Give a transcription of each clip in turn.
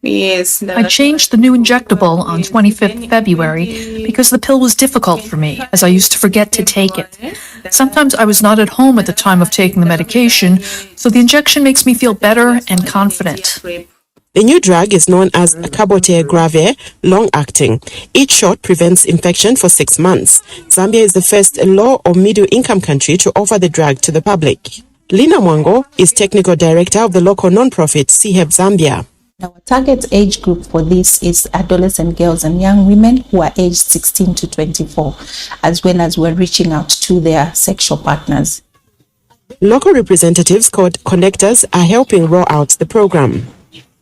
I changed the new injectable on 25th February because the pill was difficult for me, as I used to forget to take it. Sometimes I was not at home at the time of taking the medication, so the injection makes me feel better and confident. The new drug is known as cabotegravir, long-acting. Each shot prevents infection for 6 months. Zambia is the first low or middle-income country to offer the drug to the public. Lina Mwango is technical director of the local non-profit CHEP Zambia. Our target age group for this is adolescent girls and young women who are aged 16 to 24, as well as we're reaching out to their sexual partners. Local representatives called connectors are helping roll out the program.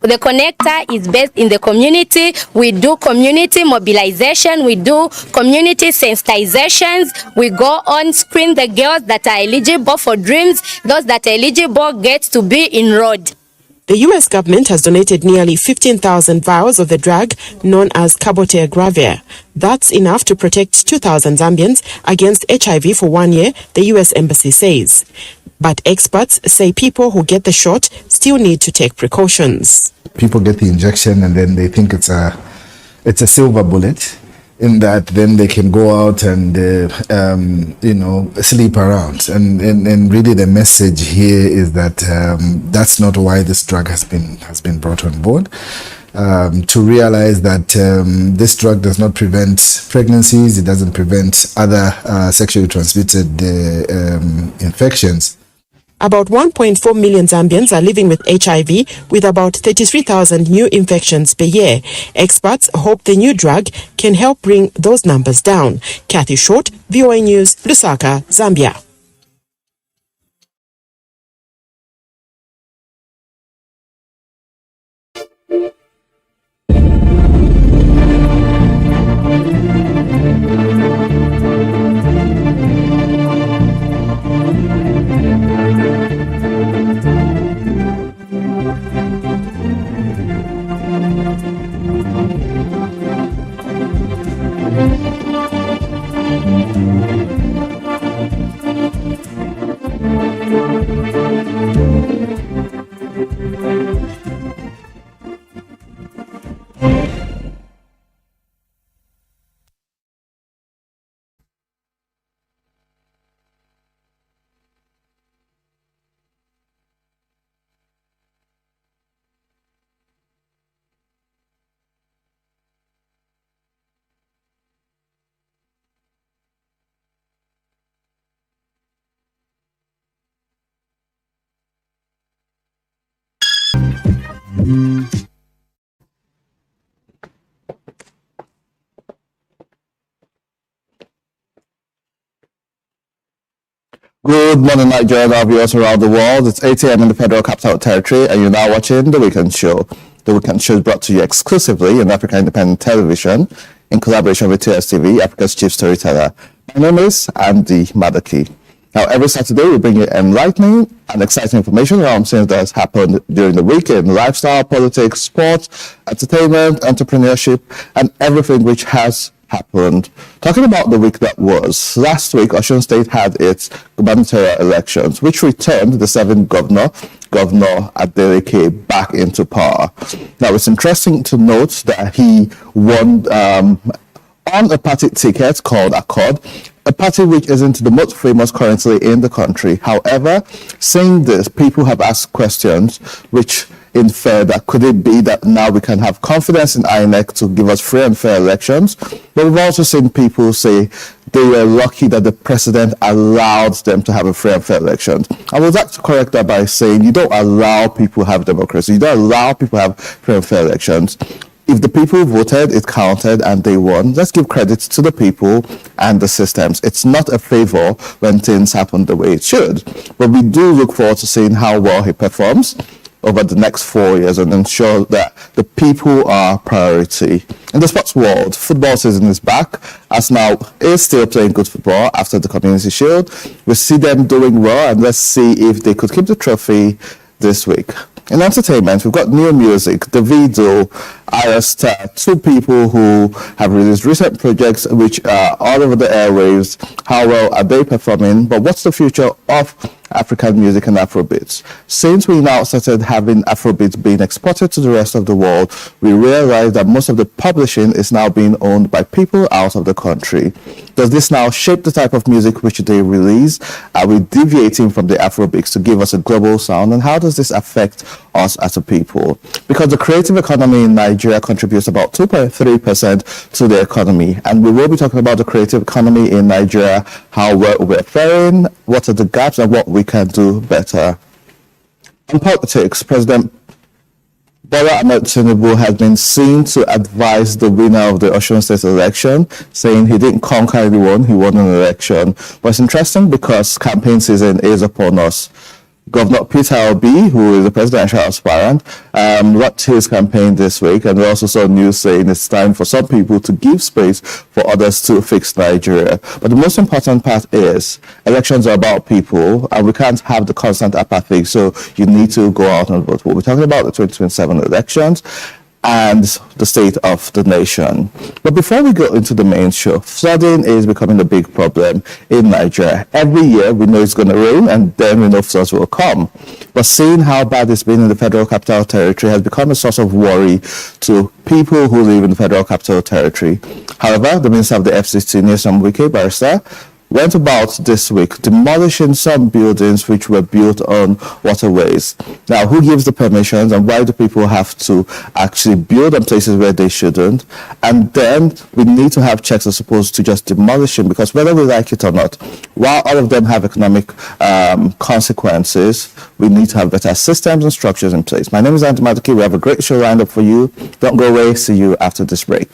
The connector is based in the community. We do community mobilization. We do community sensitizations. We go on, screen the girls that are eligible for dreams. Those that are eligible get to be enrolled. The U.S. government has donated nearly 15,000 vials of the drug known as cabotegravir. That's enough to protect 2,000 Zambians against HIV for 1 year, the U.S. Embassy says. But experts say people who get the shot still need to take precautions. People get the injection and then they think it's a silver bullet, in that then they can go out and sleep around. And really the message here is that that's not why this drug has been brought on board. To realize that this drug does not prevent pregnancies, it doesn't prevent other sexually transmitted infections. About 1.4 million Zambians are living with HIV, with about 33,000 new infections per year. Experts hope the new drug can help bring those numbers down. Kathy Short, VOA News, Lusaka, Zambia. Good morning, Nigeria, our viewers around the world. It's 8 a.m. in the Federal Capital Territory, and you're now watching The Weekend Show. The Weekend Show is brought to you exclusively on Africa Independent Television in collaboration with TSTV, Africa's chief storyteller. My name is Andy Madaki. Now, every Saturday, we bring you enlightening and exciting information around things that has happened during the week in lifestyle, politics, sports, entertainment, entrepreneurship, and everything which has happened. Talking about the week that was, last week, Osun State had its gubernatorial elections, which returned the seventh governor Adeleke, back into power. Now, it's interesting to note that he won on a party ticket called Accord, a party which isn't the most famous currently in the country. However, saying this, people have asked questions which infer that could it be that now we can have confidence in INEC to give us free and fair elections. But we've also seen people say they were lucky that the president allowed them to have a free and fair election. I would like to correct that by saying you don't allow people to have democracy. You don't allow people to have free and fair elections. If the people voted, it counted and they won. Let's give credit to the people and the systems. It's not a favor when things happen the way it should. But we do look forward to seeing how well he performs over the next 4 years and ensure that the people are priority. In the sports world, football season is back. Arsenal is still playing good football after the Community Shield. We see them doing well, and let's see if they could keep the trophy this week. In entertainment, we've got new music, Davido, Ayostar, two people who have released recent projects which are all over the airwaves. How well are they performing? But what's the future of African music and Afrobeats. Since we now started having Afrobeats being exported to the rest of the world, we realized that most of the publishing is now being owned by people out of the country. Does this now shape the type of music which they release? Are we deviating from the Afrobeats to give us a global sound? And how does this affect us as a people? Because the creative economy in Nigeria contributes about 2.3% to the economy. And we will be talking about the creative economy in Nigeria, how we're faring, what are the gaps, and what we can do better. On politics, President Bola Ahmed Tinubu has been seen to advise the winner of the Osun State election, saying he didn't conquer anyone, he won an election. But it's interesting because campaign season is upon us. Governor Peter Obi, who is a presidential aspirant, wrapped his campaign this week, and we also saw news saying it's time for some people to give space for others to fix Nigeria. But the most important part is elections are about people, and we can't have the constant apathy, so you need to go out and vote. We're talking about the 2027 elections and the state of the nation. But before we go into the main show, flooding is becoming a big problem in Nigeria. Every year we know it's going to rain, and then we know floods will come. But seeing how bad it's been in the Federal Capital Territory has become a source of worry to people who live in the Federal Capital Territory. However, the Minister of the FCT, Nyesom Wike, Barrister, went about this week demolishing some buildings which were built on waterways. Now, who gives the permissions, and why do people have to actually build on places where they shouldn't? And then we need to have checks as opposed to just demolishing, because whether we like it or not, while all of them have economic consequences, we need to have better systems and structures in place. My name is Andy Maduki. We have a great show lined up for you. Don't go away. See you after this break.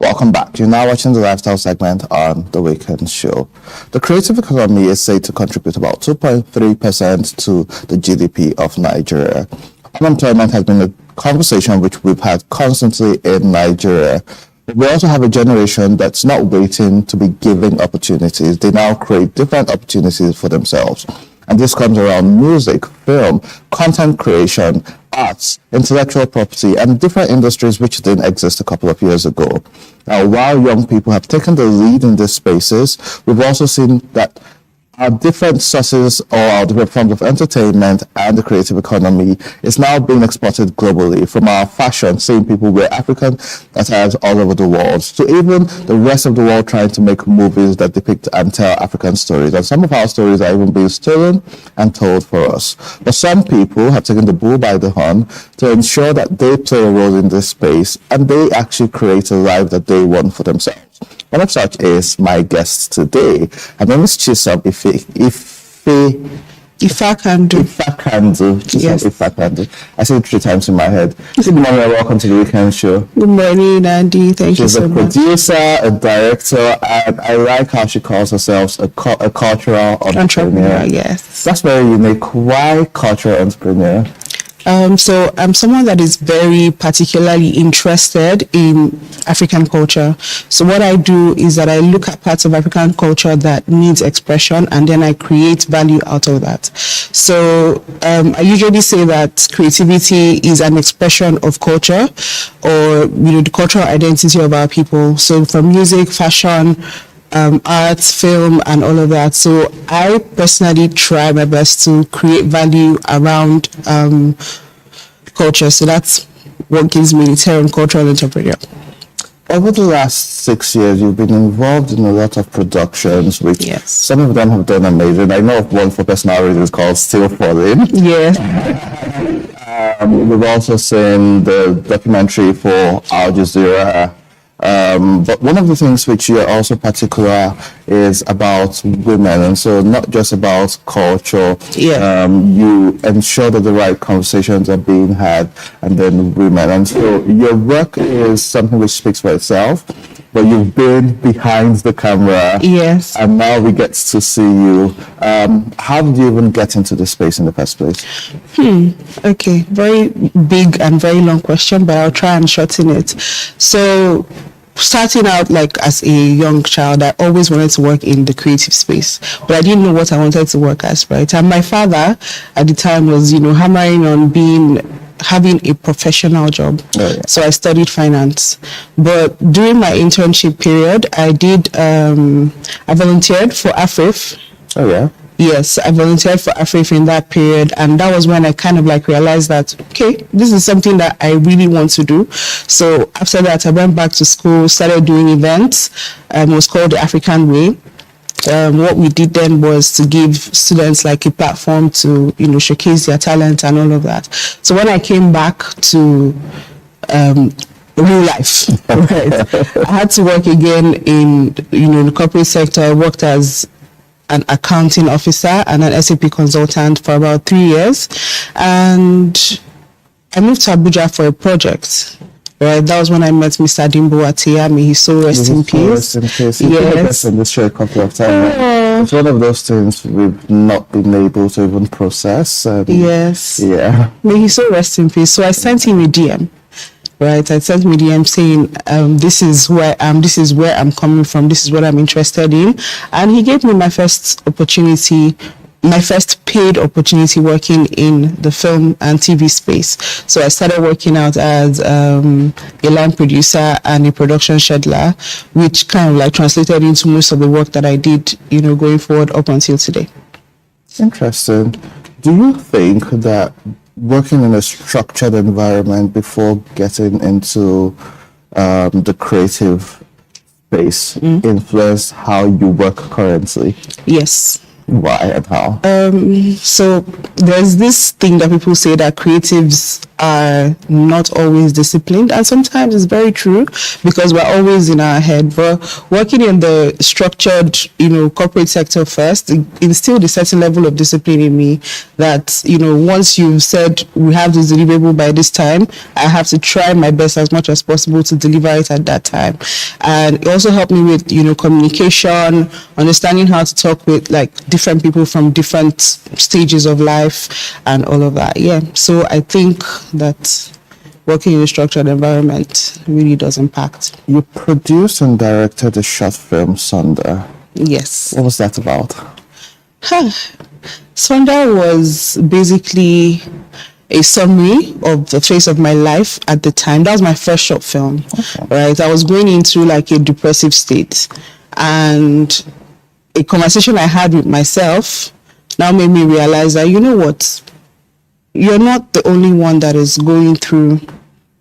Welcome back. You're now watching the lifestyle segment on The Weekend Show. The creative economy is said to contribute about 2.3% to the GDP of Nigeria. Unemployment has been a conversation which we've had constantly in Nigeria. But we also have a generation that's not waiting to be given opportunities. They now create different opportunities for themselves. And this comes around music, film, content creation, arts, intellectual property, and different industries which didn't exist a couple of years ago. Now, while young people have taken the lead in these spaces, we've also seen that our different sources or our different forms of entertainment and the creative economy is now being exported globally, from our fashion, seeing people wear African attires all over the world, to even the rest of the world trying to make movies that depict and tell African stories. And some of our stories are even being stolen and told for us. But some people have taken the bull by the horn to ensure that they play a role in this space and they actually create a life that they want for themselves. One of such is my guest today. Her name is Chisom Ifakandu. Yes. Ifakandu. I say it 3 times in my head. Good morning and welcome to the Weekend Show. Good morning, Andy. Thank you so much. She's a producer, a director, and I like how she calls herself a cultural entrepreneur. Yes. That's very unique. Why cultural entrepreneur? So I'm someone that is very particularly interested in African culture. So what I do is that I look at parts of African culture that needs expression, and then I create value out of that. So I usually say that creativity is an expression of culture, or the cultural identity of our people. So from music, fashion, art, film, and all of that. So I personally try my best to create value around culture. So that's what gives me the term cultural entrepreneur. Over the last 6 years, you've been involved in a lot of productions, which some of them have done amazing. I know of one for personal reasons called Still Falling. Yeah. We've also seen the documentary for Al Jazeera. But one of the things which you're also particular is about women, and so not just about culture. You ensure that the right conversations are being had, and then women. And so your work is something which speaks for itself, but you've been behind the camera. Yes. And now we get to see you. How did you even get into this space in the first place? Okay, very big and very long question, but I'll try and shorten it. So starting out, like, as a young child, I always wanted to work in the creative space, but I didn't know what I wanted to work as, right? And my father at the time was, hammering on having a professional job. So I studied finance. But during my internship period, I volunteered for AFRIF. Oh, yeah? Yes, I volunteered for AFRIF in that period, and that was when I kind of realized that, okay, this is something that I really want to do. So after that, I went back to school, started doing events. It was called the African Way. What we did then was to give students a platform to, showcase their talent and all of that. So when I came back to real life, right, I had to work again in, the corporate sector. I worked as an accounting officer and an SAP consultant for about 3 years. And I moved to Abuja for a project. Right, that was when I met Mr. Dimbo Atia. May he so rest in peace. Rest in peace. Yes. In this show a couple of times. It's one of those things we've not been able to even process. Yes. Yeah. May he so rest in peace. So I sent him a DM. Right, I sent me a DM saying, this is where I am, this is where I'm coming from, this is what I'm interested in. And he gave me my first paid opportunity working in the film and TV space. So I started working out as a line producer and a production scheduler, which kind of translated into most of the work that I did, going forward up until today. Interesting. Do you think that working in a structured environment before getting into the creative space influenced how you work currently? Yes. Why and how? So there's this thing that people say that creatives are not always disciplined, and sometimes it's very true because we're always in our head. But working in the structured, corporate sector first, it instilled a certain level of discipline in me that, once you've said we have this deliverable by this time, I have to try my best as much as possible to deliver it at that time. And it also helped me with, communication, understanding how to talk with different people from different stages of life and all of that. Yeah. So I think that working in a structured environment really does impact. You produced and directed a short film, Sunder. Yes. What was that about? Sunder was basically a summary of the phase of my life at the time. That was my first short film, right? I was going into like a depressive state, and a conversation I had with myself now made me realize that, you know what, you're not the only one that is going through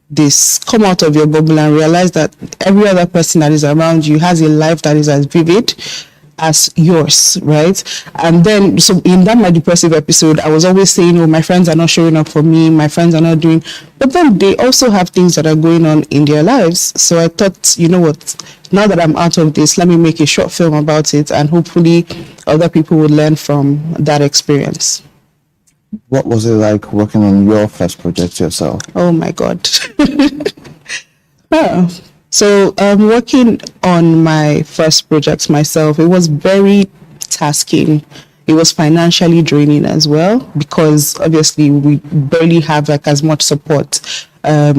this. Come out of your bubble and realize that every other person that is around you has a life that is as vivid as yours, right? And then, so in that my depressive episode, I was always saying, oh, my friends are not showing up for me, my friends are not doing, but then they also have things that are going on in their lives. So I thought, you know what, now that I'm out of this, let me make a short film about it, and hopefully other people will learn from that experience. What was it like working on your first project yourself? Oh my God. So working on my first project myself, it was very tasking. It was financially draining as well, because obviously we barely have like as much support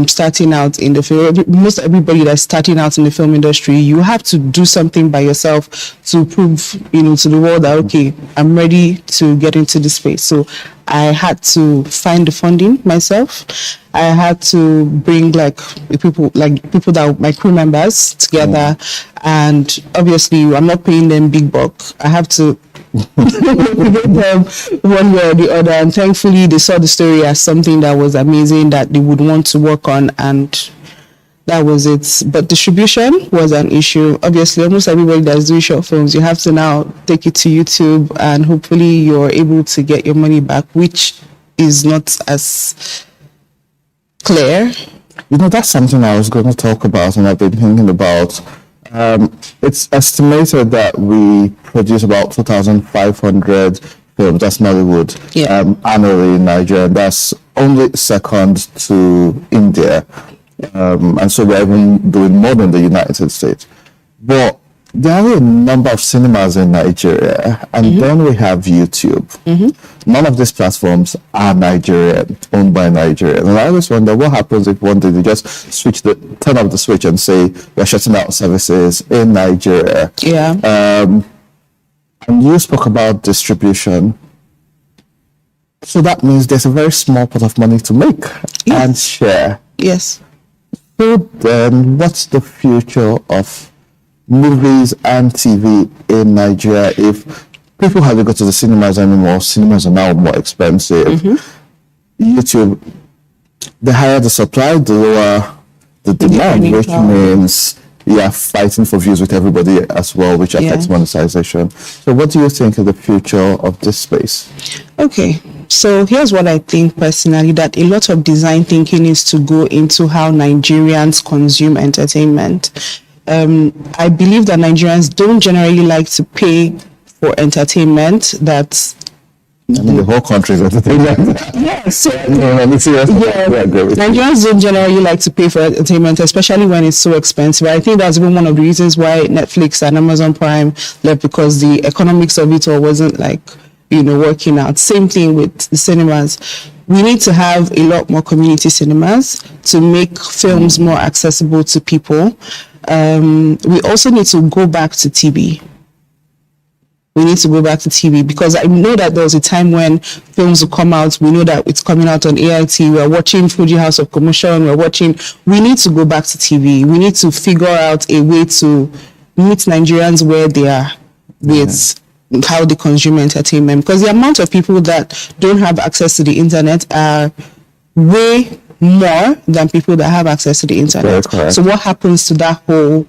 starting out in the film. Most everybody that's starting out in the film industry, you have to do something by yourself to prove, you know, to the world that, okay, I'm ready to get into this space. So I had to find the funding myself. I had to bring people that my crew members together, and obviously I'm not paying them big buck. I have to get them one way or the other, and thankfully they saw the story as something that was amazing that they would want to work on, and that was it. But distribution was an issue. Obviously, almost everybody that's doing short films, you have to now take it to YouTube, and hopefully you're able to get your money back, which is not as clear. You know, that's something I was going to talk about, and I've been thinking about. It's estimated that we produce about 2,500 films, that's Nollywood, annually in Nigeria. That's only second to India. And so we're even doing more than the United States. But there are a number of cinemas in Nigeria, and then we have YouTube. None of these platforms are Nigerian, owned by Nigerians. And I always wonder what happens if one day they just turn off the switch and say, we're shutting out services in Nigeria. And you spoke about distribution. So that means there's a very small pot of money to make and share. Yes. So then what's the future of movies and TV in Nigeria if people hardly go to the cinemas anymore? Cinemas are now more expensive. YouTube, the higher the supply, the lower the demand, which means you are fighting for views with everybody as well, which affects monetization. So what do you think is the future of this space? Okay, so here's what I think personally, that a lot of design thinking is to go into how Nigerians consume entertainment. I believe that Nigerians don't generally like to pay for entertainment. That's the whole country is entertainment. Yes. Nigerians don't generally like to pay for entertainment, especially when it's so expensive. I think that's even one of the reasons why Netflix and Amazon Prime left, because the economics of it all wasn't working out. Same thing with the cinemas. We need to have a lot more community cinemas to make films more accessible to people. We also need to go back to TV. Because I know that there was a time when films would come out. We know that it's coming out on AIT. We're watching Fuji House of Commotion. We need to go back to TV. We need to figure out a way to meet Nigerians where they are with how they consume entertainment. Because the amount of people that don't have access to the internet are way more than people that have access to the internet. So what happens to that whole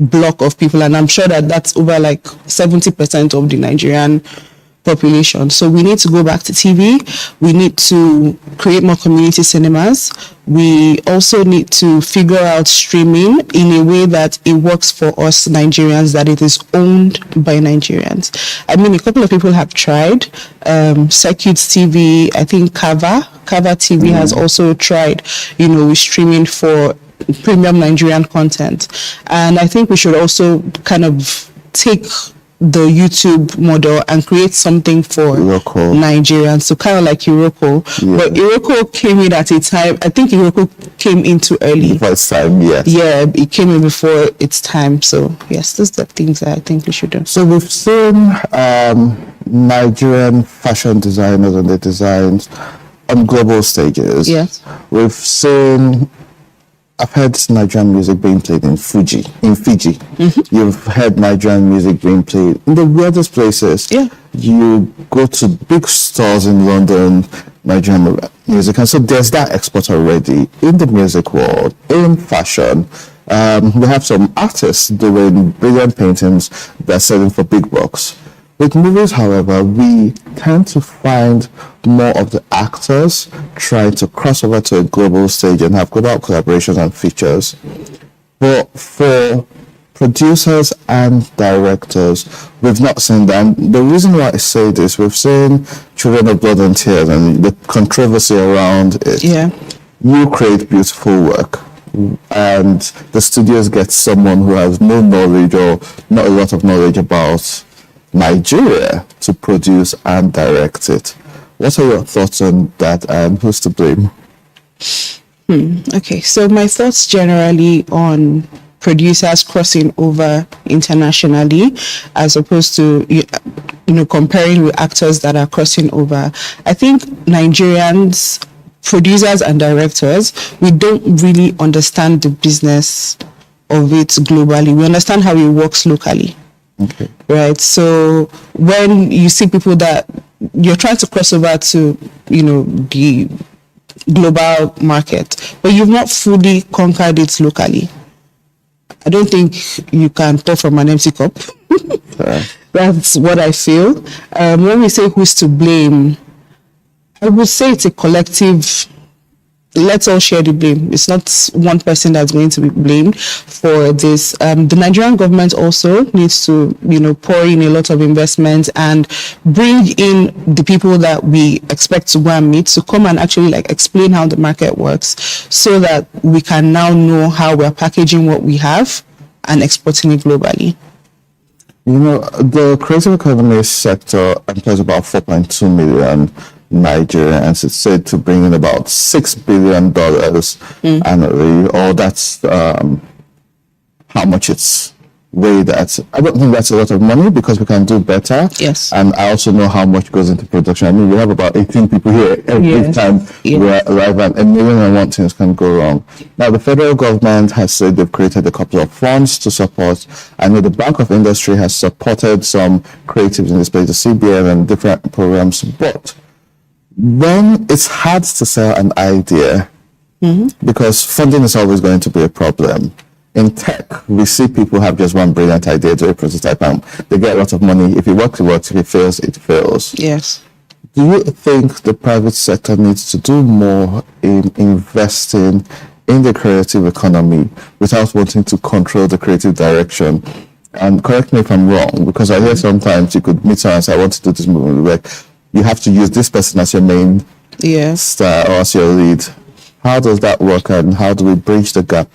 block of people? And I'm sure that that's over 70% of the Nigerian population. So we need to go back to TV. We need to create more community cinemas. We also need to figure out streaming in a way that it works for us Nigerians, that it is owned by Nigerians. I mean, a couple of people have tried. Circuit TV, I think Kava TV has also tried, with streaming for premium Nigerian content. And I think we should also kind of take the YouTube model and create something for Iroko. Nigerians. So kind of like Iroko. Yeah. But Iroko came in at a time, I think Iroko came in too early. First time, yes. Yeah, it came in before its time. So yes, those are things that I think we should do. So we've seen Nigerian fashion designers and their designs on global stages. Yes. We've seen, I've heard Nigerian music being played in Fiji. Mm-hmm. You've heard Nigerian music being played in the weirdest places. Yeah. You go to big stores in London, Nigerian music, and so there's that export already in the music world, in fashion. We have some artists doing brilliant paintings that are selling for big bucks. With movies, however, we tend to find more of the actors trying to cross over to a global stage and have global collaborations and features. But for producers and directors, we've not seen that. And the reason why I say this, we've seen Children of Blood and Tears and the controversy around it. Yeah. You create beautiful work, and the studios get someone who has no knowledge or not a lot of knowledge about Nigeria to produce and direct it. What are your thoughts on that, and who's to blame? Okay, so my thoughts generally on producers crossing over internationally as opposed to comparing with actors that are crossing over. I think Nigerians, producers and directors, we don't really understand the business of it globally. We understand how it works locally. Okay. Right. So when you see people that you're trying to cross over to, the global market, but you've not fully conquered it locally, I don't think you can pour from an empty cup. That's what I feel. When we say who's to blame, I would say it's a collective. Let's all share the blame. It's not one person that's going to be blamed for this. The Nigerian government also needs to, pour in a lot of investment and bring in the people that we expect to go and meet to come and actually explain how the market works so that we can now know how we're packaging what we have and exporting it globally. The creative economy sector employs about 4.2 million Nigerians. It's said to bring in about $6 billion annually, or that's how much it's weighed at. I don't think that's a lot of money because we can do better. Yes. And I also know how much goes into production. I mean, we have about 18 people here every time we arrive, and a million and one things can go wrong. Now, the federal government has said they've created a couple of funds to support. I know the Bank of Industry has supported some creatives in this place, the CBN and different programs, but when it's hard to sell an idea, because funding is always going to be a problem. In tech, we see people have just one brilliant idea to a prototype and they get a lot of money. If it works, it works. If it fails, it fails. Yes. Do you think the private sector needs to do more in investing in the creative economy without wanting to control the creative direction? And correct me if I'm wrong, because I hear sometimes you could meet someone and say, I want to do this movie work. You have to use this person as your main star or as your lead. How does that work, and how do we bridge the gap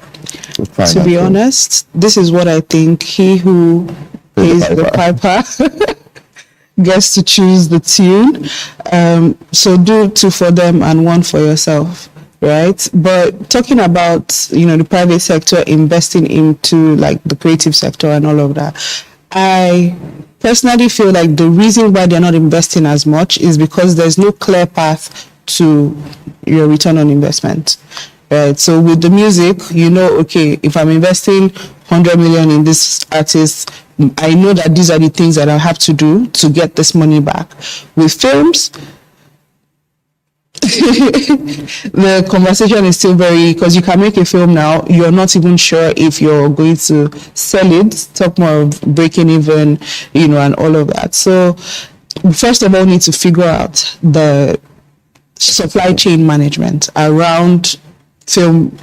with finance? To be honest, this is what I think. He who pays the piper gets to choose the tune. So do two for them and one for yourself, right? But talking about, the private sector investing into the creative sector and all of that, I personally feel like the reason why they're not investing as much is because there's no clear path to your return on investment. Right? So with the music, okay, if I'm investing 100 million in this artist, I know that these are the things that I have to do to get this money back. With films, the conversation is still because you can make a film now, you're not even sure if you're going to sell it, talk more of breaking even, and all of that. So first of all, need to figure out the supply chain management around film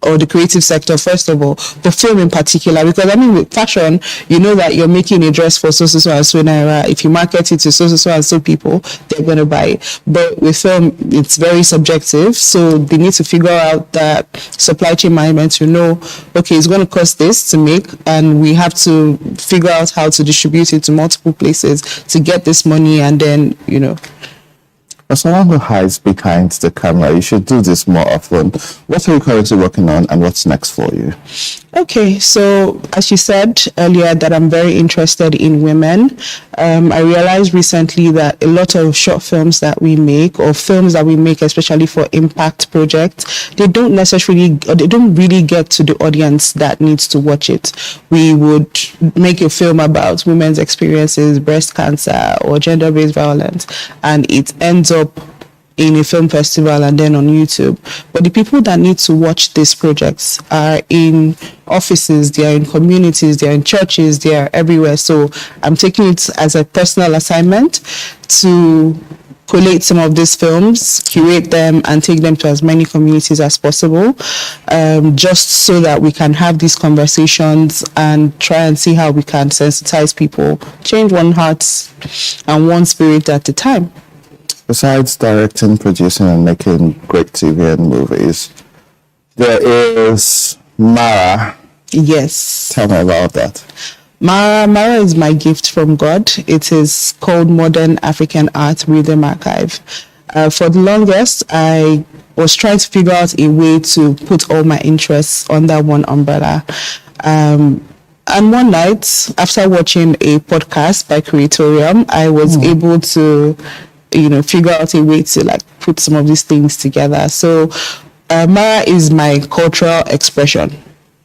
or the creative sector, first of all, but film in particular, because I mean, with fashion, you know that you're making a dress for so and so naira. If you market it to so and so people, they're going to buy it. But with film, it's very subjective, so they need to figure out that supply chain management to know, okay, it's going to cost this to make, and we have to figure out how to distribute it to multiple places to get this money, and then, you know. As someone who hides behind the camera, you should do this more often. What are you currently working on, and what's next for you? Okay, so as you said earlier that I'm very interested in women, I realized recently that a lot of short films that we make, or films that we make especially for impact projects, they don't really get to the audience that needs to watch it. We would make a film about women's experiences, breast cancer or gender-based violence, and it ends up in a film festival and then on YouTube. But the people that need to watch these projects are in offices, they are in communities, they are in churches, they are everywhere. So I'm taking it as a personal assignment to collate some of these films, curate them, and take them to as many communities as possible, just so that we can have these conversations and try and see how we can sensitize people, change one heart and one spirit at a time. Besides directing, producing, and making great TV and movies, there is Mara. Yes. Tell me about that. Mara is my gift from God. It is called Modern African Art Rhythm Archive. For the longest, I was trying to figure out a way to put all my interests under one umbrella. And one night, after watching a podcast by Creatorium, I was able to, figure out a way to put some of these things together. So Mara is my cultural expression.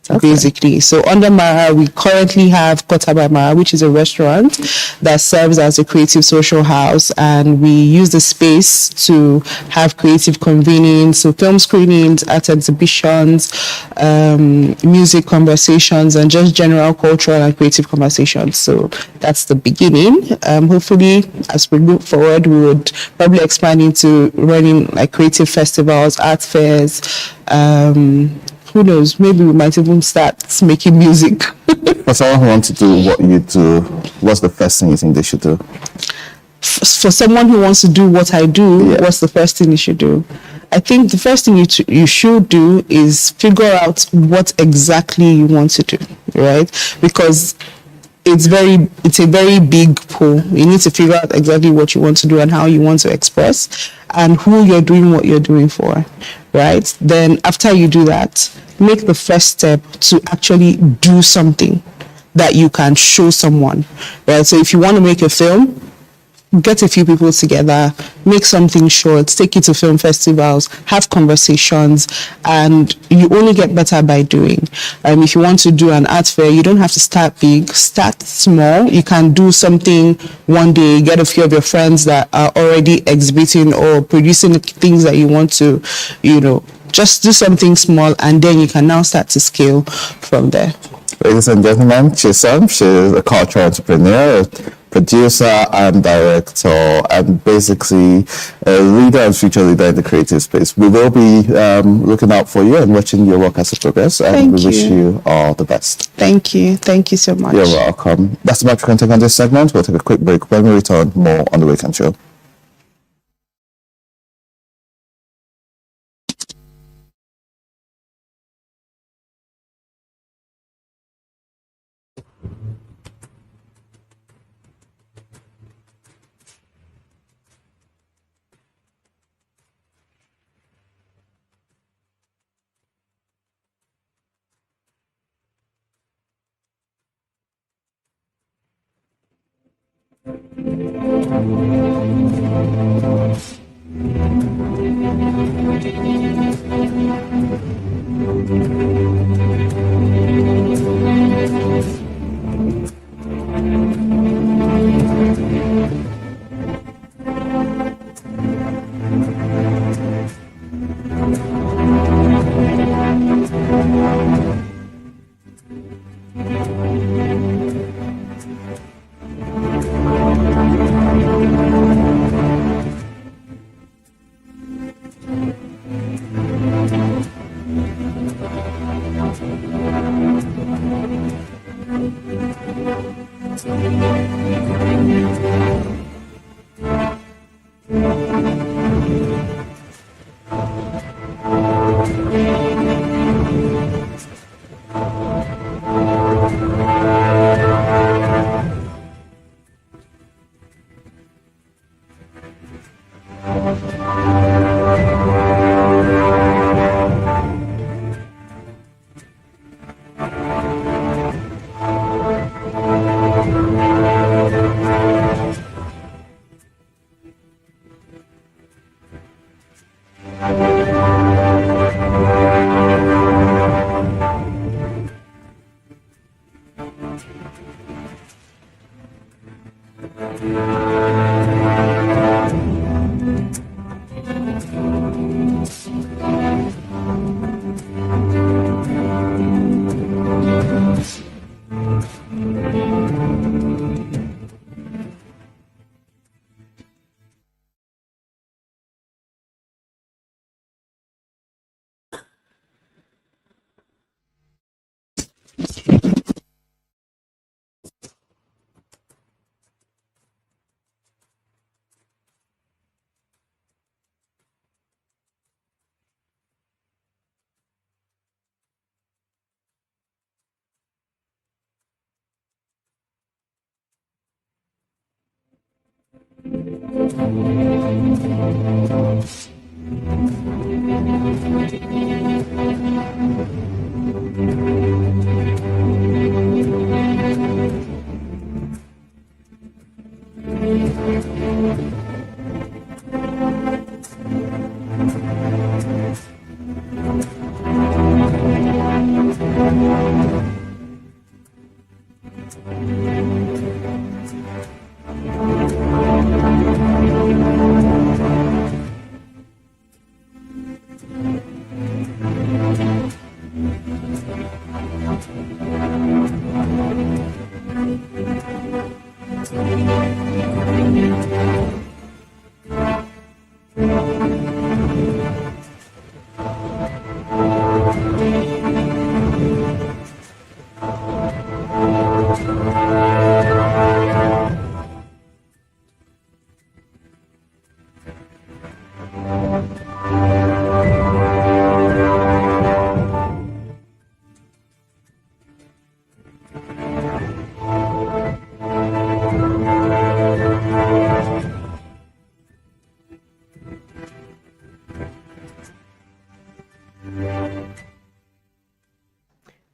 Okay. Basically. So under Mara, we currently have Kota by Mara, which is a restaurant that serves as a creative social house, and we use the space to have creative convening, so film screenings, art exhibitions, music conversations, and just general cultural and creative conversations. So that's the beginning. Hopefully, as we move forward, we would probably expand into running creative festivals, art fairs, who knows, maybe we might even start making music. For someone who wants to do what you do, what's the first thing you think they should do? For someone who wants to do what I do, what's the first thing you should do? I think the first thing you should do is figure out what exactly you want to do, right? Because it's a very big pull. You need to figure out exactly what you want to do and how you want to express and who you're doing what you're doing for, right? Then after you do that, make the first step to actually do something that you can show someone, right? So if you want to make a film, get a few people together, make something short, take it to film festivals, have conversations, and you only get better by doing. If you want to do an art fair, you don't have to start big, start small. You can do something one day, get a few of your friends that are already exhibiting or producing things that you want to, just do something small, and then you can now start to scale from there. Ladies and gentlemen, Chisom, she's a cultural entrepreneur, a producer and director, and basically a leader and future leader in the creative space. We will be looking out for you and watching your work as it progresses, and we wish you all the best. Thank you. Thank you so much. You're welcome. That's the much we can take on this segment. We'll take a quick break. When we return, more on The Weekend Show.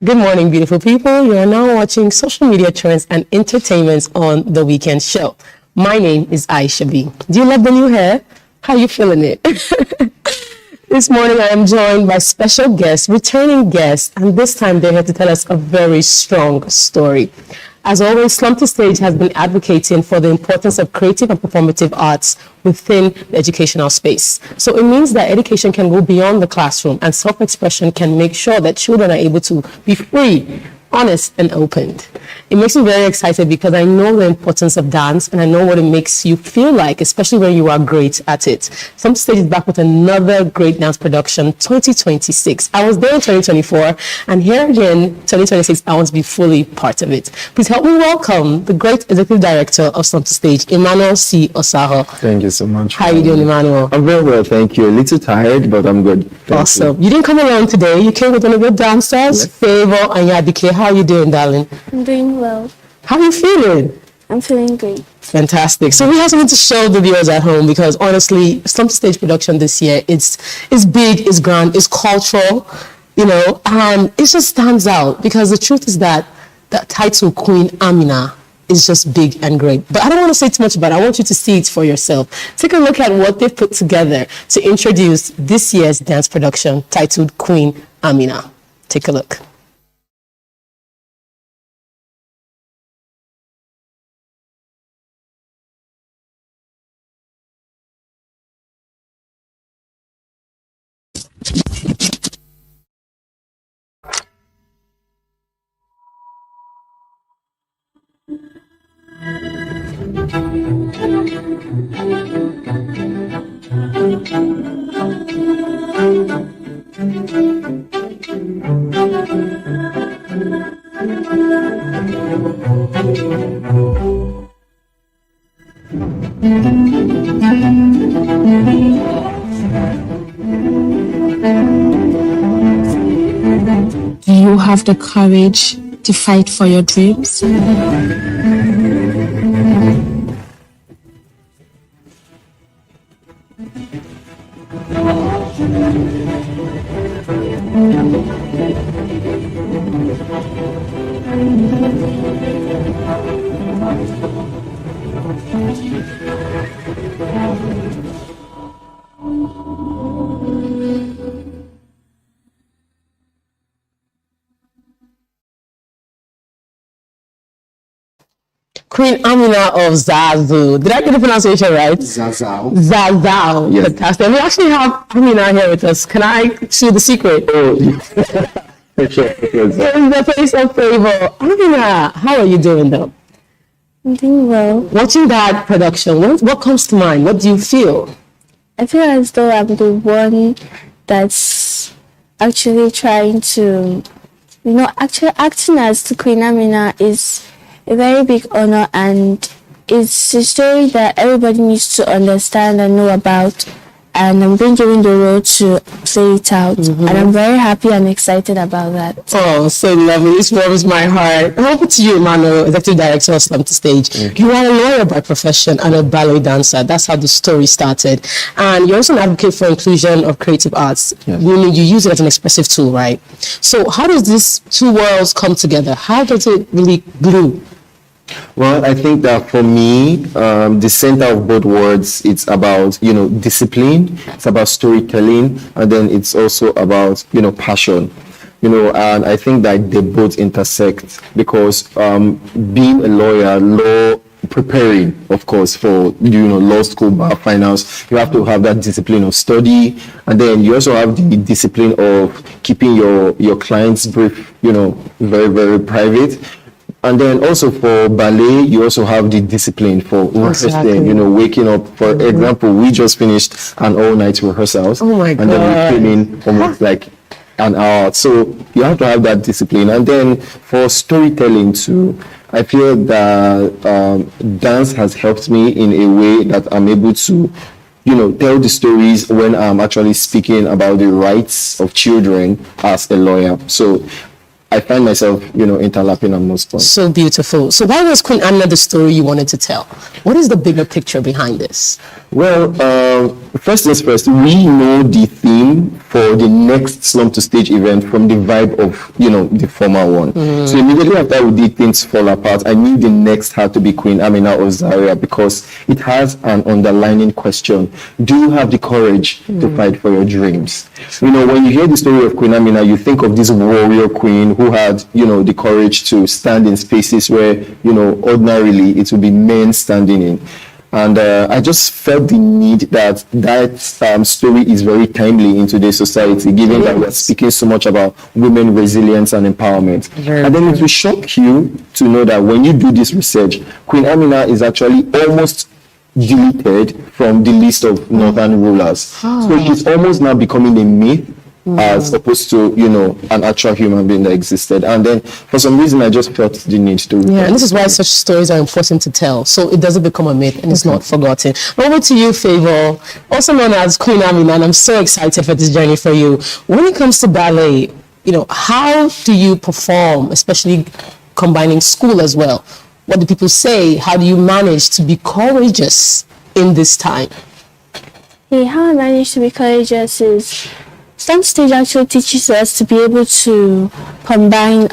Good morning, beautiful people. You are now watching social media trends and entertainments on The Weekend Show. My name is Aisha B. Do you love the new hair? How are you feeling it? This morning I am joined by special guests, returning guests, and this time they're here to tell us a very strong story. As always, Slum to Stage has been advocating for the importance of creative and performative arts within the educational space. So it means that education can go beyond the classroom and self-expression can make sure that children are able to be free, honest, and open. It makes me very excited because I know the importance of dance and I know what it makes you feel like, especially when you are great at it. Slum to Stage is back with another great dance production, 2026. I was there in 2024, and here again, 2026, I want to be fully part of it. Please help me welcome the great executive director of Slum to Stage, Emmanuel C. Osaho. Thank you so much. How are you doing, Emmanuel? I'm very well, thank you. A little tired, but I'm good. Awesome. You didn't come alone today. You came with one of your dancers, Favor and Yadike. How are you doing, darling? I'm doing well. How are you feeling? I'm feeling great. Fantastic. So we have something to show the viewers at home because honestly, Slum to Stage production this year, it's big, it's grand, it's cultural, you know, and it just stands out because the truth is that the title Queen Amina is just big and great. But I don't want to say too much about it. I want you to see it for yourself. Take a look at what they've put together to introduce this year's dance production titled Queen Amina. Take a look. Do you have the courage to fight for your dreams? Queen Amina of Zazu. Did I get the pronunciation right? Zazao. Zazao. Yes. Fantastic. We actually have Amina here with us. Can I see the secret? Oh, sure. Here is the face of Favor. Amina, how are you doing though? I'm doing well. Watching that production, what comes to mind? What do you feel? I feel as though I'm the one that's actually trying to, actually acting as the Queen Amina is a very big honor, and it's a story that everybody needs to understand and know about. and I'm being given the role to play it out. And I'm very happy and excited about that. Oh, so lovely. This warms my heart. Over to you, Emmanuel, Executive Director of Slum to Stage. You are a lawyer by profession and a ballet dancer. That's how the story started. And you're also an advocate for inclusion of creative arts. Meaning you use it as an expressive tool, right? So how does these two worlds come together? How does it really glue? Well, I think that for me, the center of both words, it's about, discipline, it's about storytelling, and then it's also about, passion. And I think that they both intersect because being a lawyer, preparing, of course, for, law school, bar finals, you have to have that discipline of study, and then you also have the discipline of keeping your client's brief, very, very private. And then also for ballet, you also have the discipline for rehearsing, waking up. For example, we just finished an all-night rehearsals. Oh my God. And then we came in almost like an hour. So you have to have that discipline. And then for storytelling too, I feel that dance has helped me in a way that I'm able to tell the stories when I'm actually speaking about the rights of children as a lawyer. So I find myself, interlapping on most points. So beautiful. So why was Queen Amina the story you wanted to tell? What is the bigger picture behind this? Well, first things first, we know the theme for the next Slum to Stage event from the vibe of, the former one. So immediately after we did Things Fall Apart, I knew the next had to be Queen Amina of Zaria because it has an underlining question. Do you have the courage to fight for your dreams? When you hear the story of Queen Amina, you think of this warrior queen who had, the courage to stand in spaces where, ordinarily it would be men standing in. And I just felt the need that story is very timely in today's society, given that we're speaking so much about women resilience and empowerment. And then it will shock you to know that when you do this research, Queen Amina is actually almost deleted from the list of northern rulers. So she's almost now becoming a myth as opposed to, an actual human being that existed. And then for some reason, I just felt the need to. Yeah, and this is why such stories are important to tell. So it doesn't become a myth and it's not forgotten. Over to you, Favor, also known as Queen Amina, and I'm so excited for this journey for you. When it comes to ballet, how do you perform, especially combining school as well? What do people say? How do you manage to be courageous in this time? How I manage to be courageous is Slum to Stage actually teaches us to be able to combine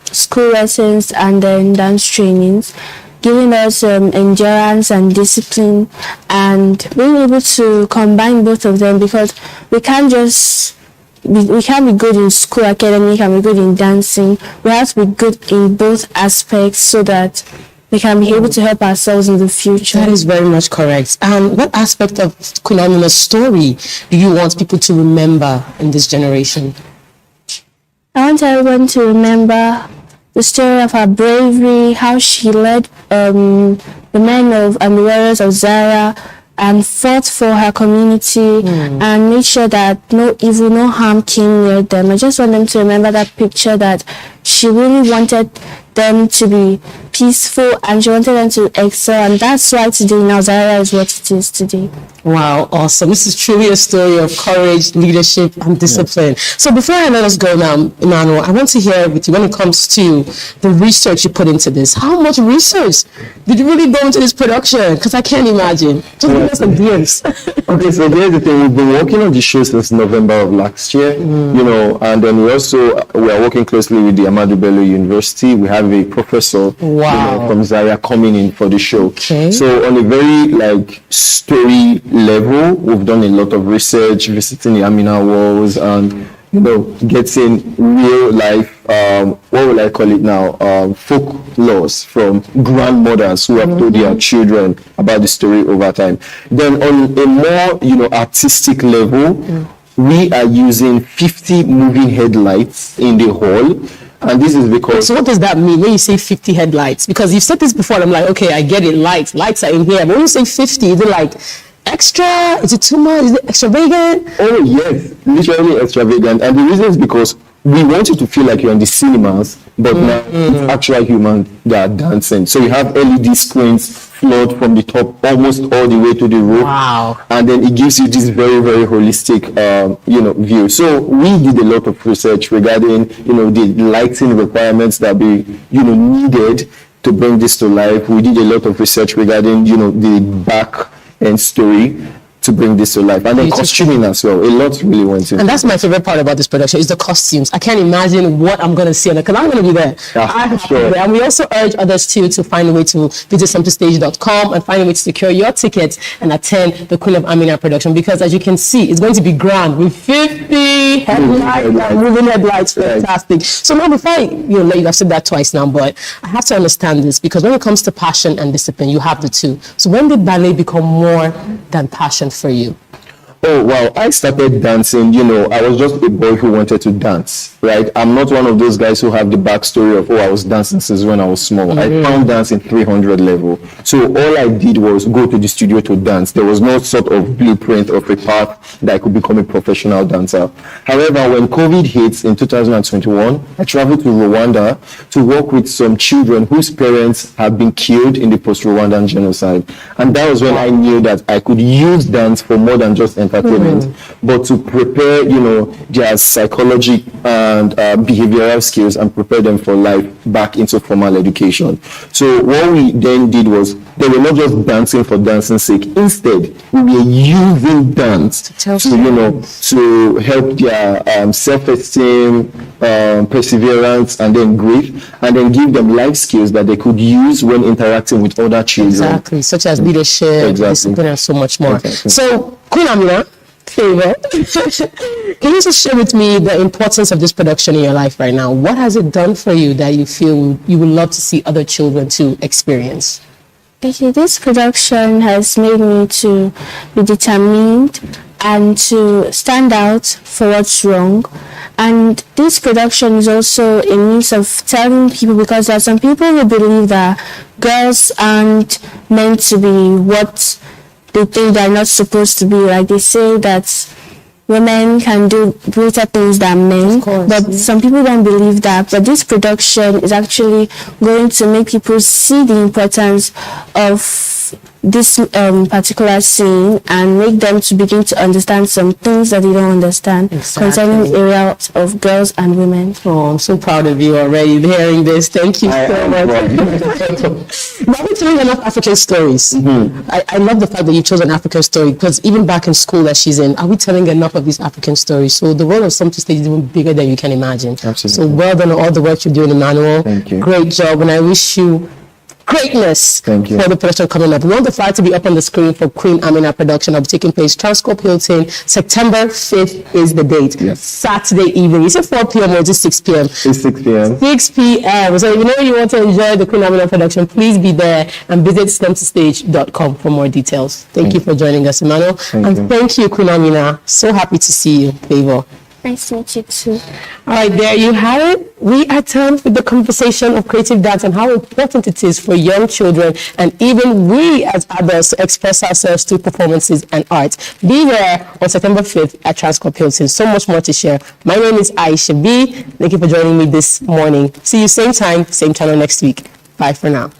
school lessons and then dance trainings, giving us endurance and discipline, and being able to combine both of them because we can't be good in school academic and be good in dancing. We have to be good in both aspects so that we can be able to help ourselves in the future. That is very much correct. And what aspect of Queen Amina's story do you want people to remember in this generation? I want everyone to remember the story of her bravery, how she led the men of the warriors of Zaria and fought for her community and made sure that no evil, no harm came near them. I just want them to remember that picture, that she really wanted them to be peaceful and she wanted them to excel, and that's why today now Zaria is what it is today. Wow, awesome. This is truly a story of courage, leadership, and discipline. So before I let us go now, Emmanuel, I want to hear with you when it comes to the research you put into this. How much research did you really go into this production? Because I can't imagine. Just give us some glimpse. Okay, so here's the thing. We've been working on the show since November of last year, and then we are working closely with the Ahmadu Bello University. We have a professor from Zaria coming in for the show. Okay. So on a very story level, we've done a lot of research, visiting the Amina walls and getting real life, what will I call it now, folk laws from grandmothers who have told their children about the story over time. Then on a more artistic level, we are using 50 moving headlights in the hall. And this is because... So what does that mean when you say 50 headlights? Because you've said this before, and I'm like, okay, I get it, lights are in here. But when you say 50, is it like extra? Is it too much? Is it extravagant? Oh, yes, literally extravagant. And the reason is because we want you to feel like you're in the cinemas, but now it's actual human that are dancing. So you have LED screens flowed from the top almost all the way to the roof. Wow. And then it gives you this very, very holistic, view. So we did a lot of research regarding, the lighting requirements that be, needed to bring this to life. We did a lot of research regarding, the back end story to bring this to life, and then costuming as well. A lot really went into. And that's my favorite part about this production is the costumes. I can't imagine what I'm going to see on it because I'm going to be there. Sure. And we also urge others too to find a way to visit something-stage.com and find a way to secure your tickets and attend the Queen of Amina production, because as you can see, it's going to be grand with 50 headlights, moving headlights. Fantastic. So now before let you, I've said that twice now, but I have to understand this, because when it comes to passion and discipline, you have the two. So when did ballet become more than passion for you? Oh, wow. I started dancing, I was just a boy who wanted to dance, right? I'm not one of those guys who have the backstory of, I was dancing since when I was small. I found dance in 300 level. So all I did was go to the studio to dance. There was no sort of blueprint of a path that I could become a professional dancer. However, when COVID hit in 2021, I traveled to Rwanda to work with some children whose parents had been killed in the post-Rwandan genocide. And that was when I knew that I could use dance for more than just entertainment, but to prepare, their psychology and behavioral skills and prepare them for life back into formal education. So what we then did was, they were not just dancing for dancing's sake. Instead, we were using dance to help their self-esteem, perseverance, and then grief, and then give them life skills that they could use when interacting with other children. Exactly, such as leadership, discipline, and so much more. Exactly. So, Queen Amina, favor, can you just share with me the importance of this production in your life right now? What has it done for you that you feel you would love to see other children to experience? Okay, this production has made me to be determined and to stand out for what's wrong. And this production is also a means of telling people, because there are some people who believe that girls aren't meant to be what they think they're not supposed to be. Like they say that women can do greater things than men, but some people don't believe that. But this production is actually going to make people see the importance of this particular scene and make them to begin to understand some things that they don't understand concerning areas of girls and women. Oh, I'm so proud of you already hearing this. Thank you so much. Now we're telling enough African stories. I love the fact that you chose an African story, because even back in school that she's in, are we telling enough of these African stories? So the world of Something Stage is even bigger than you can imagine. Absolutely. So well done on all the work you're doing, Emmanuel. Thank you. Great job, and I wish you greatness for the production coming up. We want the flyer to be up on the screen for Queen Amina production. It'll be taking place Transcorp Hilton. September 5th is the date. Yes. Saturday evening. Is it 4 p.m. or is it 6 p.m.? It's 6 p.m. 6 p.m. So if you want to enjoy the Queen Amina production, please be there and visit STEMTostage.com for more details. Thank you for joining us, Emmanuel. Thank you, Queen Amina. So happy to see you. Favor. Nice to meet you too. All right, there you have it. We are done with the conversation of creative dance and how important it is for young children and even we as adults to express ourselves through performances and art. Be there on September 5th at Transcorp Hilton. So much more to share. My name is Aisha B. Thank you for joining me this morning. See you same time, same channel next week. Bye for now.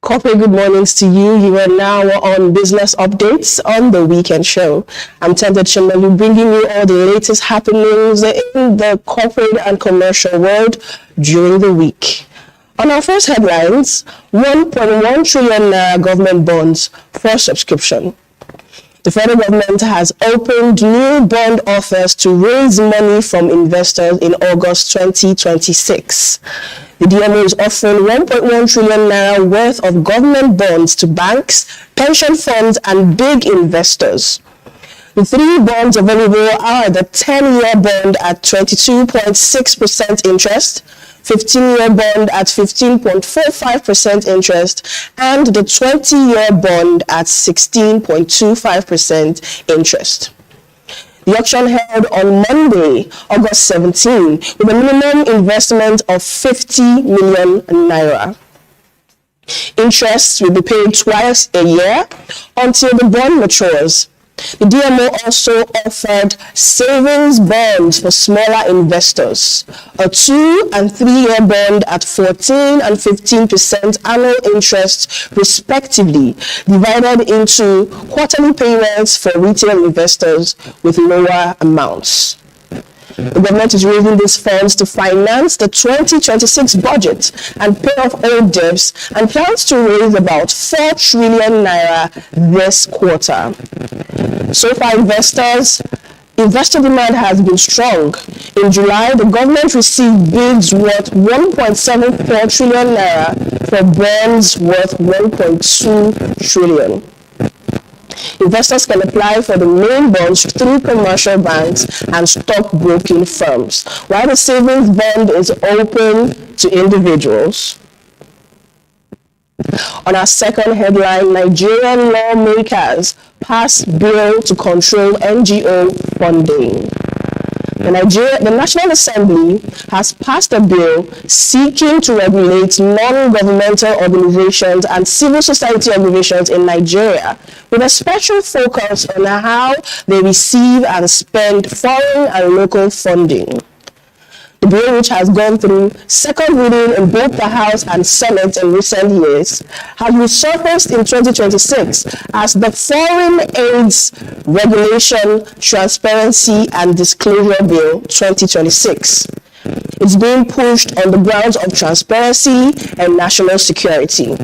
Corporate good mornings to you. You are now on Business Updates on the Weekend Show. I'm Tended Shimalu, bringing you all the latest happenings in the corporate and commercial world during the week. On our first headlines, 1.1 trillion government bonds for subscription. The federal government has opened new bond offers to raise money from investors in August 2026. The DMO is offering 1.1 trillion naira worth of government bonds to banks, pension funds, and big investors. The three bonds available are the 10-year bond at 22.6% interest, 15-year bond at 15.45% interest, and the 20-year bond at 16.25% interest. The auction held on Monday, August 17, with a minimum investment of 50 million naira. Interest will be paid twice a year until the bond matures. The DMO also offered savings bonds for smaller investors, a 2- and 3-year bond at 14% and 15% annual interest respectively, divided into quarterly payments for retail investors with lower amounts. The government is raising these funds to finance the 2026 budget and pay off old debts, and plans to raise about 4 trillion naira this quarter. So far, investor demand has been strong. In July, the government received bids worth 1.74 trillion naira for bonds worth 1.2 trillion. Investors can apply for the main bonds through commercial banks and stockbroking firms, while the savings bond is open to individuals. On our second headline, Nigerian lawmakers pass bill to control NGO funding. The National Assembly has passed a bill seeking to regulate non-governmental organizations and civil society organizations in Nigeria, with a special focus on how they receive and spend foreign and local funding. The bill, which has gone through second reading in both the House and Senate in recent years, has resurfaced in 2026 as the Foreign Aids Regulation, Transparency and Disclosure Bill 2026. It's being pushed on the grounds of transparency and national security.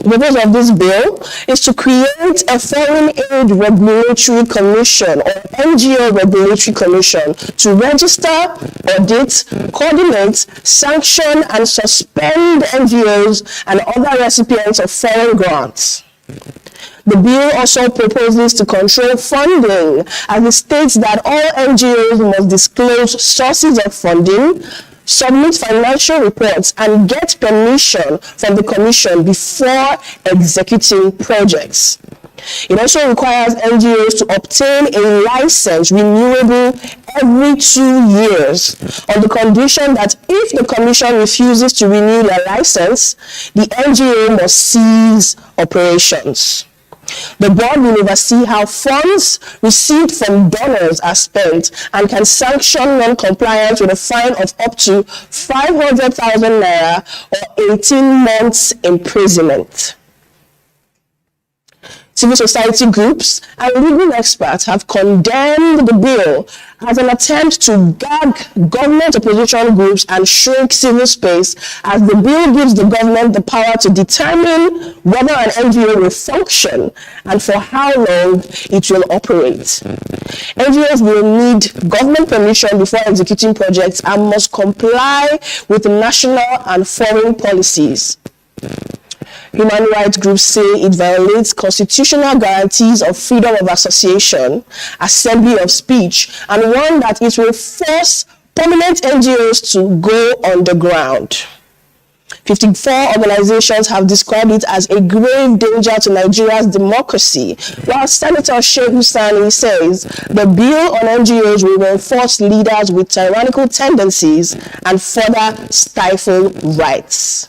The purpose of this bill is to create a Foreign Aid Regulatory Commission or NGO Regulatory Commission to register, audit, coordinate, sanction, and suspend NGOs and other recipients of foreign grants. The bill also proposes to control funding, as it states that all NGOs must disclose sources of funding, submit financial reports, and get permission from the Commission before executing projects. It also requires NGOs to obtain a license renewable every 2 years on the condition that if the Commission refuses to renew their license, the NGO must cease operations. The board will oversee how funds received from donors are spent and can sanction non-compliance with a fine of up to 500,000 naira or 18 months imprisonment. Civil society groups and legal experts have condemned the bill as an attempt to gag government opposition groups and shrink civil space, as the bill gives the government the power to determine whether an NGO will function and for how long it will operate. NGOs will need government permission before executing projects and must comply with national and foreign policies. Human rights groups say it violates constitutional guarantees of freedom of association, assembly of speech, and warn that it will force prominent NGOs to go underground. 54 organizations have described it as a grave danger to Nigeria's democracy, while Senator Shehu Sani says the bill on NGOs will reinforce leaders with tyrannical tendencies and further stifle rights.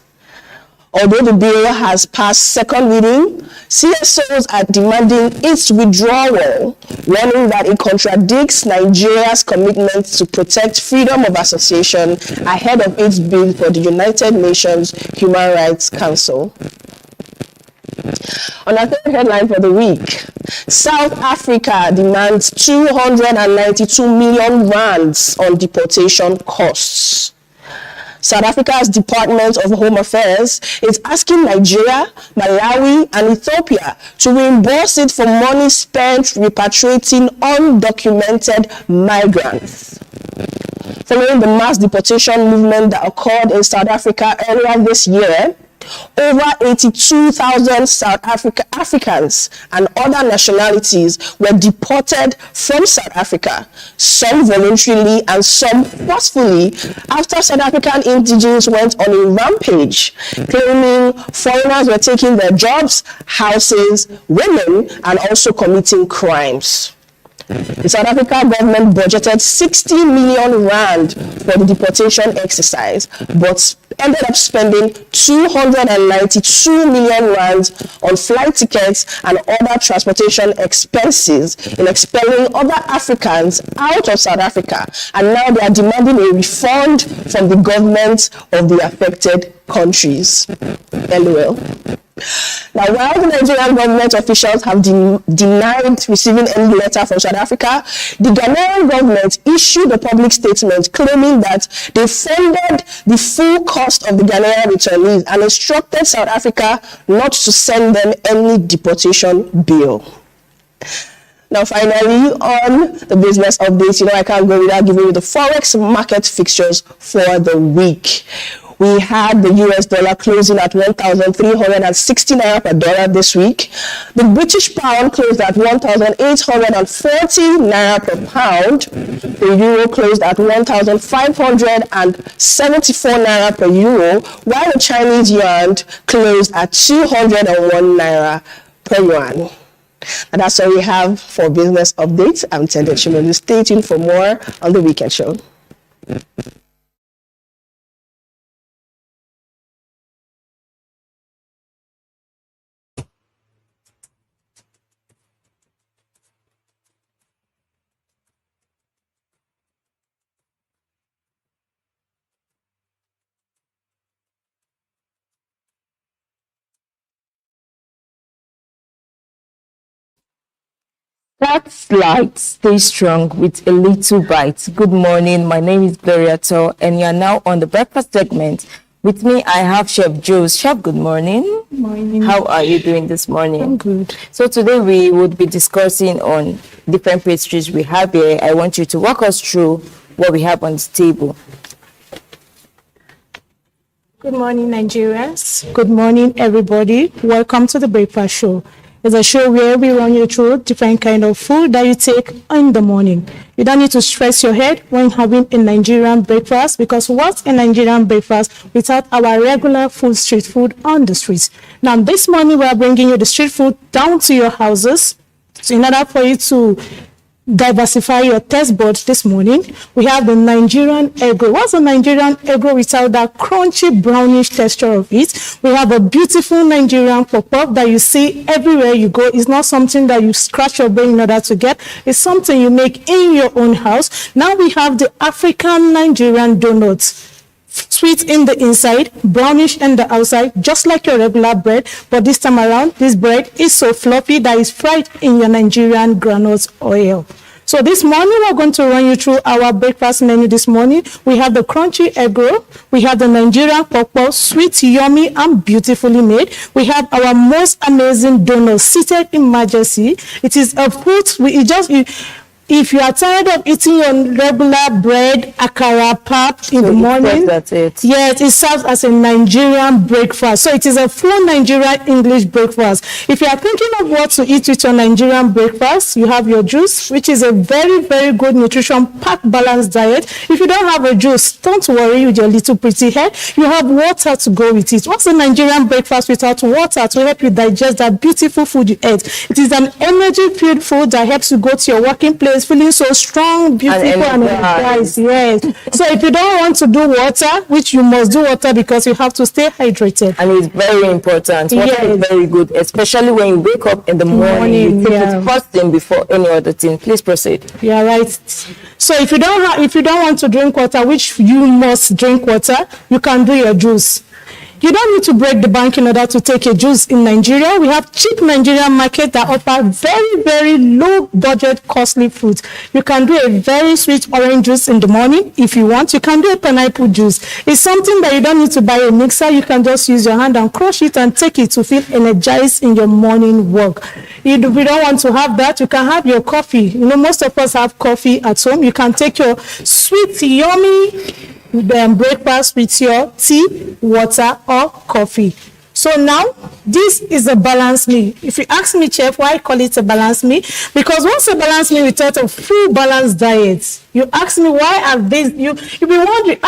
Although the bill has passed second reading, CSOs are demanding its withdrawal, warning that it contradicts Nigeria's commitment to protect freedom of association ahead of its bid for the United Nations Human Rights Council. On our third headline for the week, South Africa demands 292 million rands on deportation costs. South Africa's Department of Home Affairs is asking Nigeria, Malawi, and Ethiopia to reimburse it for money spent repatriating undocumented migrants. Following the mass deportation movement that occurred in South Africa earlier this year, over 82,000 South Africans and other nationalities were deported from South Africa, some voluntarily and some forcefully, after South African indigenes went on a rampage, claiming foreigners were taking their jobs, houses, women, and also committing crimes. The South African government budgeted 60 million rand for the deportation exercise, but ended up spending 292 million rand on flight tickets and other transportation expenses in expelling other Africans out of South Africa, and now they are demanding a refund from the governments of the affected countries. LOL. Now, while the Nigerian government officials have denied receiving any letter from South Africa, the Ghanaian government issued a public statement claiming that they funded the full cost of the Ghanaian returnees and instructed South Africa not to send them any deportation bill. Now, finally, on the business updates, I can't go without giving you the Forex market fixtures for the week. We had the US dollar closing at 1,360 naira per dollar this week. The British pound closed at 1,840 naira per pound. The euro closed at 1,574 naira per euro, while the Chinese yuan closed at 201 naira per yuan. And that's all we have for business updates. I'm Tende Chimolu. Stay tuned for more on The Weekend Show. That's light, stay strong with a little bite. Good morning, my name is Gloriato, and you are now on the breakfast segment. With me, I have Chef Jules. Chef, good morning. Good morning. How are you doing this morning? I'm good. So today we would be discussing on different pastries we have here. I want you to walk us through what we have on the table. Good morning, Nigerians. Good morning, everybody. Welcome to the Breakfast Show. It's a show where we run you through different kind of food that you take in the morning. You don't need to stress your head when having a Nigerian breakfast, because what's a Nigerian breakfast without our regular food, street food on the streets? Now, this morning we are bringing you the street food down to your houses. So in order for you to diversify your taste buds this morning, we have the Nigerian egg roll. What's a Nigerian egg roll without that crunchy brownish texture of it? We have a beautiful Nigerian pop-up that you see everywhere you go. It's not something that you scratch your brain in order to get. It's something you make in your own house. Now we have the African Nigerian donuts. Sweet in the inside, brownish in the outside, just like your regular bread. But this time around, this bread is so fluffy that is fried in your Nigerian groundnut oil. So this morning, we're going to run you through our breakfast menu this morning. We have the crunchy egg roll. We have the Nigerian pop-up, sweet, yummy, and beautifully made. We have our most amazing donut, seated in majesty. It is a fruit. If you are tired of eating your regular bread, akara, pap in the morning, that's it. Yes, it serves as a Nigerian breakfast. So it is a full Nigerian English breakfast. If you are thinking of what to eat with your Nigerian breakfast, you have your juice, which is a very, very good nutrition-packed balanced diet. If you don't have a juice, don't worry with your little pretty head. You have water to go with it. What's a Nigerian breakfast without water to help you digest that beautiful food you ate? It is an energy-filled food that helps you go to your working place feeling so strong, beautiful, and energized. Yes. So if you don't want to do water, which you must do water because you have to stay hydrated. And it's very important. Water is very good, especially when you wake up in the morning. You take it first thing before any other thing. Please proceed. Yeah, right. So if you don't want to drink water, which you must drink water, you can do your juice. You don't need to break the bank in order to take a juice in Nigeria. We have cheap Nigerian market that offer very, very low budget, costly fruits. You can do a very sweet orange juice in the morning if you want. You can do a pineapple juice. It's something that you don't need to buy a mixer. You can just use your hand and crush it and take it to feel energized in your morning walk. If you don't want to have that, you can have your coffee. You know, most of us have coffee at home. You can take your sweet, yummy breakfast with your tea, water, or coffee. So now, this is a balanced meal. If you ask me, Chef, why I call it a balanced meal? Because once a balanced meal without a full balanced diet, you ask me why are these, you'll be wondering,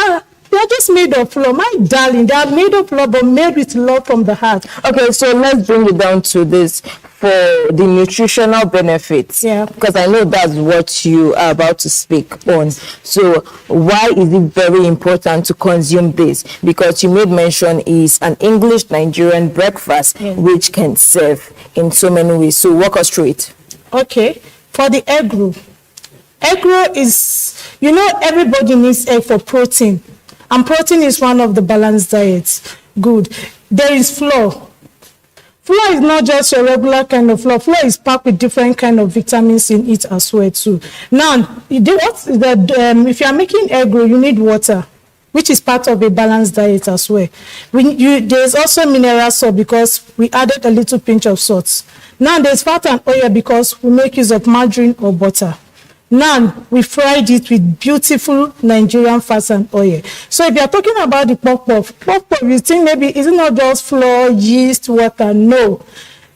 they're just made of flour. My darling, they are made of flour, but made with love from the heart. Okay, so let's bring it down to this for the nutritional benefits. Yeah. Because I know that's what you are about to speak on. So why is it very important to consume this? Because you made mention is an English Nigerian breakfast, which can serve in so many ways. So walk us through it. Okay, for the egg roll. Egg roll is, you know, everybody needs egg for protein. And protein is one of the balanced diets. Good. There is flour. Flour is not just your regular kind of flour. Flour is packed with different kind of vitamins in it as well too. Now, if you are making egg roll, you need water, which is part of a balanced diet as well. There's also mineral salt because we added a little pinch of salt. Now there's fat and oil because we make use of margarine or butter. Now, we fried it with beautiful Nigerian fats and oil. So if you're talking about the puff-puff, you think maybe it's not just flour, yeast, water. No.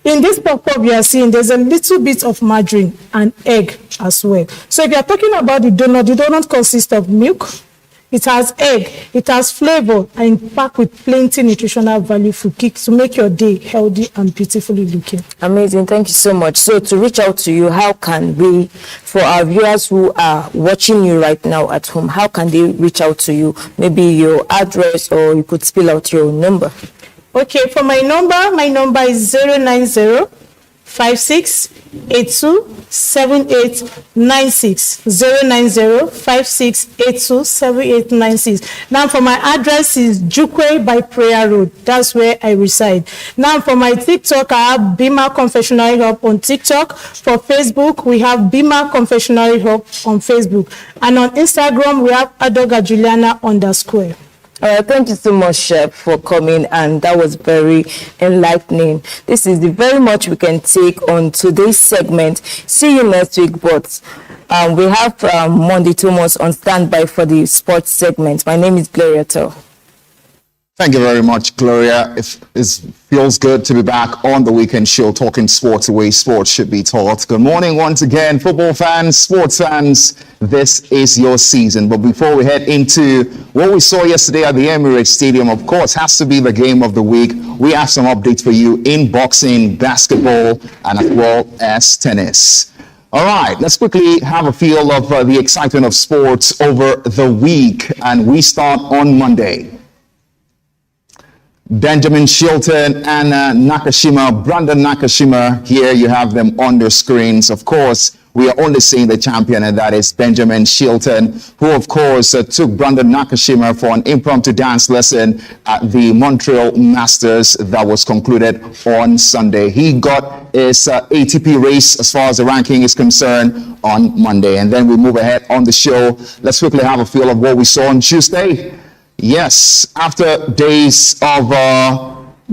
In this puff-puff you are seeing, there's a little bit of margarine and egg as well. So if you're talking about the donut consists of milk, it has egg, it has flavor, and packed with plenty nutritional value for kids to make your day healthy and beautifully looking. Amazing. Thank you so much. So to reach out to you, how can we, for our viewers who are watching you right now at home, how can they reach out to you? Maybe your address, or you could spell out your number. Okay, for my number is 090 5682 7896 090 5682 7896. Now for my address is Jukwe by Prayer Road. That's where I reside. Now for my TikTok, I have Bima Confectionery Hub on TikTok. For Facebook, we have Bima Confectionery Hub on Facebook. And on Instagram, we have Adoga Juliana _ Thank you so much, Chef, for coming, and that was very enlightening. This is the very much we can take on today's segment. See you next week, but we have Monday Thomas on standby for the sports segment. My name is Gloria Tell. Thank you very much, Gloria. It feels good to be back on the weekend show, talking sports the way sports should be taught. Good morning once again, football fans, sports fans. This is your season. But before we head into what we saw yesterday at the Emirates Stadium, of course, has to be the game of the week. We have some updates for you in boxing, basketball, and as well as tennis. All right, let's quickly have a feel of the excitement of sports over the week. And we start on Monday. Benjamin Shilton and Nakashima, Brandon Nakashima, here you have them on your screens. Of course, we are only seeing the champion, and that is Benjamin Shilton, who of course took Brandon Nakashima for an impromptu dance lesson at the Montreal Masters that was concluded on Sunday. He got his ATP race as far as the ranking is concerned on Monday. And then we move ahead on the show. Let's quickly have a feel of what we saw on Tuesday. Yes, after days of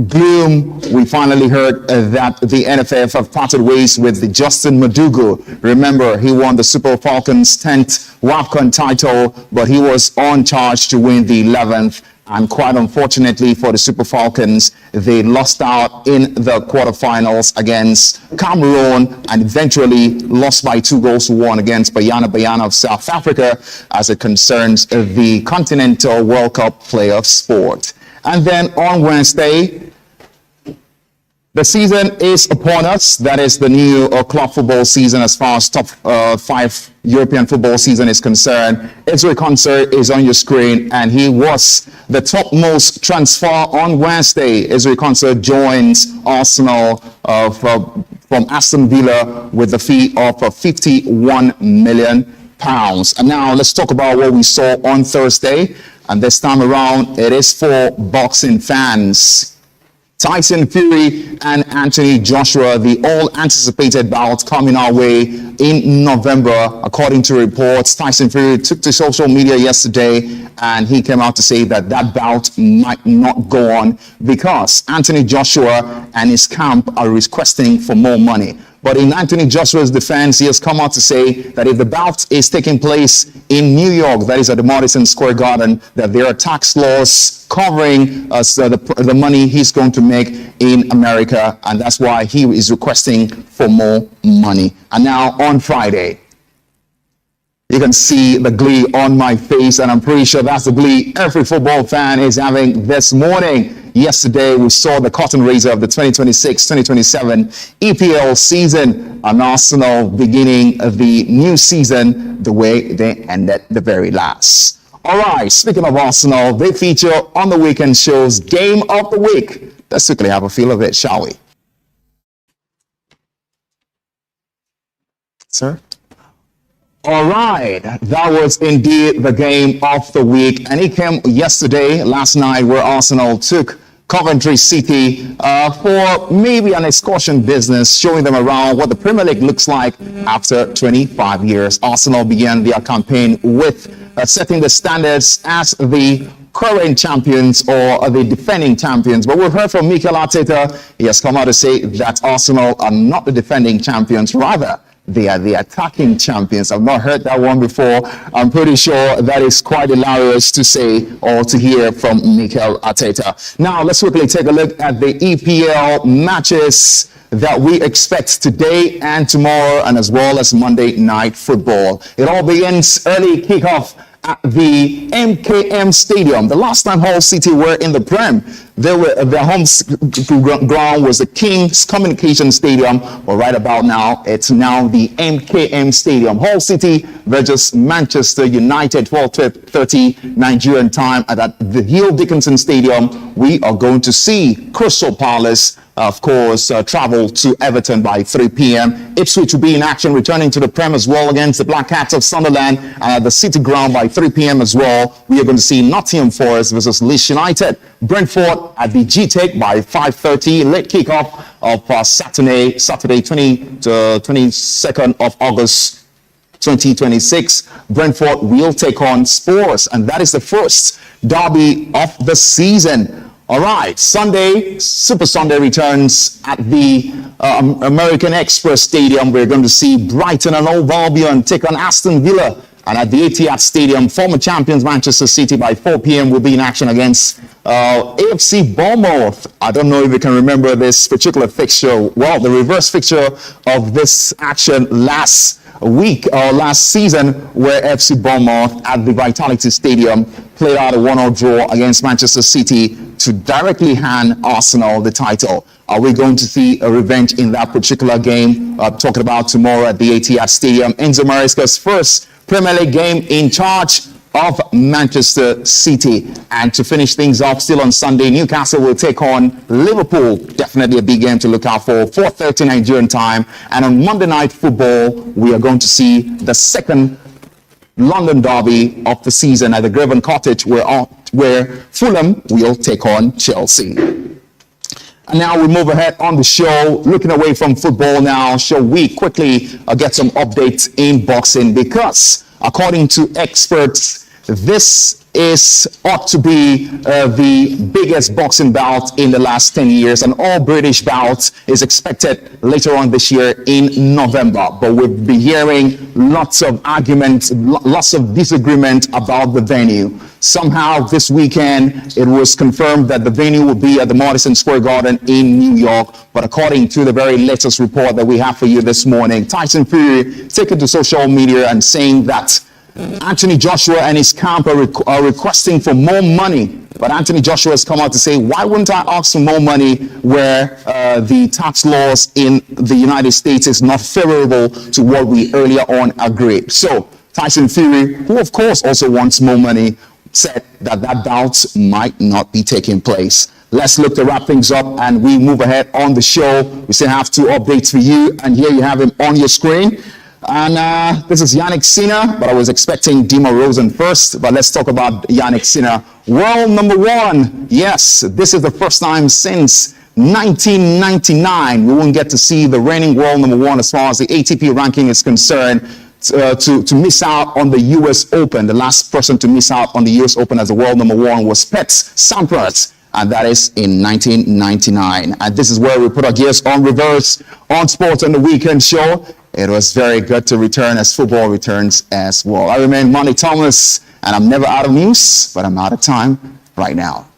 gloom, we finally heard that the NFF have parted ways with Justin Madugu. Remember, he won the Super Falcons' 10th WAFCON title, but he was on charge to win the 11th. And quite unfortunately for the Super Falcons, they lost out in the quarterfinals against Cameroon and eventually lost by 2-1 against Bayana of South Africa as it concerns the Continental World Cup playoff sport. And then on Wednesday, the season is upon us. That is the new club football season as far as top 5 European football season is concerned. Ezri Konsa is on your screen, and he was the topmost transfer on Wednesday. Ezri Konsa joins Arsenal from Aston Villa with a fee of £51 million. And now let's talk about what we saw on Thursday. And this time around, it is for boxing fans. Tyson Fury and Anthony Joshua, the all-anticipated bout coming our way in November. According to reports, Tyson Fury took to social media yesterday and he came out to say that that bout might not go on because Anthony Joshua and his camp are requesting for more money. But in Anthony Joshua's defense, he has come out to say that if the bout is taking place in New York, that is at the Madison Square Garden, that there are tax laws covering the money he's going to make in America, and that's why he is requesting for more money. And now on Friday, you can see the glee on my face, and I'm pretty sure that's the glee every football fan is having this morning. Yesterday, we saw the curtain raiser of the 2026-2027 EPL season, and Arsenal beginning the new season the way they ended the very last. All right, speaking of Arsenal, they feature on the weekend show's Game of the Week. Let's quickly have a feel of it, shall we? Sir? All right, that was indeed the game of the week, and it came last night, where Arsenal took Coventry City for maybe an excursion business, showing them around what the Premier League looks like after 25 years. Arsenal began their campaign with setting the standards as the current champions or the defending champions. But we've heard from Mikel Arteta. He has come out to say that Arsenal are not the defending champions, rather they are the attacking champions. I've not heard that one before. I'm pretty sure that is quite hilarious to say or to hear from Mikel Arteta. Now, let's quickly take a look at the EPL matches that we expect today and tomorrow, and as well as Monday Night Football. It all begins early kickoff at the MKM Stadium. The last time Hull City were in the Prem, their home ground was the King's Communication Stadium, but right about now, it's now the MKM Stadium. Hull City versus Manchester United, 12:30 Nigerian time at the Hill Dickinson Stadium. We are going to see Crystal Palace, of course, travel to Everton by 3 p.m. Ipswich will be in action, returning to the Prem as well against the Black Cats of Sunderland at the City Ground by 3 p.m. as well. We are going to see Nottingham Forest versus Leeds United. Brentford at the GTEC by 5:30. Late kickoff of Saturday, 22nd of August 2026. Brentford will take on Spurs, and that is the first derby of the season. All right, Sunday, Super Sunday returns at the American Express Stadium. We're going to see Brighton and Hove Albion take on Aston Villa And at the Etihad Stadium, former champions Manchester City by 4 p.m. will be in action against AFC Bournemouth. I don't know if you can remember this particular fixture. Well, the reverse fixture of this action last week or last season, where FC Bournemouth at the Vitality Stadium played out a 1-1 draw against Manchester City to directly hand Arsenal the title. Are we going to see a revenge in that particular game? Talking about tomorrow at the Etihad Stadium. Enzo Maresca's first Premier League game in charge of Manchester City. And to finish things off, still on Sunday, Newcastle will take on Liverpool. Definitely a big game to look out for. 4:30 Nigerian time. And on Monday Night Football, we are going to see the second London derby of the season at the Craven Cottage, where Fulham will take on Chelsea. And now we move ahead on the show, looking away from football now. Shall we quickly get some updates in boxing? Because according to experts, this ought to be the biggest boxing bout in the last 10 years. An all-British bout is expected later on this year in November. But we've been hearing lots of arguments, lots of disagreement about the venue. Somehow this weekend, it was confirmed that the venue will be at the Madison Square Garden in New York. But according to the very latest report that we have for you this morning, Tyson Fury taken to social media and saying that Anthony Joshua and his camp are requesting for more money. But Anthony Joshua has come out to say, why wouldn't I ask for more money where the tax laws in the United States is not favorable to what we earlier on agreed? So Tyson Fury, who of course also wants more money, said that bout might not be taking place. Let's look to wrap things up and we move ahead on the show. We still have 2 updates for you, and here you have him on your screen. And this is Yannick Sinner, but I was expecting Dima Rosen first. But let's talk about Yannick Sinner. World number 1. Yes, this is the first time since 1999 we won't get to see the reigning world number 1 as far as the ATP ranking is concerned to miss out on the US Open. The last person to miss out on the US Open as the world number 1 was Pets Sampras, and that is in 1999. And this is where we put our gears on reverse on Sports on the Weekend show. It was very good to return as football returns as well. I remain Monty Thomas, and I'm never out of news, but I'm out of time right now.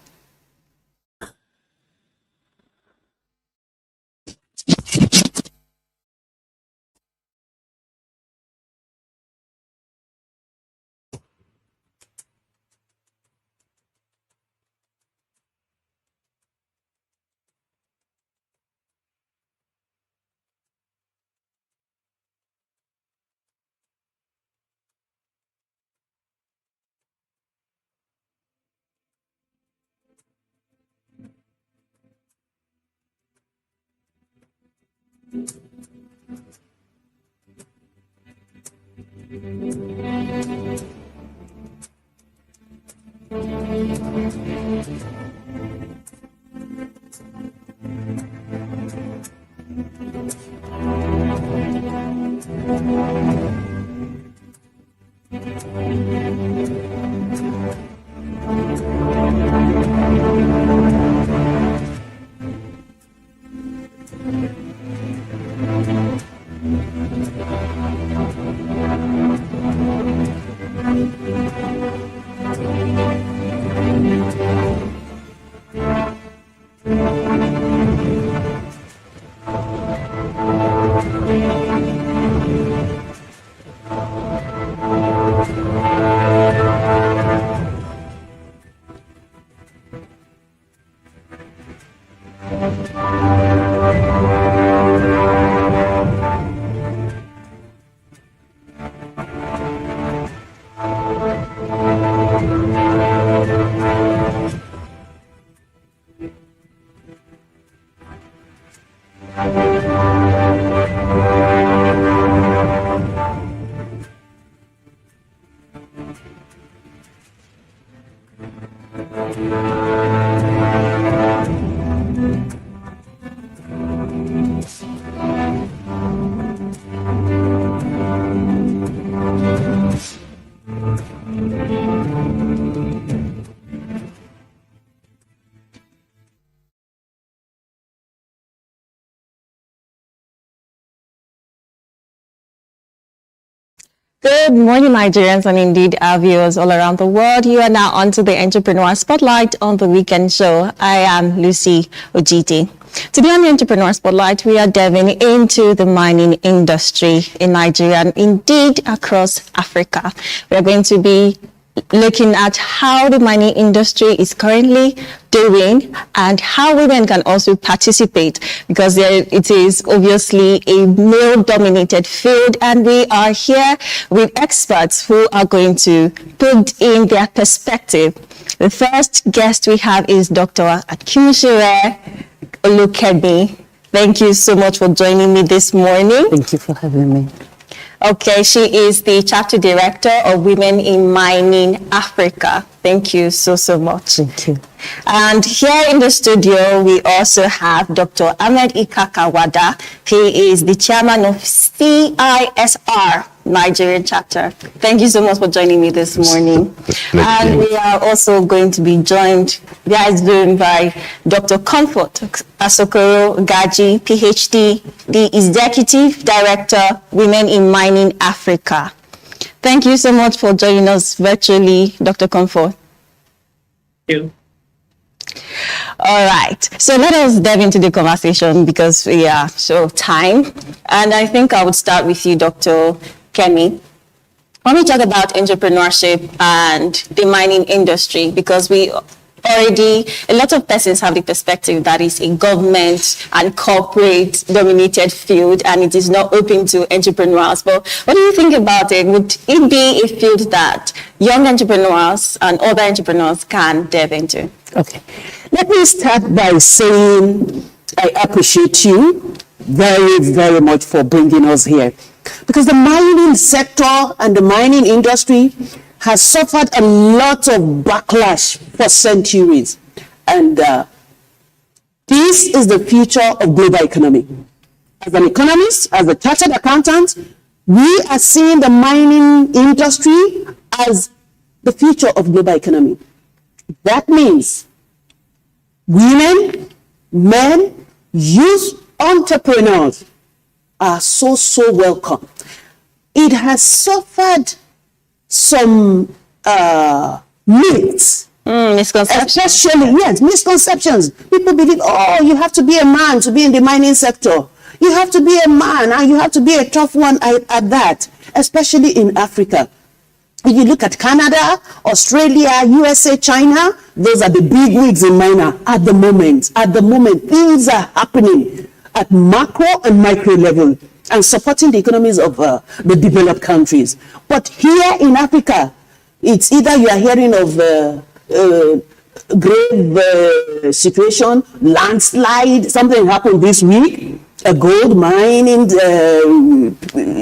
Good morning, Nigerians, and indeed our viewers all around the world. You are now on to the Entrepreneur Spotlight on the Weekend Show. I am Lucy Ojiti. Today on the Entrepreneur Spotlight, we are delving into the mining industry in Nigeria and indeed across Africa. We are going to be looking at how the mining industry is currently doing and how women can also participate, because it is obviously a male-dominated field, and we are here with experts who are going to put in their perspective. The first guest we have is Dr. Akinshire Olukemi. Thank you so much for joining me this morning. Thank you for having me. Okay, she is the chapter director of Women in Mining Africa. Thank you so much. Thank you. And here in the studio, we also have Dr. Ahmed Ikakawada. He is the chairman of CISR Nigerian chapter. Thank you so much for joining me this morning. And we are also going to be joined by Dr. Comfort Asokoro Gaji, PhD, the Executive Director, Women in Mining Africa. Thank you so much for joining us virtually, Dr. Comfort. Thank you. All right, so let us dive into the conversation because we are short of time. And I think I would start with you, Dr. Kemi. When we talk about entrepreneurship and the mining industry, because a lot of persons have the perspective that it's a government and corporate dominated field and it is not open to entrepreneurs. But what do you think about it? Would it be a field that young entrepreneurs and other entrepreneurs can delve into? Okay. Let me start by saying I appreciate you very, very much for bringing us here. Because the mining sector and the mining industry has suffered a lot of backlash for centuries. And this is the future of global economy. As an economist, as a chartered accountant, we are seeing the mining industry as the future of global economy. That means women, men, youth, entrepreneurs are so welcome. It has suffered some myths. Misconceptions. Especially, yes, misconceptions. People believe, you have to be a man to be in the mining sector. You have to be a man and you have to be a tough one at that, especially in Africa. If you look at Canada, Australia, USA, China, those are the big wigs in mining at the moment. At the moment, things are happening at macro and micro level and supporting the economies of the developed countries. But here in Africa, it's either you are hearing of grave situation, landslide, something happened this week, a gold mining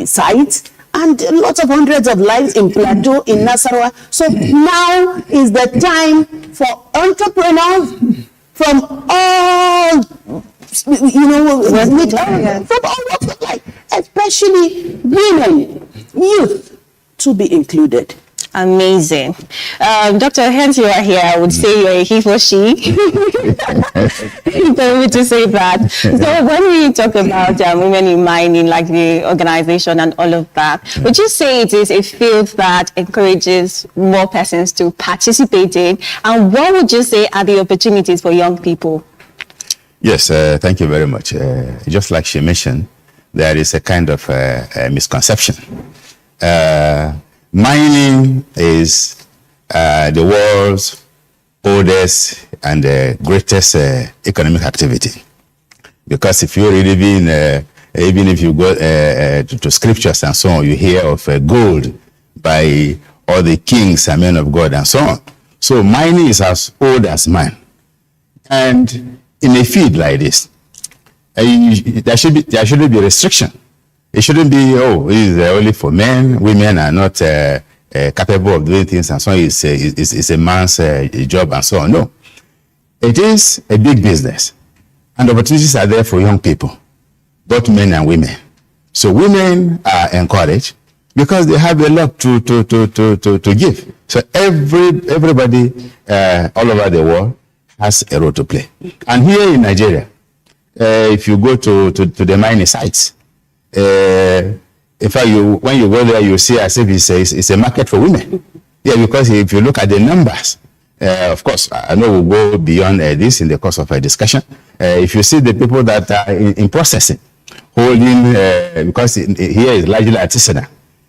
site, and lots of hundreds of lives in Plateau, in Nasarawa. So now is the time for entrepreneurs from all, from all walks of life, especially women, youth, to be included. Amazing. Dr. Hens, you are here. I would say you're a he for she. You told me to say that. So when we talk about women in mining, like the organization and all of that, would you say it is a field that encourages more persons to participate in? And what would you say are the opportunities for young people? Yes, thank you very much. Just like she mentioned, there is a kind of misconception. Mining is the world's oldest and greatest economic activity. Because if you really been, even if you go to scriptures and so on, you hear of gold by all the kings and men of God and so on. So mining is as old as man. And in a field like this, there shouldn't be restriction. It shouldn't be, it is only for men. Women are not capable of doing things and so on. It's a man's job and so on. No. It is a big business. And opportunities are there for young people, both men and women. So women are encouraged because they have a lot to give. So everybody all over the world has a role to play. And here in Nigeria, if you go to the mining sites, a In fact, when you go there, you see as if it's a market for women. Yeah, because if you look at the numbers, of course, I know we'll go beyond this in the course of a discussion. If you see the people that are in processing, holding, because here is largely artisanal.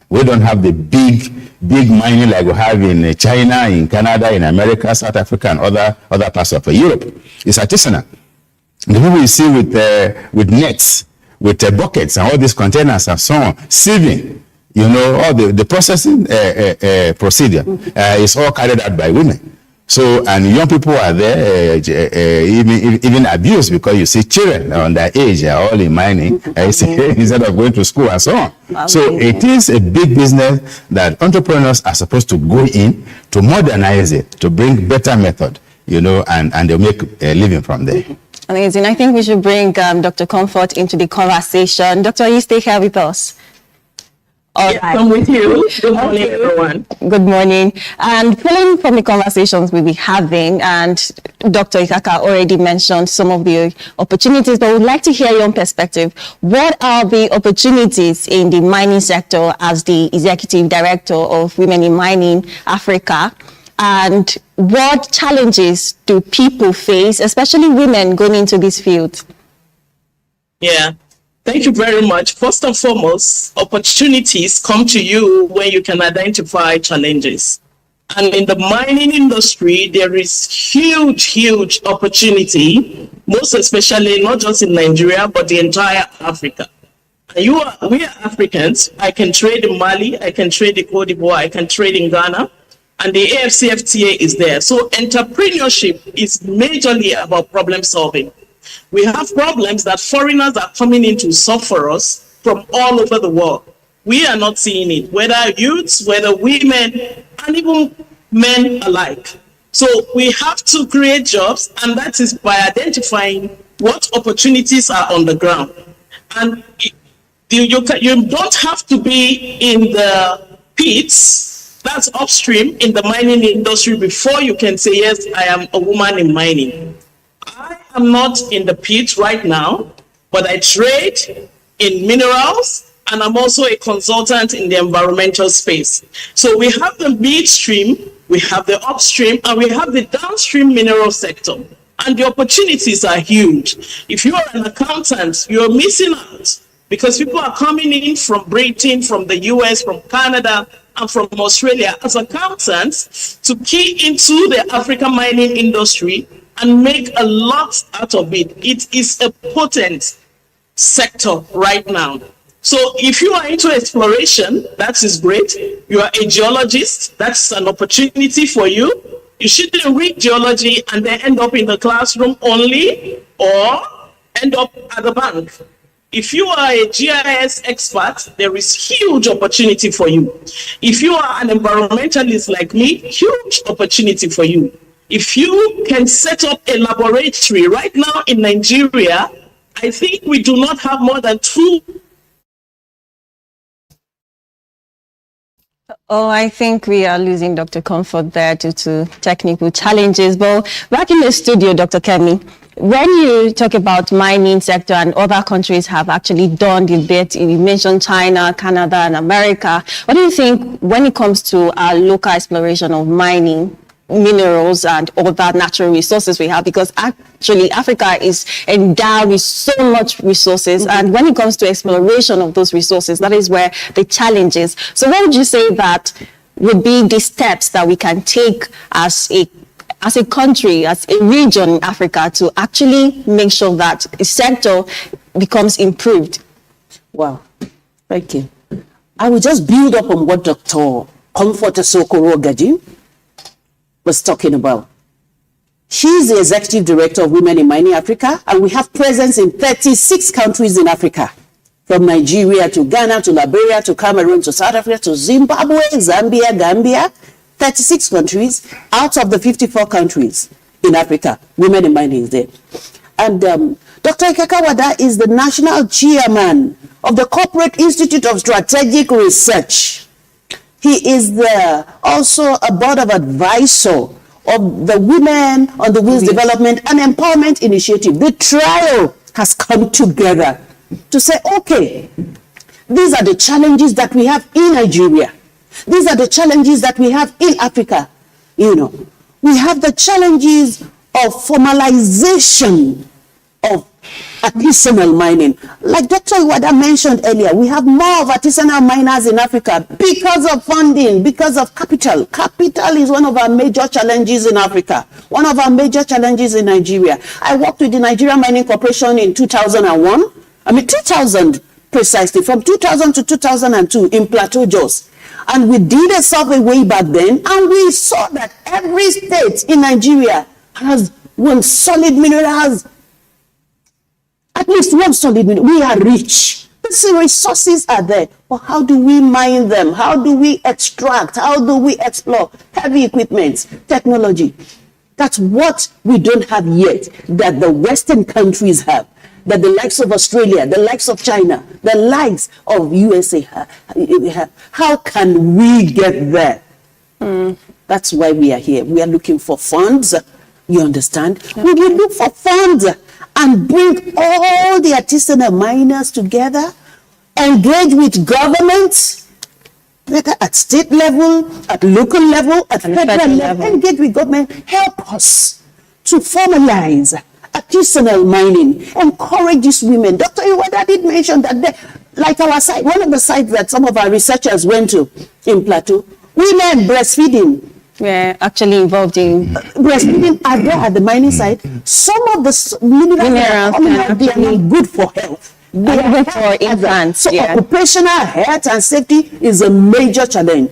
We don't have the big mining like we have in China, in Canada, in America, South Africa, and other parts of Europe. It's artisanal. The people you see with nets, with buckets and all these containers and so on, sieving, all the processing procedure is all carried out by women. So, and young people are there, even abused, because you see children on their age are all in mining instead of going to school and so on. So it is a big business that entrepreneurs are supposed to go in to modernize it, to bring better method, and they'll make a living from there. Amazing. I think we should bring Dr. Comfort into the conversation. Dr. You stay here with us. All right. I'm with you. Good morning, everyone. Good morning. And following from the conversations we'll be having, and Dr. Ikaka already mentioned some of the opportunities, but we'd like to hear your own perspective. What are the opportunities in the mining sector as the Executive Director of Women in Mining Africa? And what challenges do people face, especially women going into this field? Yeah. Thank you very much. First and foremost, opportunities come to you when you can identify challenges. And in the mining industry, there is huge opportunity, most especially not just in Nigeria, but the entire Africa. And we are Africans. I can trade in Mali, I can trade in Cote d'Ivoire, I can trade in Ghana, and the AFCFTA is there. So entrepreneurship is majorly about problem solving. We have problems that foreigners are coming in to solve for us from all over the world. We are not seeing it, whether youths, whether women, and even men alike. So we have to create jobs, and that is by identifying what opportunities are on the ground. And you don't have to be in the pits, that's upstream in the mining industry, before you can say, yes, I am a woman in mining. I am not in the pit right now, but I trade in minerals, and I'm also a consultant in the environmental space. So we have the midstream, we have the upstream, and we have the downstream mineral sector. And the opportunities are huge. If you are an accountant, you're missing out, because people are coming in from Britain, from the US, from Canada, and from Australia as accountants to key into the African mining industry and make a lot out of it. It is a potent sector right now. So if you are into exploration, that is great. You are a geologist, that's an opportunity for you. You shouldn't read geology and then end up in the classroom only, or end up at the bank. If you are a GIS expert, there is huge opportunity for you. If you are an environmentalist like me, huge opportunity for you. If you can set up a laboratory right now in Nigeria, I think we do not have more than 2. Oh, I think we are losing Dr. Comfort there due to technical challenges. But back in the studio, Dr. Kemi, when you talk about mining sector and other countries have actually done the bit, you mentioned China, Canada, and America. What do you think when it comes to our local exploration of mining, minerals, and other natural resources we have? Because actually Africa is endowed with so much resources, and when it comes to exploration of those resources, that is where the challenge is. So what would you say that would be the steps that we can take as a country, as a region in Africa, to actually make sure that the sector becomes improved? Wow, thank you. I will just build up on what Dr. Comfort Sokoro Gaji was talking about. She's the Executive Director of Women in Mining Africa, and we have presence in 36 countries in Africa, from Nigeria to Ghana to Liberia to Cameroon to South Africa to Zimbabwe, Zambia, Gambia. 36 countries out of the 54 countries in Africa. Women in mining is there. And Dr. Ikaka Wada is the National Chairman of the Corporate Institute of Strategic Research. He is also a board of advisor of the Women on the Wheels Development and Empowerment Initiative. The trial has come together to say, okay, These are the challenges that we have in Nigeria. These are the challenges that we have in Africa. You know, we have the challenges of formalization of artisanal mining. Like Dr. Iwada mentioned earlier, we have more of artisanal miners in Africa because of funding, because of capital. Capital is one of our major challenges in Africa, one of our major challenges in Nigeria. I worked with the Nigeria Mining Corporation in 2001. 2000 precisely, from 2000 to 2002 in Plateau Jos. And we did a survey way back then, and we saw that every state in Nigeria has one solid mineral, has at least one solid mineral. We are rich. The resources are there. But how do we mine them? How do we extract? How do we explore heavy equipment, technology? That's what we don't have yet, that the Western countries have, that the likes of Australia, the likes of China, the likes of USA have. How can we get there? That's why we are here. We are looking for funds. You understand? Yeah. We will look for funds and bring all the artisanal miners together, engage with governments, whether at state level, at local level, at federal level, engage with government, help us to formalize artisanal mining, encourage these women. Dr. Iwada did mention that, like our site, one of the sites that some of our researchers went to in Plateau, women breastfeeding. We're actually involved in breastfeeding are there at the mining site. Some of the minerals they are not good for health. They are good for infants. So occupational health and safety is a major challenge.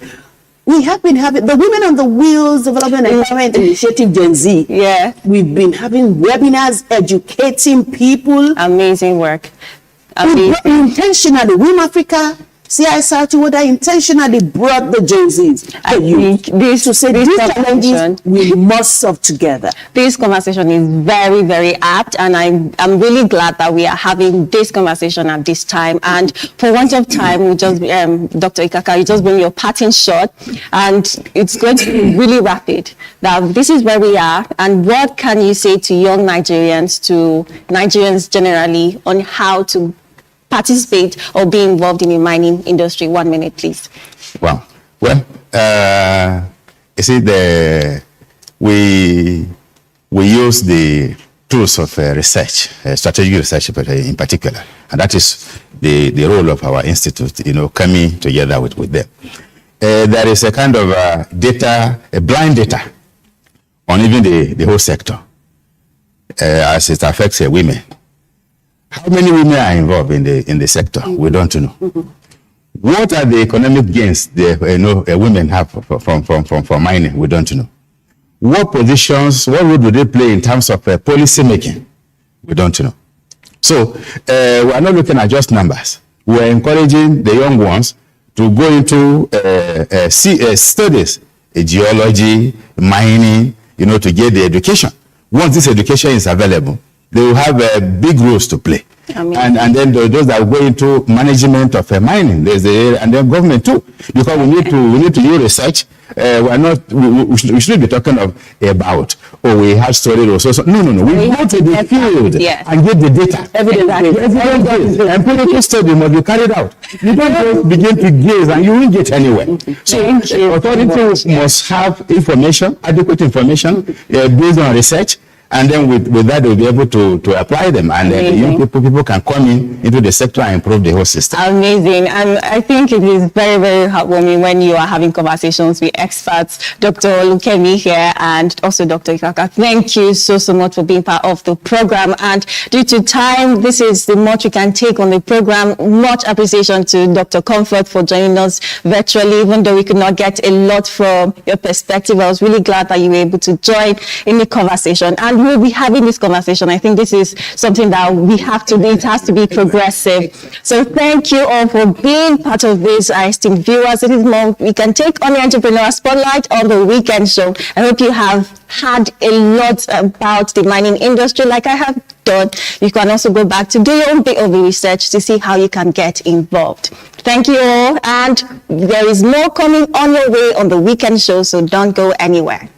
We have been having the Women on the Wheels Development Empowerment Initiative Gen Z. Yeah. We've been having webinars educating people. Amazing work. Intentionally, Women Africa, CISR Tiwoda intentionally brought the Gen Zs. I think these challenges we must solve together. This conversation is very, very apt, and I'm really glad that we are having this conversation at this time. And for want of time, we just Dr. Ikaka, you just bring your parting shot, and it's going to be really rapid. That this is where we are, and what can you say to young Nigerians, to Nigerians generally, on how to participate or be involved in the mining industry? 1 minute, please. Wow. Well, you see, we use the tools of research, strategic research in particular, and that is the role of our institute, coming together with them. There is a kind of data, a blind data on even the whole sector as it affects women. How many women are involved in the sector? We don't know. What are the economic gains women have from mining? We don't know. What positions, what role do they play in terms of policy making? We don't know. So we are not looking at just numbers. We are encouraging the young ones to go into studies, geology, mining, to get the education. Once this education is available, they will have big roles to play. And then those that go into management of mining, and then government too, because we need to do research. We shouldn't be talking about we have studied or so. No. We go to the field and get the data. Evidence and political study must be carried out. You don't just begin to gaze and you won't get anywhere. So authorities must have information, adequate information, based on research. And then with that, they'll be able to apply them. And then young people can come into the sector and improve the whole system. Amazing. And I think it is very, very heartwarming when you are having conversations with experts, Dr. Olukemi here and also Dr. Ikaka. Thank you so much for being part of the program. And due to time, this is the much we can take on the program. Much appreciation to Dr. Comfort for joining us virtually, even though we could not get a lot from your perspective. I was really glad that you were able to join in the conversation. And we'll be having this conversation. I think this is something that we have to do. It has to be progressive. So thank you all for being part of this, our esteemed viewers. It is more we can take on the Entrepreneur Spotlight on the weekend show. I hope you have had a lot about the mining industry like I have done. You can also go back to do your own bit of research to see how you can get involved. Thank you all. And there is more coming on your way on the weekend show, so don't go anywhere.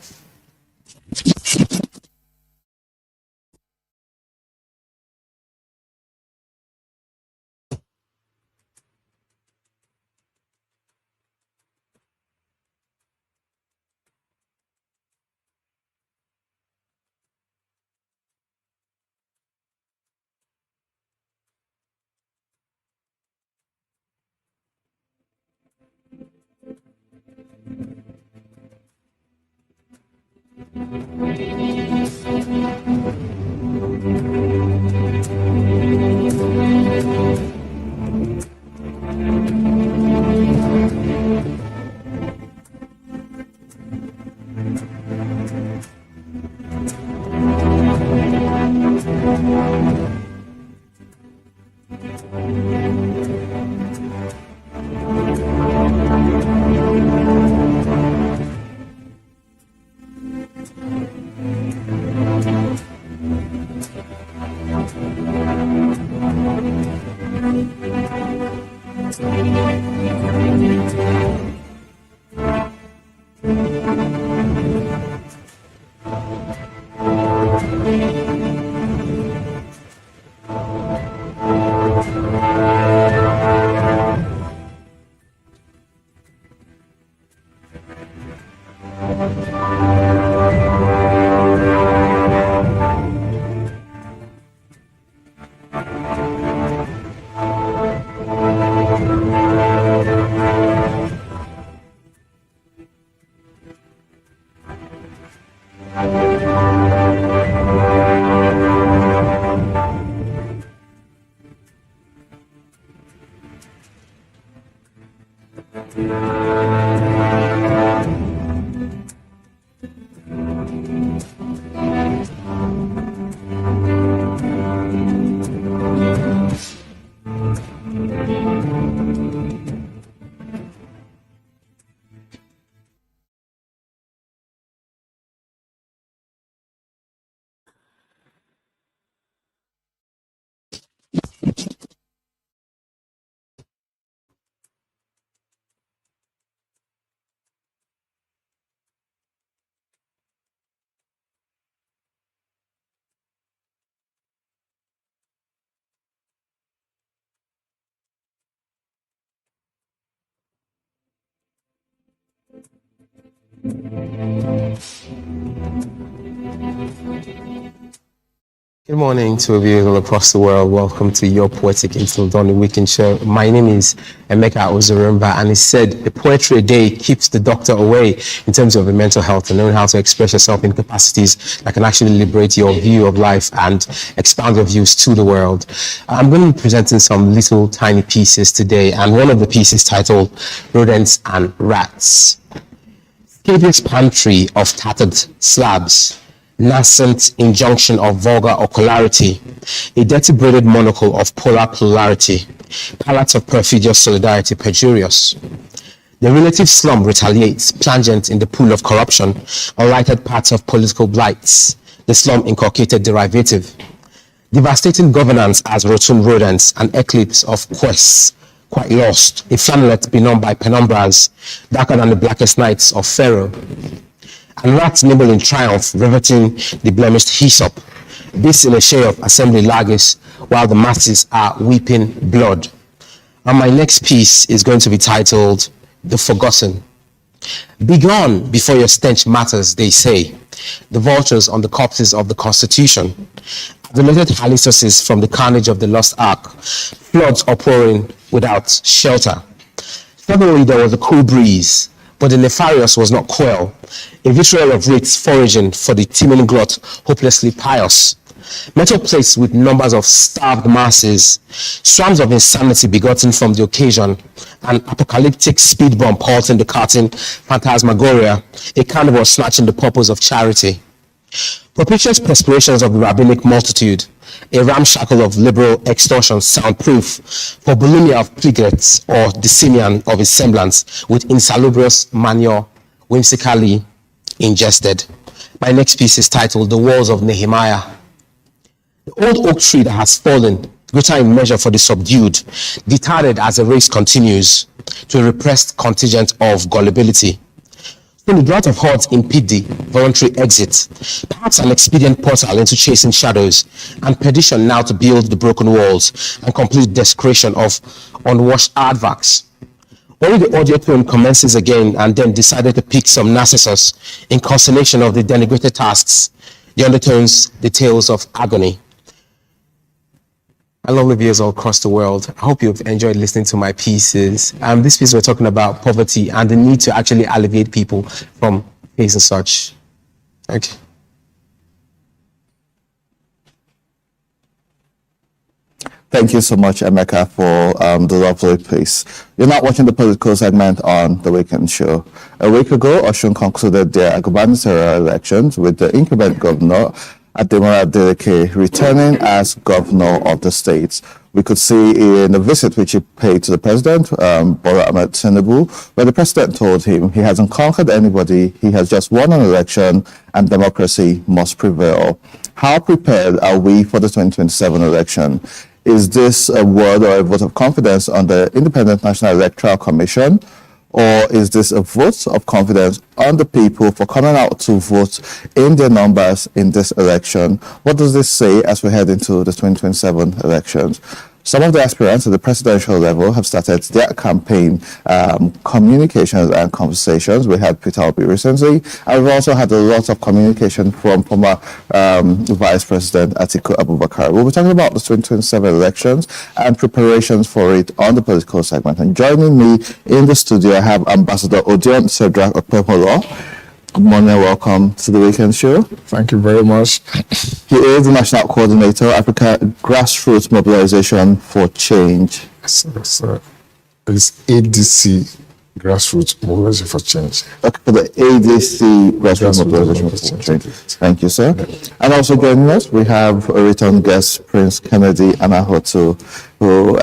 Good morning to viewers all across the world. Welcome to your Poetic Instinct on the Weekend Show. My name is Emeka Ozurumba, and he said a poetry a day keeps the doctor away in terms of your mental health and knowing how to express yourself in capacities that can actually liberate your view of life and expand your views to the world. I'm going to be presenting some little tiny pieces today, and one of the pieces titled Rodents and Rats. Scabious pantry of tattered slabs, nascent injunction of vulgar ocularity, a dirty braided monocle of polar polarity, pallets of perfidious solidarity perjurious. The relative slum retaliates, plangent in the pool of corruption, unlighted parts of political blights, the slum inculcated derivative. Devastating governance as rotund rodents, an eclipse of quests, quite lost, a flannelette benumbed by penumbras, darker than the blackest nights of Pharaoh. And rats nibble in triumph, riveting the blemished hyssop, beasts in a share of assembly lagis, while the masses are weeping blood. And my next piece is going to be titled The Forgotten. Begone before your stench matters, they say. The vultures on the corpses of the Constitution. Adulated haliciousness from the carnage of the lost ark. Floods outpouring without shelter. Suddenly there was a cool breeze, but the nefarious was not quail, a vitriol of wraiths foraging for the teeming glut, hopelessly pious. Metal plates with numbers of starved masses, swams of insanity begotten from the occasion, an apocalyptic speed bump halting the carting phantasmagoria, a carnivore snatching the purpose of charity. Propitious perspirations of the rabbinic multitude, a ramshackle of liberal extortion soundproof for bulimia of pligrates or the simian of his semblance with insalubrious manure whimsically ingested. My next piece is titled The Walls of Nehemiah. The old oak tree that has fallen, greater in measure for the subdued, deterred as the race continues to a repressed contingent of gullibility. When the drought of hordes impede the voluntary exit, perhaps an expedient portal into chasing shadows, and perdition now to build the broken walls and complete desecration of unwashed aardvarks. Only the audio tone commences again and then decided to pick some Narcissus in constellation of the denigrated tasks, the undertones, the tales of agony. I love the viewers all across the world. I hope you've enjoyed listening to my pieces. This piece we're talking about poverty and the need to actually alleviate people from facing such. Okay. Thank you so much, Emeka, for the lovely piece. You're not watching the political segment on The Weekend Show. A week ago, Osun concluded their gubernatorial elections with the incumbent governor Ademola Adeleke returning as governor of the state. We could see in a visit which he paid to the president, Bola Ahmed Tinubu, where the president told him he hasn't conquered anybody, he has just won an election and democracy must prevail. How prepared are we for the 2027 election? Is this a word or a vote of confidence on the Independent National Electoral Commission? Or is this a vote of confidence on the people for coming out to vote in their numbers in this election? What does this say as we head into the 2027 elections? Some of the aspirants at the presidential level have started their campaign communications and conversations. We had Peter Obi recently, and we've also had a lot of communication from former Vice President Atiku Abubakar. We'll be talking about the 2027 elections and preparations for it on the political segment. And joining me in the studio, I have Ambassador Odion Sedrak Okpemolo. Good morning and welcome to the Weekend Show. Thank you very much. He is the National Coordinator, Africa Grassroots Mobilization for Change. Yes, it's ADC, Grassroots Mobilization for Change. Okay, for the ADC Grassroots Mobilization for Change. Thank you, sir. And also joining us, we have a return guest, Prince Kennedy Anahotu, who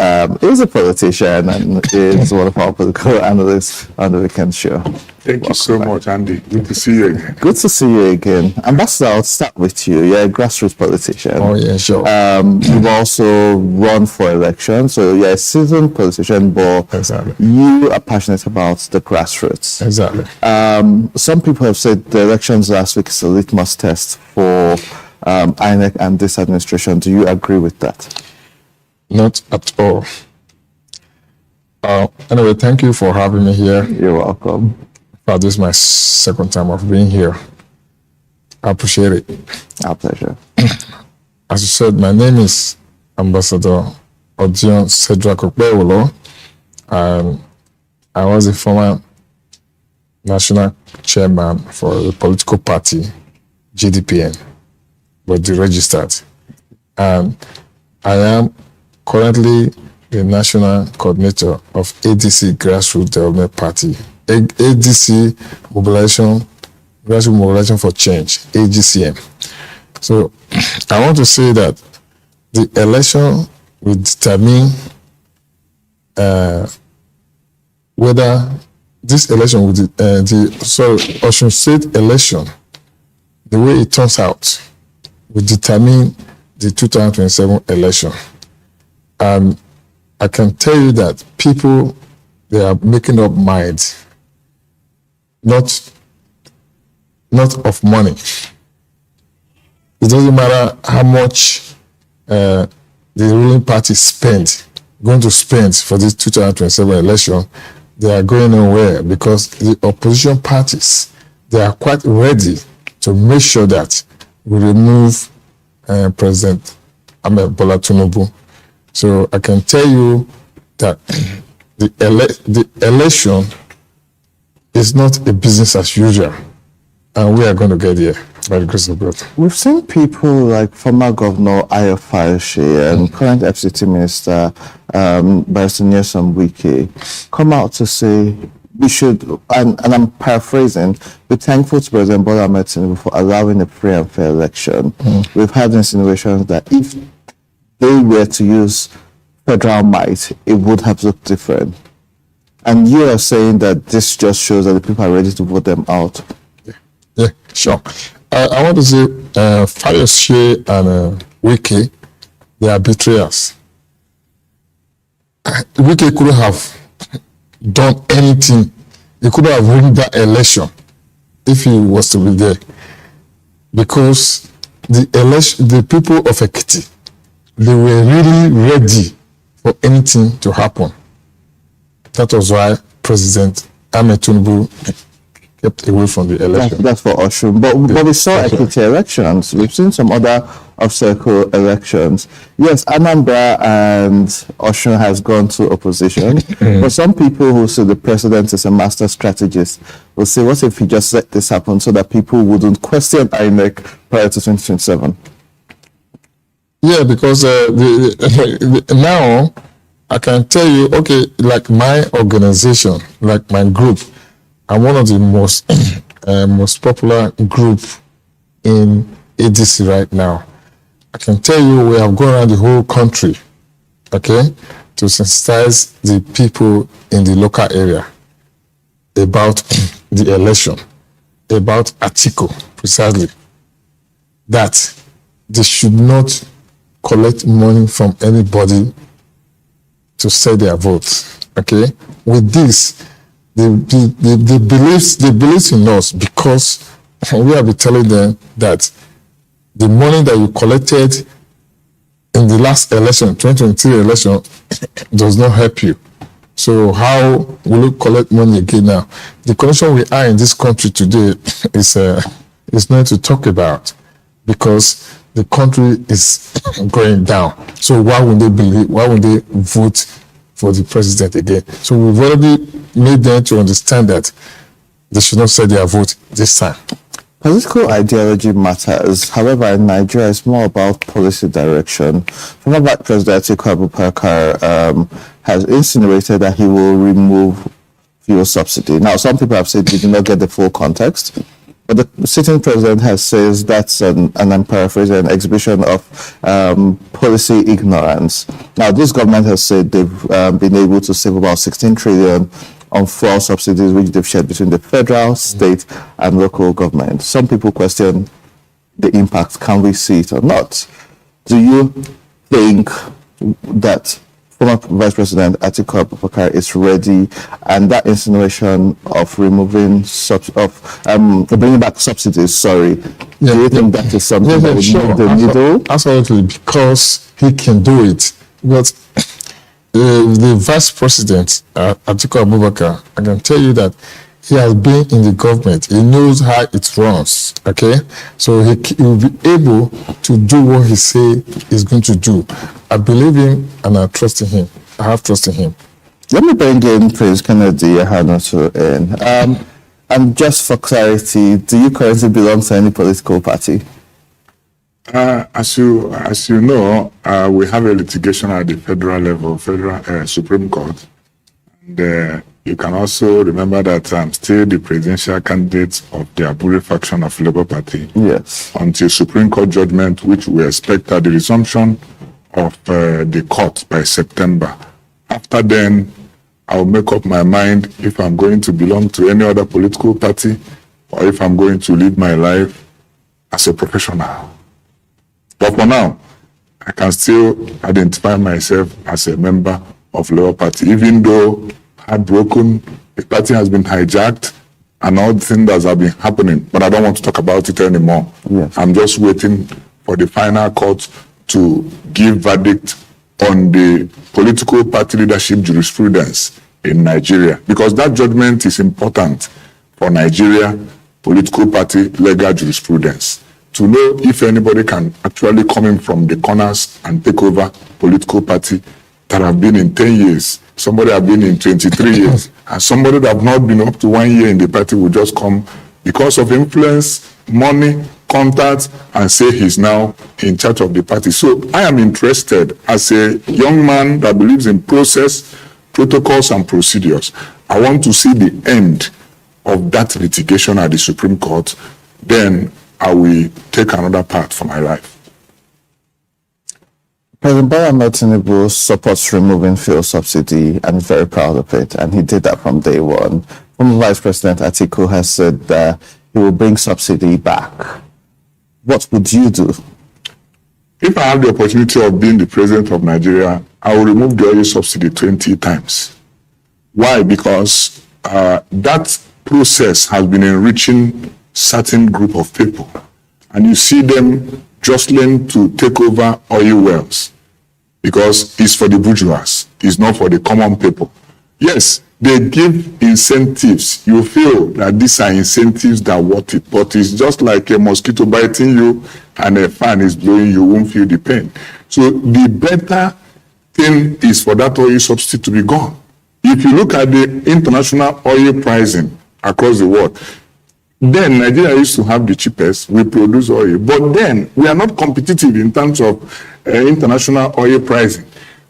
is a politician and is one of our political analysts on the Weekend Show. Thank you so much, Andy. Good to see you again. Good to see you again. Ambassador, I'll start with you. You're a grassroots politician. Oh, yeah, sure. You've also run for election, so you're a seasoned politician, but exactly. You are passionate about the grassroots. Exactly. Some people have said the elections last week is a litmus test for INEC and this administration. Do you agree with that? Not at all. Anyway, thank you for having me here. You're welcome. This is my second time of being here. I appreciate it. Our pleasure. As you said, my name is Ambassador Odion Sedrak Okpemolo, and I was a former national chairman for the political party, GDPN, but deregistered. And I am currently the national coordinator of ADC Grassroots Development Party, ADC Mobilization, Grassroots Mobilization for Change, AGCM. So I want to say that the election will determine whether this election will Osun State election, the way it turns out, will determine the 2027 election. And I can tell you that people, they are making up minds, not of money. It doesn't matter how much the ruling party going to spend for this 2027 election. They are going nowhere because the opposition parties, they are quite ready to make sure that we remove President Ahmed Bola Tinubu. So I can tell you that the election is not a business as usual, and we are going to get there by the grace of God. We've seen people like former Governor Ayo Fayoṣe and current FCT Minister Barrister Nyesom Wike come out to say we should, and I'm paraphrasing, be thankful to President Bola Ahmed Tinubu for allowing a free and fair election. We've had insinuations that if they were to use federal might, it would have looked different. And you are saying that this just shows that the people are ready to vote them out. Yeah, sure. I want to say Fayoṣe and Wike, they are betrayers. Wike couldn't have done anything. He could have won that election if he was to be there. Because the people of Ekiti, they were really ready for anything to happen. That was why President Ahmed Tinubu kept away from the election. That's for Osun. But we saw Ekiti elections. We've seen some other off-circle elections. Yes, Anambra and Osun has gone to opposition. But some people who see the president as a master strategist will say, what if he just let this happen so that people wouldn't question INEC prior to 2027? Yeah, because now I can tell you, okay, like my organization, like my group, I'm one of the most popular group in ADC right now. I can tell you we have gone around the whole country, okay, to sensitize the people in the local area about the election, about Atiku, precisely, that they should not collect money from anybody to sell their votes, okay? With this, they believe in us because we have been telling them that the money that you collected in the last election, 2023 election, does not help you. So how will you collect money again now? The condition we are in this country today is not to talk about because the country is going down. So why would they vote for the president again? So we've already made them to understand that they should not sell their vote this time. Political ideology matters. However, in Nigeria, it's more about policy direction. Former Vice President Atiku Abubakar has insinuated that he will remove fuel subsidy. Now, some people have said we did not get the full context, but the sitting president has said that's and I'm paraphrasing, an exhibition of policy ignorance. Now, this government has said they've been able to save about 16 trillion on fuel subsidies, which they've shared between the federal, state, and local government. Some people question the impact. Can we see it or not? Do you think that former Vice President Atiku Abubakar is ready, and that insinuation of removing bringing back subsidies? Sorry, do you think that is something that would move the needle? Absolutely, because he can do it. But the Vice President Atiku Abubakar, I can tell you that he has been in the government. He knows how it runs. Okay, so he will be able to do what he say he's going to do. I believe him and I trust in him. I have trust in him. Let me bring in Prince Kennedy Ahano in. And just for clarity, do you currently belong to any political party? As you know, we have a litigation at the federal level, federal Supreme Court. And you can also remember that I'm still the presidential candidate of the Aburi faction of Labour Party. Yes. Until Supreme Court judgment, which we expect at the resumption of the court by September. After then, I'll make up my mind if I'm going to belong to any other political party or if I'm going to live my life as a professional. But for now, I can still identify myself as a member of Labour Party, even though heartbroken, the party has been hijacked and all the things that have been happening. But I don't want to talk about it anymore. Yes. I'm just waiting for the final court to give verdict on the political party leadership jurisprudence in Nigeria, because that judgment is important for Nigeria political party legal jurisprudence, to know if anybody can actually come in from the corners and take over political party that have been in 10 years, somebody have been in 23 years, and somebody that have not been up to 1 year in the party will just come because of influence, money, contacts, and say he's now in charge of the party. So I am interested as a young man that believes in process, protocols, and procedures. I want to see the end of that litigation at the Supreme Court. Then I will take another path for my life. President Bola Tinubu supports removing fuel subsidy and is very proud of it, and he did that from day one. Former Vice President Atiku has said that he will bring subsidy back. What would you do? If I have the opportunity of being the president of Nigeria, I will remove the oil subsidy 20 times. Why? Because that process has been enriching certain group of people, and you see them jostling to take over oil wells because it's for the bourgeois, it's not for the common people. Yes, they give incentives. You feel that these are incentives that worth it, but it's just like a mosquito biting you and a fan is blowing, you won't feel the pain. So the better thing is for that oil subsidy to be gone. If you look at the international oil pricing across the world, then Nigeria used to have the cheapest. We produce oil, but then we are not competitive in terms of international oil pricing.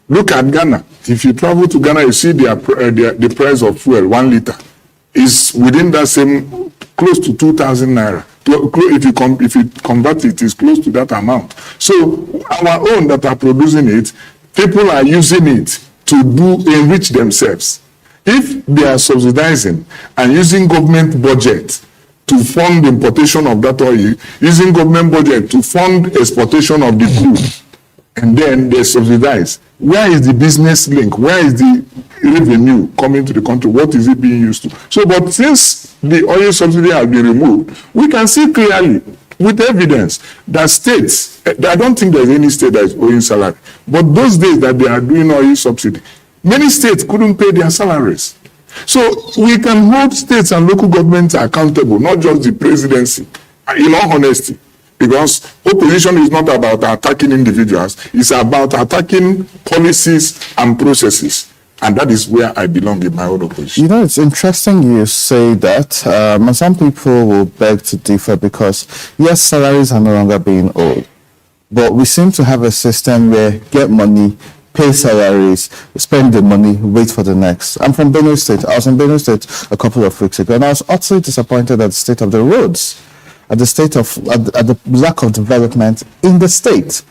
Look at Ghana. If you travel to Ghana, you see the price of fuel, 1 liter, is within that same, close to 2,000 naira. if you convert it, is close to that amount. So our own that are producing it, people are using it to enrich themselves. If they are subsidizing and using government budget to fund importation of that oil, using government budget to fund exportation of the crude, and then they subsidize, where is the business link? Where is the revenue coming to the country? What is it being used to? So, but since the oil subsidy has been removed, we can see clearly with evidence that states, I don't think there's any state that is owing salary, but those days that they are doing oil subsidy, many states couldn't pay their salaries. So we can hold states and local governments accountable, not just the presidency, in all honesty. Because opposition is not about attacking individuals, it's about attacking policies and processes. And that is where I belong in my own opposition. You know, it's interesting you say that. And some people will beg to differ because, yes, salaries are no longer being owed. But we seem to have a system where get money, pay salaries, spend the money, wait for the next. I'm from Benue State. I was in Benue State a couple of weeks ago, and I was utterly disappointed at the state of the roads. At the lack of development in the state.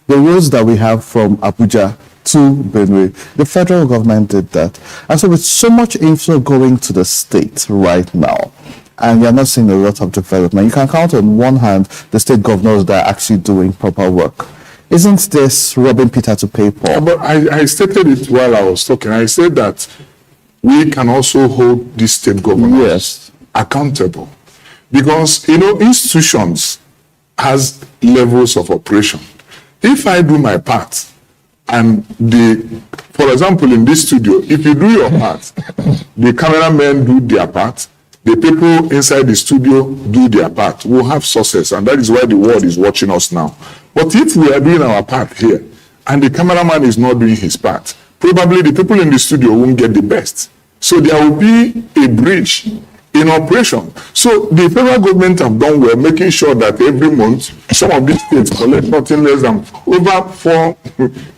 The roads that we have from Abuja to Benue, the federal government did that. And so with so much inflow going to the state right now, and you're not seeing a lot of development, you can count on one hand the state governors that are actually doing proper work. Isn't this robbing Peter to pay Paul? But I stated it while I was talking. I said that we can also hold these state governors accountable. Because, you know, institutions has levels of operation. If I do my part, and for example, in this studio, if you do your part, the cameramen do their part, the people inside the studio do their part, we'll have success, and that is why the world is watching us now. But if we are doing our part here, and the cameraman is not doing his part, probably the people in the studio won't get the best. So there will be a breach in operation. So the federal government have done well, making sure that every month, some of these states collect nothing less than over 4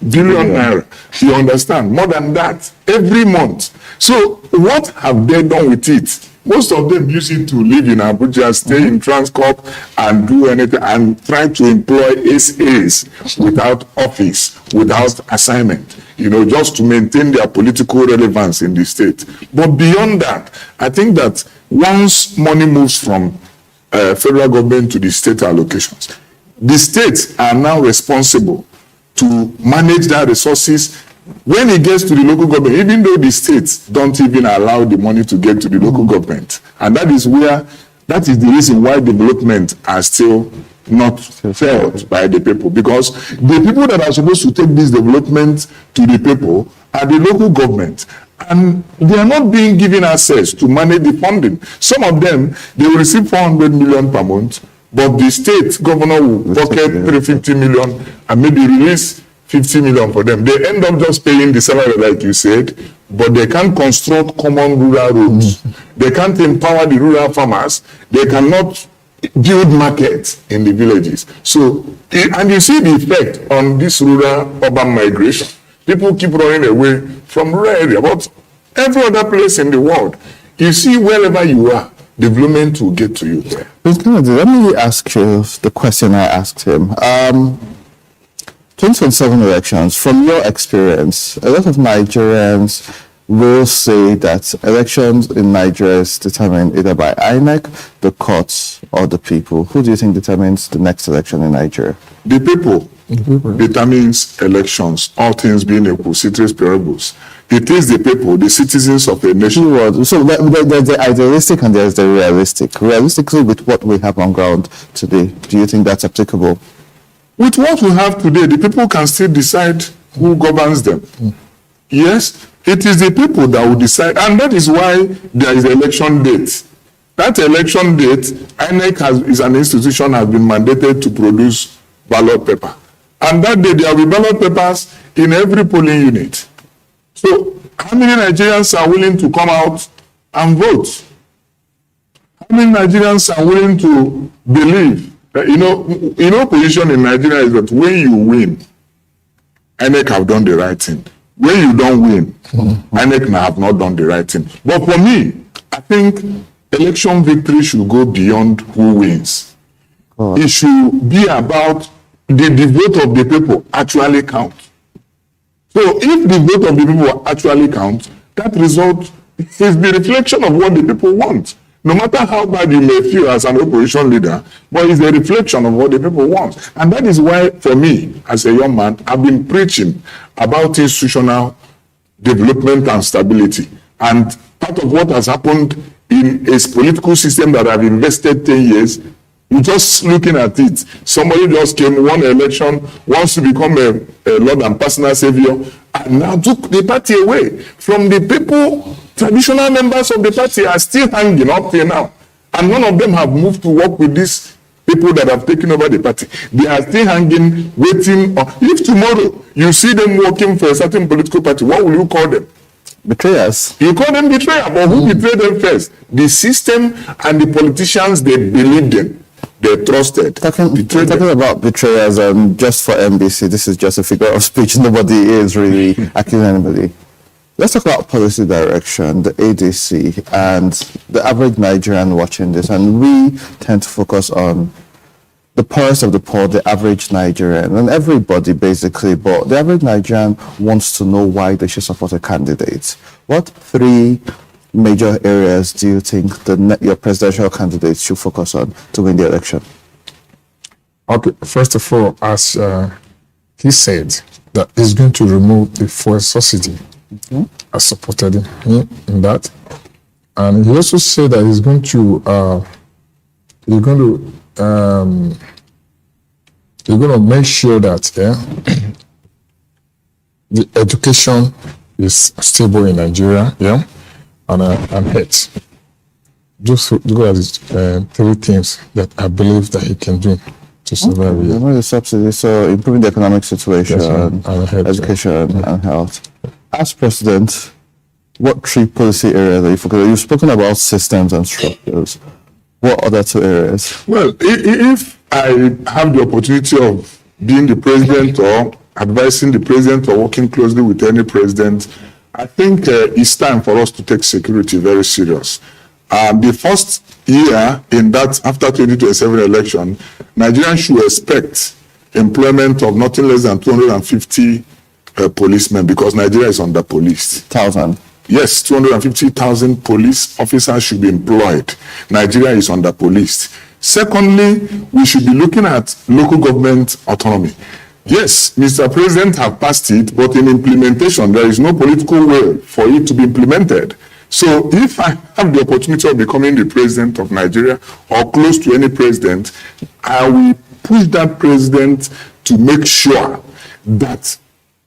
billion naira. You understand? More than that, every month. So what have they done with it? Most of them use it to live in Abuja, stay in Transcorp, and do anything, and try to employ SAs without office, without assignment, you know, just to maintain their political relevance in the state. But beyond that, I think that once money moves from federal government to the state allocations, the states are now responsible to manage their resources. When it gets to the local government, even though the states don't even allow the money to get to the local government, and that is the reason why development are still not felt by the people, because the people that are supposed to take this development to the people are the local government, and they are not being given access to manage the funding. Some of them, they will receive 400 million per month, but the state governor will pocket 350 million and maybe release 50 million for them. They end up just paying the salary, like you said, but they can't construct common rural roads. They can't empower the rural farmers. They cannot build markets in the villages. So, and you see the effect on this rural-urban migration. People keep running away from rural area, but every other place in the world, you see wherever you are, development will get to you there. Let me ask you the question I asked him. 2027 elections, from your experience, a lot of Nigerians will say that elections in Nigeria is determined either by INEC, the courts, or the people. Who do you think determines the next election in Nigeria? The people determines elections, all things being equal, ceteris paribus. It is the people, the citizens of a nation. So there's the idealistic and there's the realistic. Realistically, with what we have on ground today, do you think that's applicable? With what we have today, the people can still decide who governs them. Yes, it is the people that will decide, and that is why there is election date. That election date, INEC is an institution has been mandated to produce ballot paper. And that day, there will be ballot papers in every polling unit. So, how many Nigerians are willing to come out and vote? How many Nigerians are willing to believe? Position in Nigeria is that when you win, INEC have done the right thing. When you don't win, INEC have not done the right thing. But for me, I think election victory should go beyond who wins. It should be about the vote of the people actually count. So if the vote of the people actually count, that result is the reflection of what the people want. No matter how bad you may feel as an opposition leader, but it's a reflection of what the people want. And that is why, for me, as a young man, I've been preaching about institutional development and stability. And part of what has happened in a political system that I've invested 10 years, you're just looking at it. Somebody just came, won an election, wants to become a Lord and personal savior, and now took the party away from the people. Traditional members of the party are still hanging up till now. And none of them have moved to work with these people that have taken over the party. They are still hanging, waiting. If tomorrow you see them working for a certain political party, what will you call them? Betrayers. You call them betrayers, but who betrayed them first? The system and the politicians, they believed them. They trusted. Talking about betrayers, just for NBC, this is just a figure of speech. Nobody is really accusing anybody. Let's talk about policy direction, the ADC, and the average Nigerian watching this. And we tend to focus on the poorest of the poor, the average Nigerian, and everybody basically. But the average Nigerian wants to know why they should support a candidate. What 3 major areas do you think your presidential candidates should focus on to win the election? Okay, first of all, as he said, that he's going to remove the fuel subsidy. I supported him in that, and he also said that he's going to make sure that the education is stable in Nigeria, and health. Just look at 3 things that I believe that he can do to survive. The subsidy, so improving the economic situation, education, and health. As president, what 3 policy areas are you focusing on? You've spoken about systems and structures. What other 2 areas? Well, if I have the opportunity of being the president or advising the president or working closely with any president, I think it's time for us to take security very serious. The first year in that, after 2027 election, Nigerians should expect employment of nothing less than 250 policemen, because Nigeria is under policed. 1,000. Yes, 250,000 police officers should be employed. Nigeria is under policed. Secondly, we should be looking at local government autonomy. Yes, Mr. President have passed it, but in implementation, there is no political will for it to be implemented. So if I have the opportunity of becoming the president of Nigeria or close to any president, I will push that president to make sure that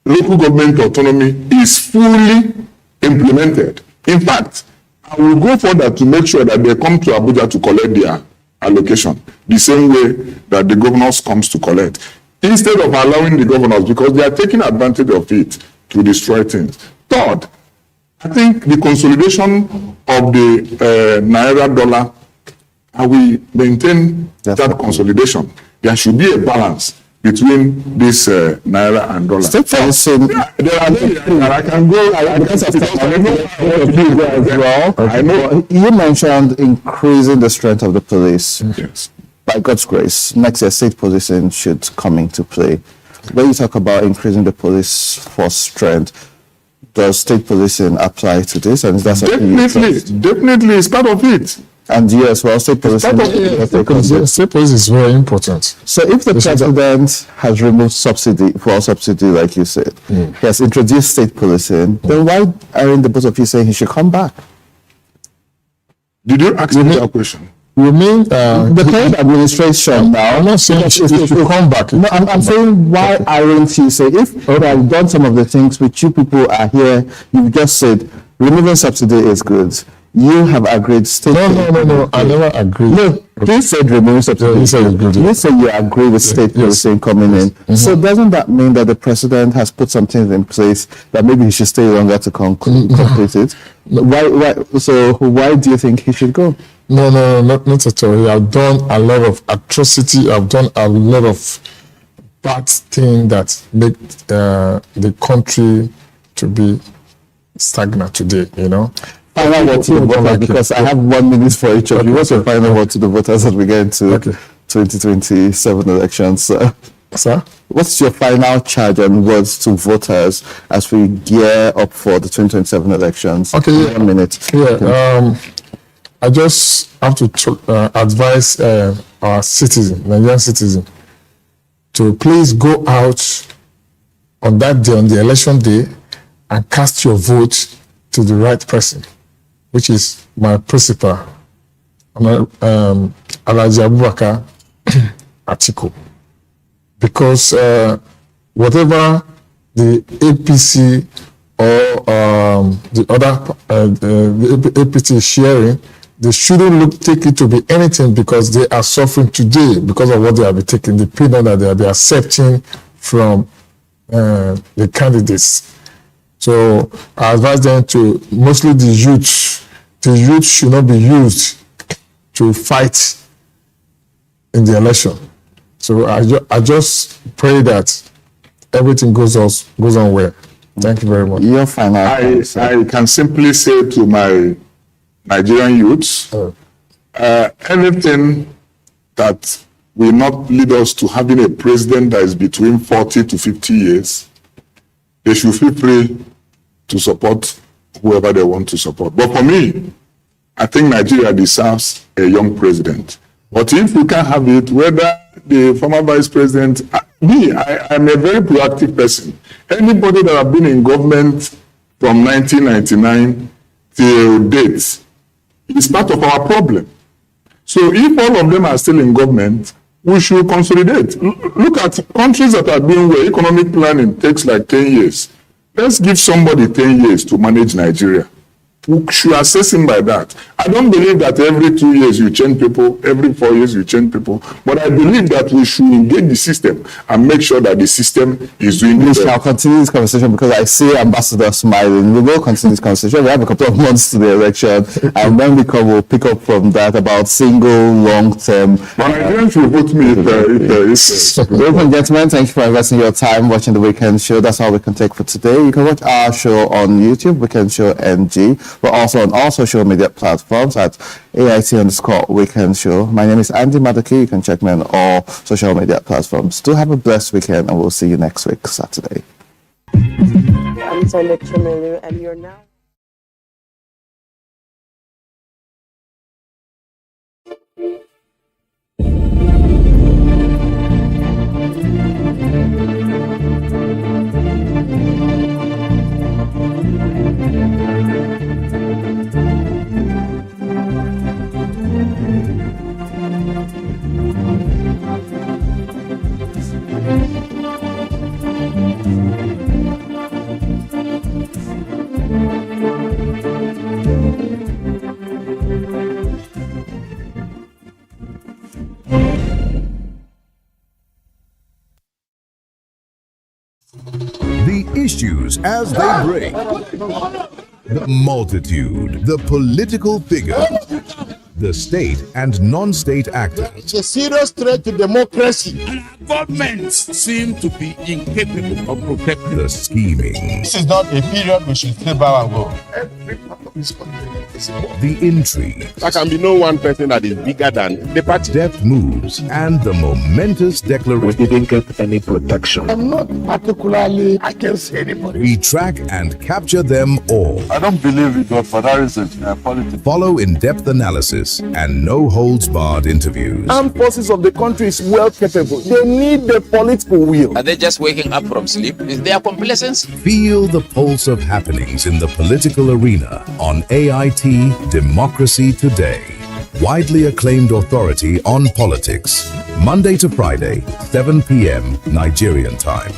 local government autonomy is fully implemented. In fact, I will go further to make sure that they come to Abuja to collect their allocation, the same way that the governors comes to collect, instead of allowing the governors, because they are taking advantage of it to destroy things. Third, I think the consolidation of the Naira dollar, I will maintain that consolidation. There should be a balance between this Naira and dollar. State policy. There are things that I can go. I know. You mentioned increasing the strength of the police. Yes. By God's grace, next year state policing should come into play. When you talk about increasing the police force strength, does state policing apply to this? And is that definitely, it's part of it. And you as well, state policing. State police is very important. So if the president has removed fuel subsidy, like you said, he has introduced state policing, then why aren't the both of you saying he should come back? Did you ask me that question? You mean the current administration now? I'm not saying it should come back. No, I'm saying why aren't you saying, if you have done some of the things which you people are here, you've just said removing subsidy is good. You have agreed. No. I never agreed. No, he said removing subsidy. He said it's good. You said you agree with state policing coming in. Mm-hmm. So doesn't that mean that the president has put some things in place that maybe he should stay longer to complete it? Why? So why do you think he should go? No, not at all. I've done a lot of atrocity. I've done a lot of bad things that make the country to be stagnant today, final word to the voters, because I have 1 minute for each of you. What's your final word to the voters as we get into 2027 elections? Sir? What's your final charge and words to voters as we gear up for the 2027 elections? Okay. 1 minute. Yeah. I just have to advise our citizen, Nigerian citizen, to please go out on that day, on the election day, and cast your vote to the right person, which is my principal, Alhaji Abubakar Atiku. Because whatever the APC or the other the APC is sharing, they shouldn't take it to be anything, because they are suffering today because of what they have been taking, the payment that they have been accepting from the candidates. So I advise them to, mostly the youth should not be used to fight in the election. So I just pray that everything goes on well. Thank you very much. Your final. I can simply say to my Nigerian youths, anything that will not lead us to having a president that is between 40 to 50 years, they should feel free to support whoever they want to support. But for me, I think Nigeria deserves a young president. But if we can have it, whether the former vice president, I'm a very proactive person. Anybody that have been in government from 1999 till date is part of our problem. So if all of them are still in government, we should consolidate. Look at countries that are doing where economic planning takes like 10 years. Let's give somebody 10 years to manage Nigeria. We should assess him by that. I don't believe that every 2 years you change people, every 4 years you change people, but I believe that we should engage the system and make sure that the system is doing We it. shall continue this conversation, because I see Ambassador smiling. We will continue this conversation. We have a couple of months to the election, and when we come, we'll pick up from that about single, long-term. But Nigerians will vote me Ladies and gentlemen, thank you for investing your time watching the Weekend Show. That's all we can take for today. You can watch our show on YouTube, Weekend Show NG. We're also on all social media platforms at AIT_Weekend Show. My name is Andy Madaki. You can check me on all social media platforms. Do have a blessed weekend, and we'll see you next week, Saturday. I'm Selector, and you're now. The issues as they break, the multitude, the political figures, the state and non-state actors. It's a serious threat to democracy. And our governments seem to be incapable of protecting the scheming. This is not a period we should stay by and go. Every part of this the intrigue. There can be no one person that is bigger than the party. Deft moves and the momentous declaration. We didn't get any protection. I'm not particularly against anybody. We track and capture them all. I don't believe in godfatherism in politics. Follow in-depth analysis and no-holds-barred interviews. Armed forces of the country is well capable. They need the political will. Are they just waking up from sleep? Is there complacency? Feel the pulse of happenings in the political arena on AIT Democracy Today. Widely acclaimed authority on politics. Monday to Friday, 7 p.m. Nigerian time.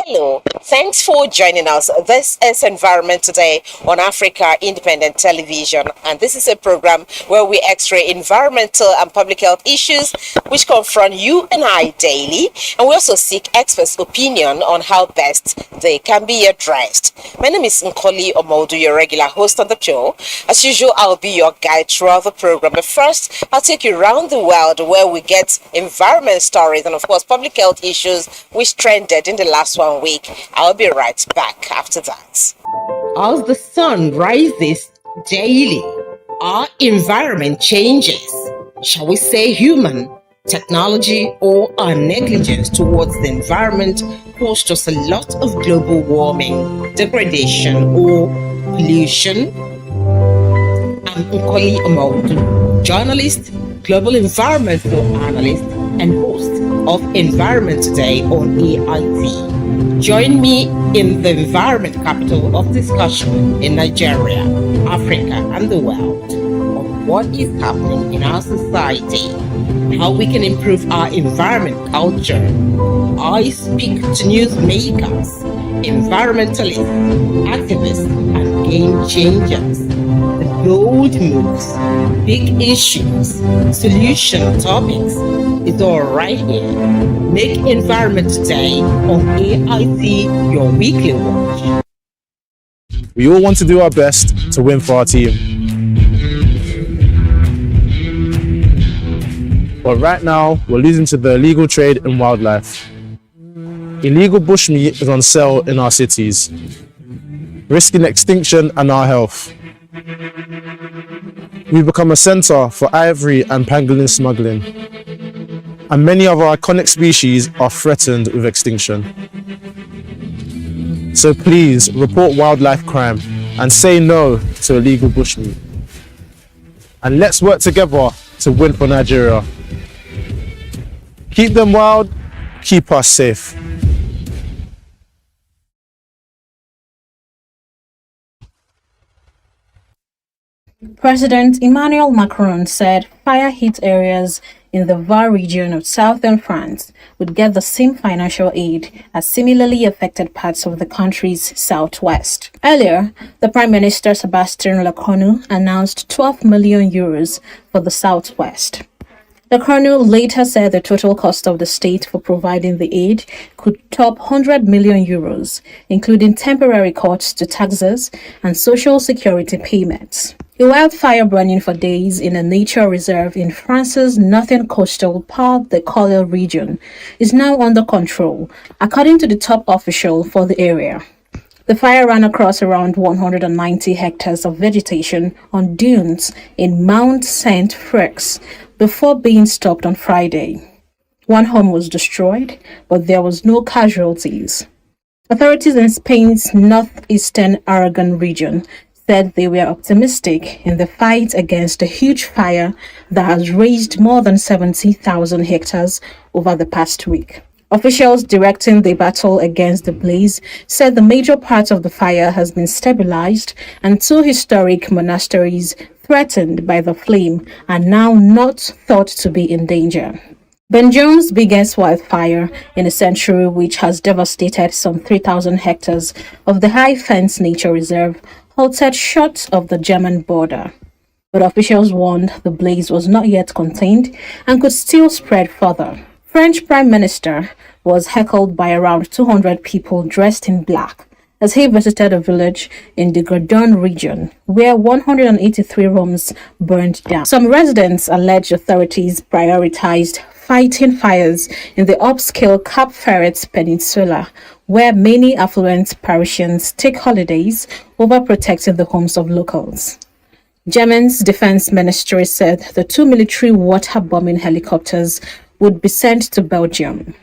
Hello, thanks for joining us. This is Environment Today on Africa Independent Television, and this is a program where we x-ray environmental and public health issues which confront you and I daily, and we also seek experts' opinion on how best they can be addressed. My name is Nkoli Omodu, your regular host on the show. As usual, I'll be your guide throughout the program, but first, I'll take you around the world where we get environment stories and, of course, public health issues which trended in the last one week. I'll be right back after that. As the sun rises daily, our environment changes. Shall we say human, technology, or our negligence towards the environment caused us a lot of global warming, degradation, or pollution? I'm Nkoli Omodu, journalist, global environmental analyst, and host of Environment Today on AIT. Join me in the environment capital of discussion in Nigeria, Africa, and the world on what is happening in our society, how we can improve our environment culture. I speak to newsmakers, environmentalists, activists, and game changers. The bold moves, big issues, solution topics is all right here. Make Environment Today on AIT your weekly watch. We all want to do our best to win for our team. But right now, we're losing to the illegal trade in wildlife. Illegal bushmeat is on sale in our cities, risking extinction and our health. We've become a center for ivory and pangolin smuggling, and many of our iconic species are threatened with extinction. So please report wildlife crime and say no to illegal bushmeat. And let's work together to win for Nigeria. Keep them wild, keep us safe. President Emmanuel Macron said fire-hit areas in the Var region of southern France would get the same financial aid as similarly affected parts of the country's southwest. Earlier, the Prime Minister Sébastien Lecornu announced 12 million euros for the southwest. Lecornu later said the total cost of the state for providing the aid could top 100 million euros, including temporary cuts to taxes and social security payments. A wildfire burning for days in a nature reserve in France's northern coastal Parc des Colles region is now under control, according to the top official for the area. The fire ran across around 190 hectares of vegetation on dunes in Mount Saint-Freix before being stopped on Friday. One home was destroyed, but there was no casualties. Authorities in Spain's northeastern Aragon region said they were optimistic in the fight against a huge fire that has razed more than 70,000 hectares over the past week. Officials directing the battle against the blaze said the major part of the fire has been stabilized and 2 historic monasteries threatened by the flame are now not thought to be in danger. Belgium's biggest wildfire in a century, which has devastated some 3,000 hectares of the High Fence Nature Reserve, halted short of the German border. But officials warned the blaze was not yet contained and could still spread further. French Prime Minister was heckled by around 200 people dressed in black as he visited a village in the Gardon region where 183 homes burned down. Some residents alleged authorities prioritized fighting fires in the upscale Cap Ferret Peninsula, where many affluent Parisians take holidays over protecting the homes of locals. Germany's defense ministry said the 2 military water-bombing helicopters would be sent to Belgium.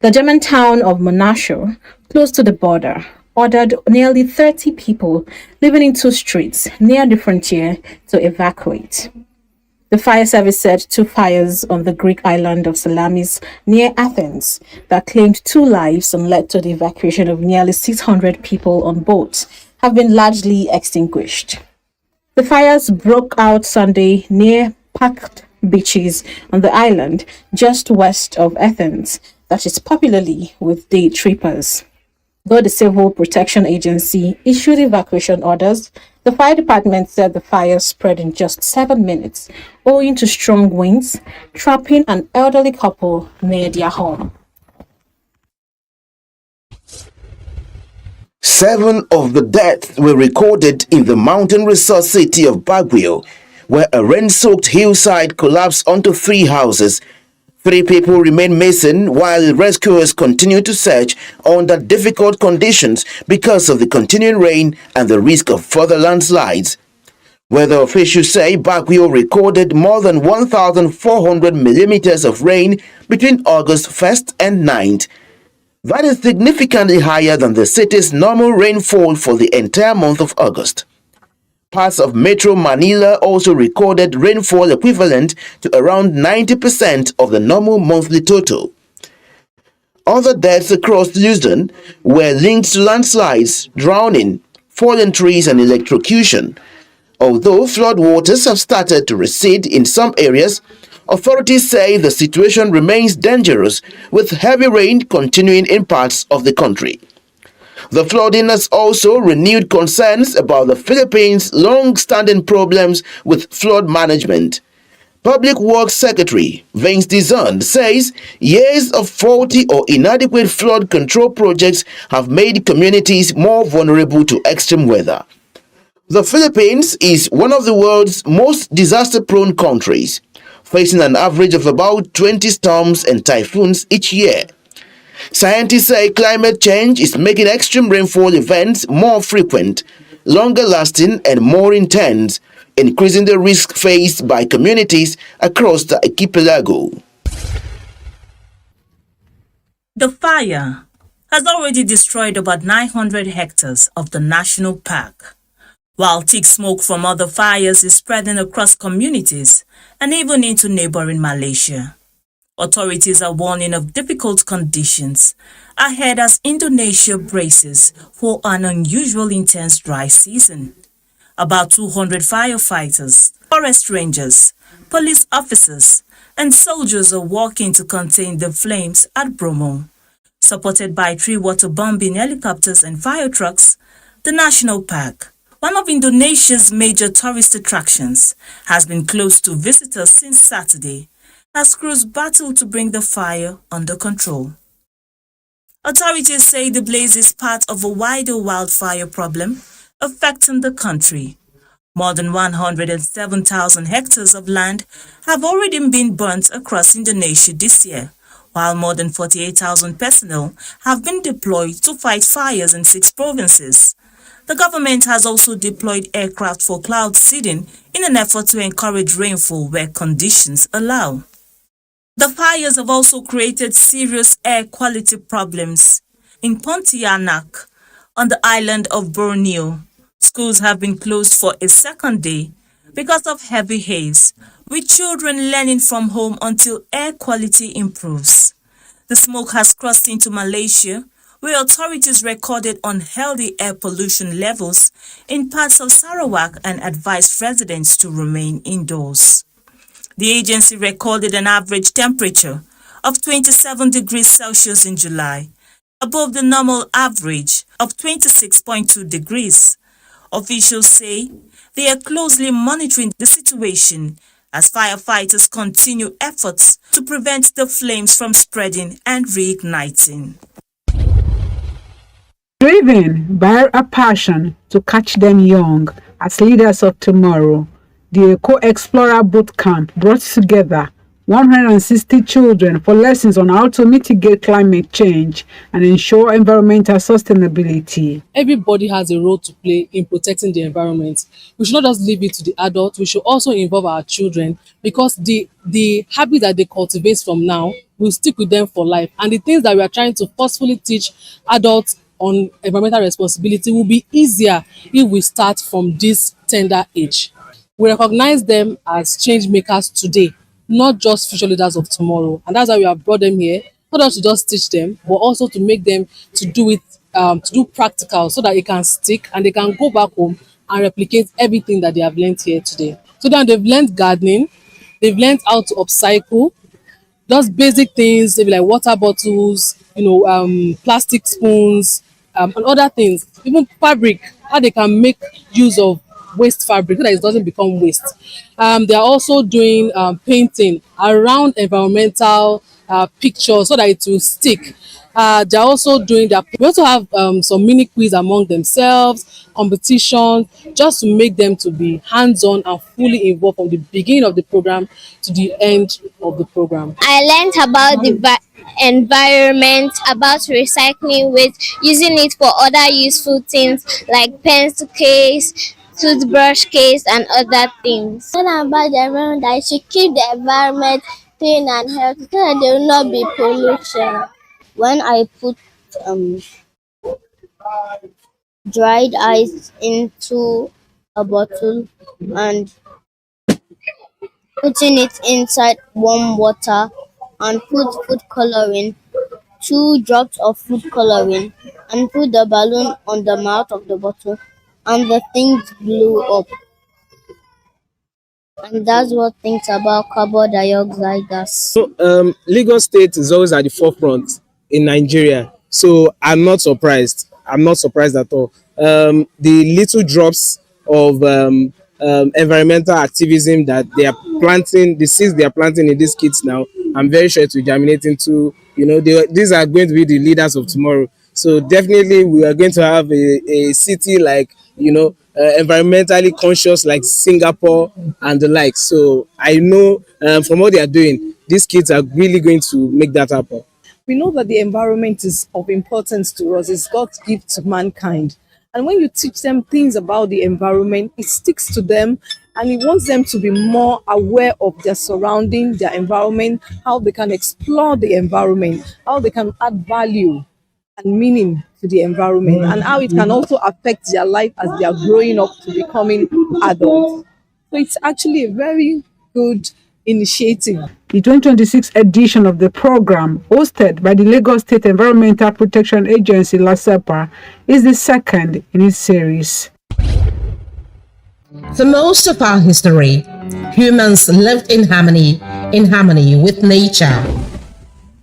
The German town of Monachaux, close to the border, ordered nearly 30 people living in 2 streets near the frontier to evacuate. The fire service said 2 fires on the Greek island of Salamis near Athens that claimed 2 lives and led to the evacuation of nearly 600 people on boats have been largely extinguished. The fires broke out Sunday near packed beaches on the island just west of Athens that is popularly with day trippers. Though the Civil Protection Agency issued evacuation orders, the fire department said the fire spread in just 7 minutes, owing to strong winds, trapping an elderly couple near their home. 7 of the deaths were recorded in the mountain resort city of Baguio, where a rain-soaked hillside collapsed onto 3 houses. 3 people remain missing while rescuers continue to search under difficult conditions because of the continuing rain and the risk of further landslides. Weather officials say Baguio recorded more than 1,400 millimeters of rain between August 1st and 9th. That is significantly higher than the city's normal rainfall for the entire month of August. Parts of Metro Manila also recorded rainfall equivalent to around 90% of the normal monthly total. Other deaths across Luzon were linked to landslides, drowning, fallen trees and electrocution. Although floodwaters have started to recede in some areas, authorities say the situation remains dangerous with heavy rain continuing in parts of the country. The flooding has also renewed concerns about the Philippines' long-standing problems with flood management. Public Works Secretary Vince Dizon says years of faulty or inadequate flood control projects have made communities more vulnerable to extreme weather. The Philippines is one of the world's most disaster-prone countries, facing an average of about 20 storms and typhoons each year. Scientists say climate change is making extreme rainfall events more frequent, longer lasting and more intense, increasing the risk faced by communities across the archipelago. The fire has already destroyed about 900 hectares of the national park, while thick smoke from other fires is spreading across communities and even into neighboring Malaysia. Authorities are warning of difficult conditions ahead as Indonesia braces for an unusually intense dry season. About 200 firefighters, forest rangers, police officers, and soldiers are working to contain the flames at Bromo. Supported by 3 water-bombing helicopters and fire trucks, the national park, one of Indonesia's major tourist attractions, has been closed to visitors since Saturday, as crews battle to bring the fire under control. Authorities say the blaze is part of a wider wildfire problem affecting the country. More than 107,000 hectares of land have already been burnt across Indonesia this year, while more than 48,000 personnel have been deployed to fight fires in 6 provinces. The government has also deployed aircraft for cloud seeding in an effort to encourage rainfall where conditions allow. The fires have also created serious air quality problems in Pontianak on the island of Borneo. Schools have been closed for a second day because of heavy haze, with children learning from home until air quality improves. The smoke has crossed into Malaysia, where authorities recorded unhealthy air pollution levels in parts of Sarawak and advised residents to remain indoors. The agency recorded an average temperature of 27 degrees Celsius in July, above the normal average of 26.2 degrees. Officials say they are closely monitoring the situation as firefighters continue efforts to prevent the flames from spreading and reigniting. Driven by a passion to catch them young as leaders of tomorrow, the Eco Explorer Bootcamp brought together 160 children for lessons on how to mitigate climate change and ensure environmental sustainability. Everybody has a role to play in protecting the environment. We should not just leave it to the adults, we should also involve our children, because the habit that they cultivate from now will stick with them for life. And the things that we are trying to forcefully teach adults on environmental responsibility will be easier if we start from this tender age. We recognize them as change makers today, not just future leaders of tomorrow. And that's why we have brought them here, not just to just teach them, but also to make them to do it, to do practical, so that it can stick and they can go back home and replicate everything that they have learned here today. So then they've learned gardening, they've learned how to upcycle, just basic things, maybe like water bottles, plastic spoons, and other things, even fabric, how they can make use of waste fabric so that it doesn't become waste. They are also doing painting around environmental pictures so that it will stick. They're also doing that. We also have some mini quiz among themselves, competitions, just to make them to be hands-on and fully involved from the beginning of the program to the end of the program. I learned about the environment, about recycling waste, using it for other useful things like pencil case, toothbrush case, and other things. When I'm about the environment, I should keep the environment clean and healthy so that there will not be pollution. When I put dried ice into a bottle and putting it inside warm water and put food coloring, 2 drops of food coloring, and put the balloon on the mouth of the bottle, and the things blew up. And that's what thinks about carbon dioxide gas. So Lagos State is always at the forefront in Nigeria. So I'm not surprised. I'm not surprised at all. The little drops of environmental activism that they are planting, the seeds they are planting in these kids now, I'm very sure it will germinate into, these are going to be the leaders of tomorrow. So definitely we are going to have a city like, environmentally conscious like Singapore and the like. So I know from what they are doing, these kids are really going to make that happen. We know that the environment is of importance to us. It's God's gift to mankind. And when you teach them things about the environment, it sticks to them, and it wants them to be more aware of their surrounding, their environment, how they can explore the environment, how they can add value and meaning to the environment, and how it can also affect their life as they are growing up to becoming adults. So it's actually a very good initiative. The 2026 edition of the program, hosted by the Lagos State Environmental Protection Agency, LASEPA, is the second in its series. For most of our history, humans lived in harmony with nature.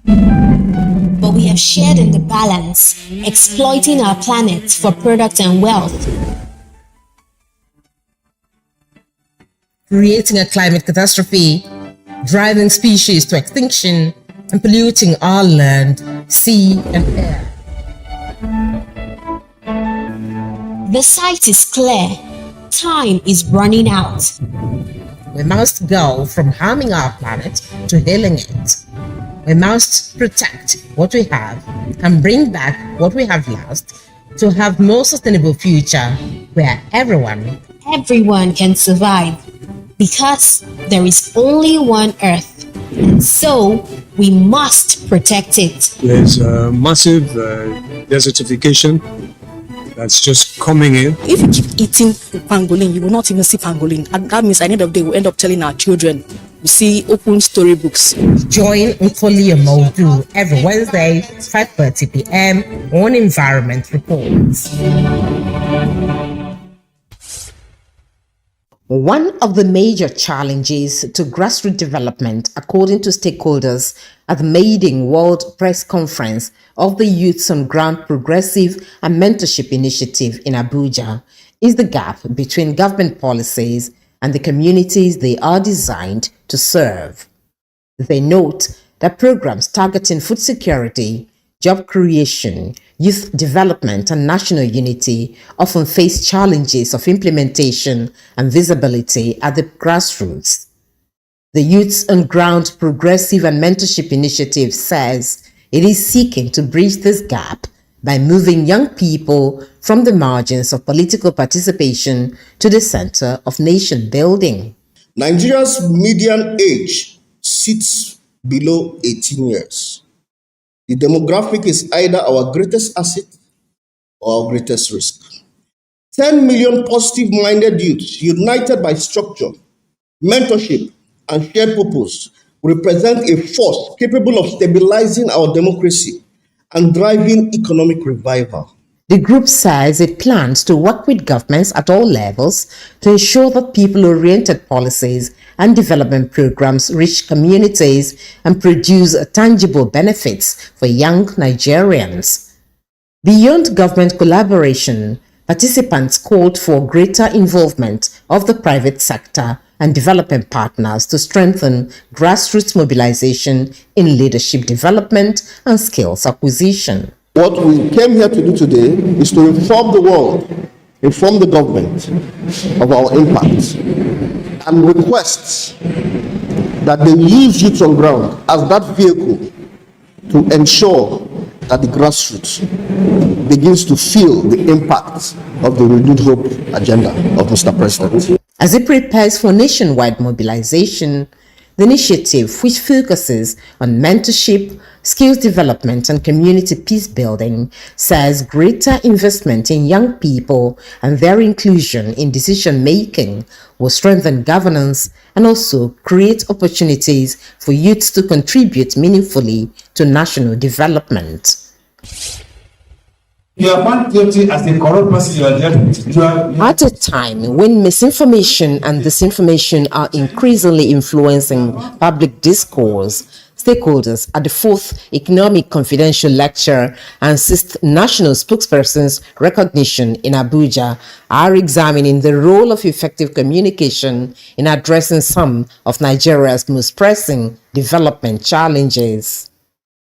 But we have shared in the balance, exploiting our planet for product and wealth. Creating a climate catastrophe, driving species to extinction, and polluting our land, sea, and air. The sight is clear. Time is running out. We must go from harming our planet to healing it. We must protect what we have and bring back what we have lost to have a more sustainable future where everyone can survive, because there is only one Earth, and so We must protect it. There's massive desertification that's just coming in. If you keep eating pangolin, you will not even see pangolin. And that means at the end of the day, we'll end up telling our children, we see open storybooks. Join Ntoli Modu every Wednesday, 5:30 p.m. on Environment Reports. One of the major challenges to grassroots development, according to stakeholders at the Maiden World Press Conference of the Youths on Ground Progressive and Mentorship Initiative in Abuja, is the gap between government policies and the communities they are designed to serve. They note that programs targeting food security, job creation, youth development, and national unity often face challenges of implementation and visibility at the grassroots. The Youths on Ground Progressive and Mentorship Initiative says it is seeking to bridge this gap by moving young people from the margins of political participation to the center of nation building. Nigeria's median age sits below 18 years. The demographic is either our greatest asset or our greatest risk. 10 million positive-minded youths united by structure, mentorship, and shared purpose represent a force capable of stabilizing our democracy and driving economic revival. The group says it plans to work with governments at all levels to ensure that people-oriented policies and development programs reach communities and produce tangible benefits for young Nigerians. Beyond government collaboration, participants called for greater involvement of the private sector and development partners to strengthen grassroots mobilization in leadership development and skills acquisition. What we came here to do today is to inform the world, inform the government of our impact, and request that they use Youth on Ground as that vehicle to ensure that the grassroots begins to feel the impact of the Renewed Hope agenda of Mr. President. As it prepares for nationwide mobilization, the initiative, which focuses on mentorship, skills development, and community peace building, says greater investment in young people and their inclusion in decision making will strengthen governance and also create opportunities for youths to contribute meaningfully to national development. You are found guilty as a corrupt person. You are dead. At a time when misinformation and disinformation are increasingly influencing public discourse, stakeholders at the 4th Economic Confidential Lecture and 6th National Spokesperson's Recognition in Abuja are examining the role of effective communication in addressing some of Nigeria's most pressing development challenges.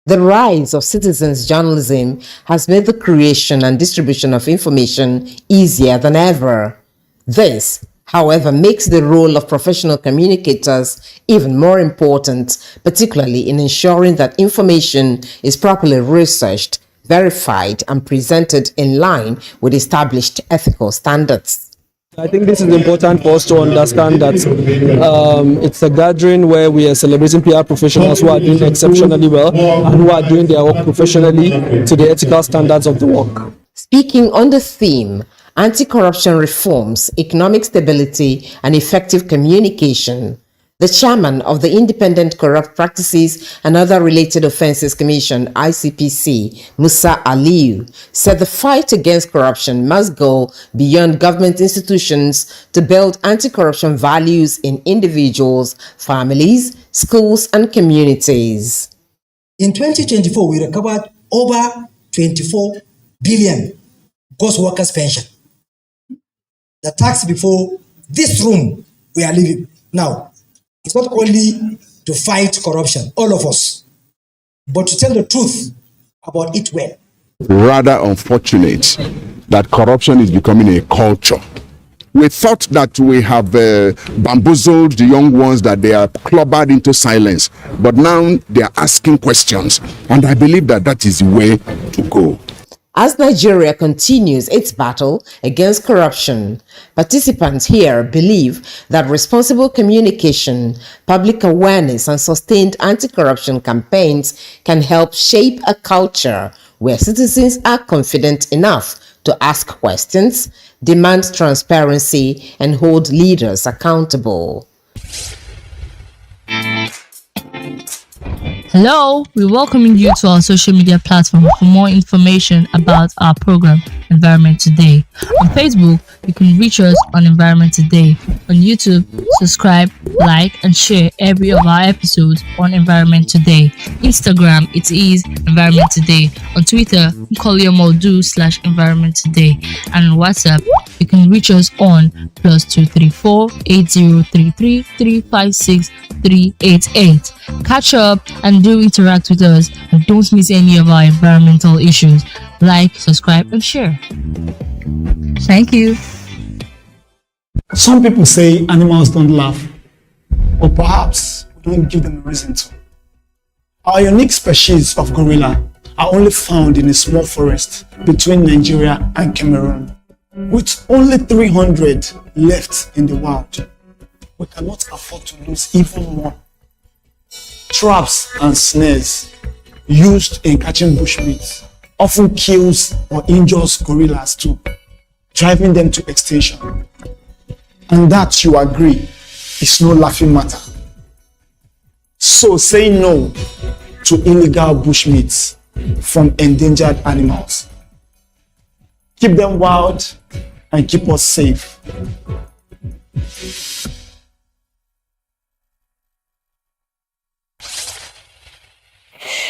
The rise of citizens' journalism has made the creation and distribution of information easier than ever. This, however, makes the role of professional communicators even more important, particularly in ensuring that information is properly researched, verified, and presented in line with established ethical standards. I think this is important for us to understand that it's a gathering where we are celebrating PR professionals who are doing exceptionally well and who are doing their work professionally to the ethical standards of the work. Speaking on the theme, anti-corruption reforms, economic stability, and effective communication, the chairman of the Independent Corrupt Practices and Other Related Offences Commission, ICPC, Musa Aliyu, said the fight against corruption must go beyond government institutions to build anti-corruption values in individuals, families, schools, and communities. In 2024, we recovered over 24 billion ghost workers' pension. The tax before this room we are living now. It's not only to fight corruption, all of us, but to tell the truth about it well. Rather unfortunate that corruption is becoming a culture. We thought that we have bamboozled the young ones, that they are clobbered into silence, but now they are asking questions, and I believe that that is the way to go. As Nigeria continues its battle against corruption, participants here believe that responsible communication, public awareness, and sustained anti-corruption campaigns can help shape a culture where citizens are confident enough to ask questions, demand transparency, and hold leaders accountable. Hello, we're welcoming you to our social media platform for more information about our program, Environment Today. On Facebook, you can reach us on Environment Today. On YouTube, subscribe, like, and share every of our episodes on Environment Today. Instagram, it is Environment Today. On Twitter, /Environment Today. And on WhatsApp, you can reach us on +234 8033 356 388. Catch up and do interact with us, and don't miss any of our environmental issues. Like, subscribe, and share. Thank you. Some people say animals don't laugh, but perhaps we don't give them a reason to. Our unique species of gorilla are only found in a small forest between Nigeria and Cameroon. With only 300 left in the wild, we cannot afford to lose even more. Traps and snares used in catching bushmeat often kills or injures gorillas too, driving them to extinction. And that, you agree, is no laughing matter. So say no to illegal bushmeat from endangered animals. Keep them wild and keep us safe.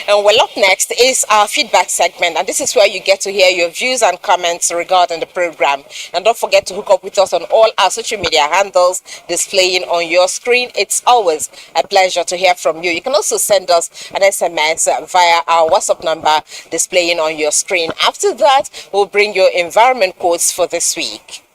And well, up next is our feedback segment, and this is where you get to hear your views and comments regarding the program. And don't forget to hook up with us on all our social media handles displaying on your screen. It's always a pleasure to hear from you. You can also send us an SMS via our WhatsApp number displaying on your screen. After that, we'll bring your environment quotes for this week.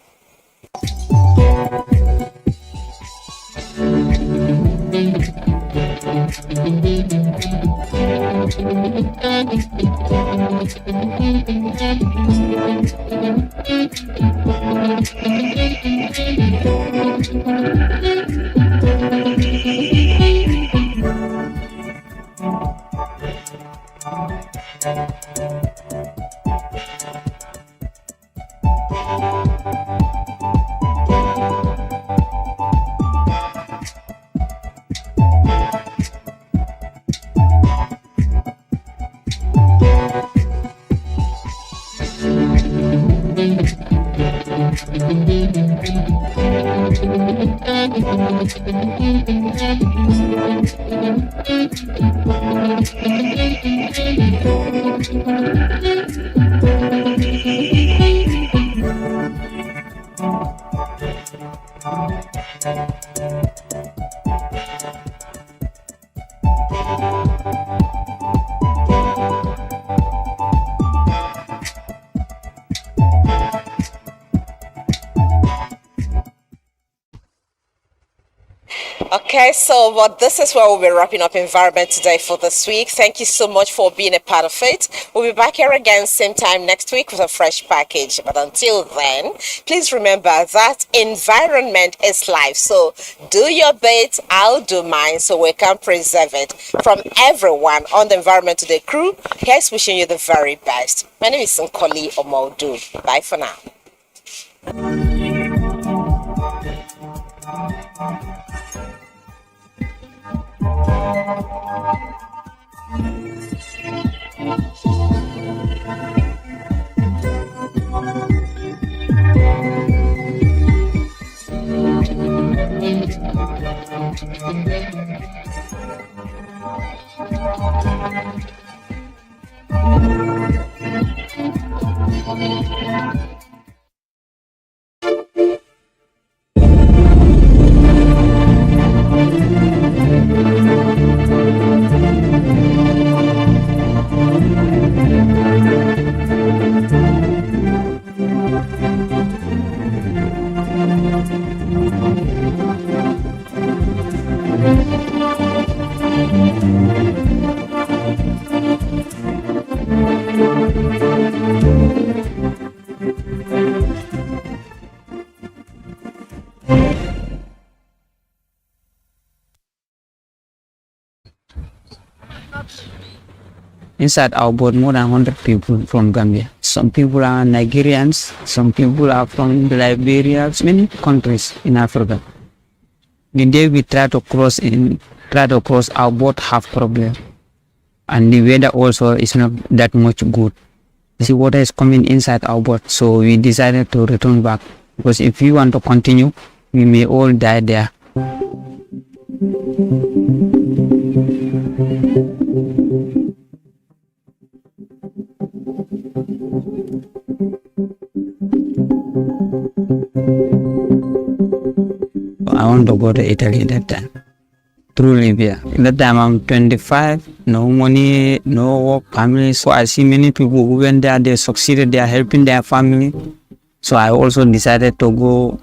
Okay, so this is where we'll be wrapping up Environment Today for this week. Thank you so much for being a part of it. We'll be back here again same time next week with a fresh package. But until then, please remember that environment is life. So do your bit, I'll do mine so we can preserve it. From everyone on the Environment Today crew, here's wishing you the very best. My name is Nkoli Omodu. Bye for now. Thank you. Inside our boat, more than 100 people from Gambia. Some people are Nigerians, some people are from Liberia, many countries in Africa. The day we try to cross, our boat have problem. And the weather also is not that much good. The water is coming inside our boat, so we decided to return back. Because if we want to continue, we may all die there. I want to go to Italy that time, through Libya. That time I'm 25, no money, no work, family. So I see many people who went there, they succeeded, they are helping their family. So I also decided to go.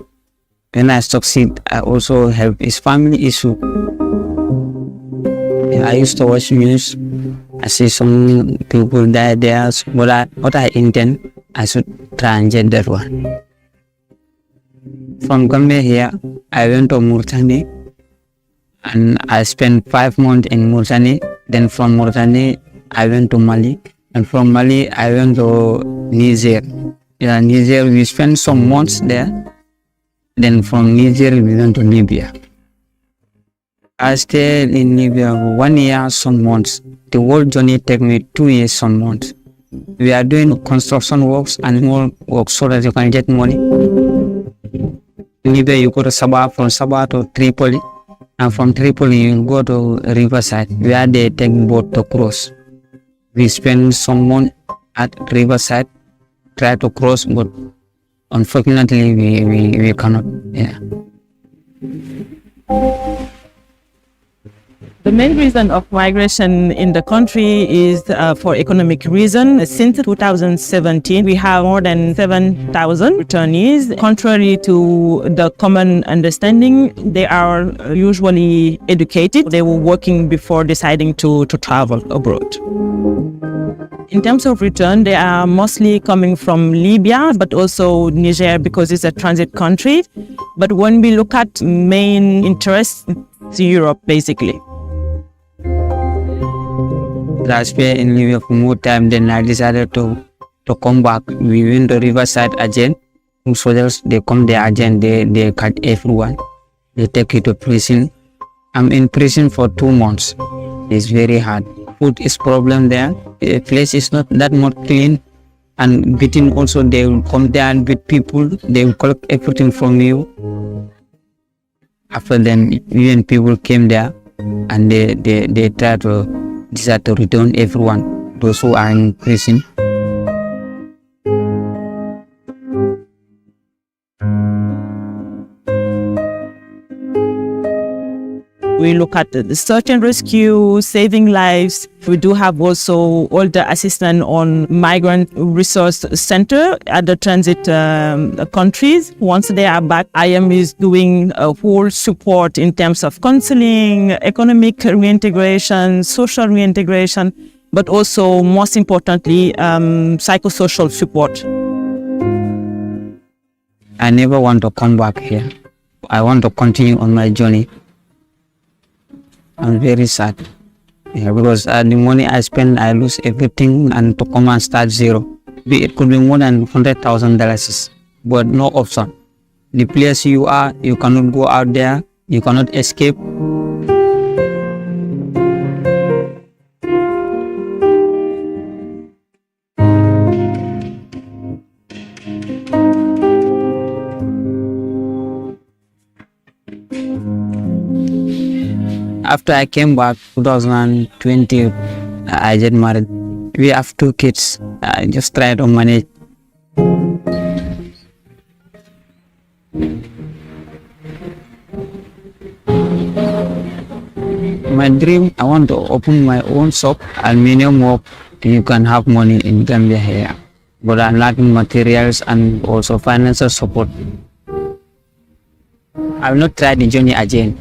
When I succeed, I also help his family issue. I used to watch news. I see some people die there, but what I intend, I should try and get that one. From Gambia here, I went to Mauritania and I spent 5 months in Mauritania. Then from Mauritania, I went to Mali, and from Mali, I went to Niger. Niger, we spent some months there. Then from Niger, we went to Libya. I stayed in Libya 1 year, some months. The whole journey took me 2 years, some months. We are doing construction works and more work so that you can get money. In Libya, you go to Sabah, from Sabah to Tripoli, and from Tripoli, you go to Riverside, where they take boat to cross. We spend some months at Riverside, try to cross, but unfortunately, we cannot. Yeah. The main reason of migration in the country is for economic reason. Since 2017, we have more than 7,000 returnees. Contrary to the common understanding, they are usually educated. They were working before deciding to travel abroad. In terms of return, they are mostly coming from Libya, but also Niger because it's a transit country. But when we look at main interest, it's Europe, basically. Last year in Libya for more time, then I decided to come back. We went to Riverside again. Soldiers, they come there again, they cut everyone. They take you to prison. I'm in prison for 2 months. It's very hard. Food is problem there. The place is not that much clean. And beating also, they will come there and beat people. They will collect everything from you. After then, even people came there and they try to decide to return everyone, those who are in prison. We look at the search and rescue, saving lives. We do have also all the assistance on Migrant Resource Center at the transit countries. Once they are back, IM is doing a whole support in terms of counseling, economic reintegration, social reintegration, but also, most importantly, psychosocial support. I never want to come back here. I want to continue on my journey. I'm very sad, because the money I spend, I lose everything, and to come and start zero. It could be more than $100,000, but no option. The place you are, you cannot go out there, you cannot escape. After I came back 2020, I get married. We have 2 kids. I just try to manage. My dream, I want to open my own shop, aluminum work. You can have money in Gambia here, but I'm lacking materials and also financial support. I will not try the journey again.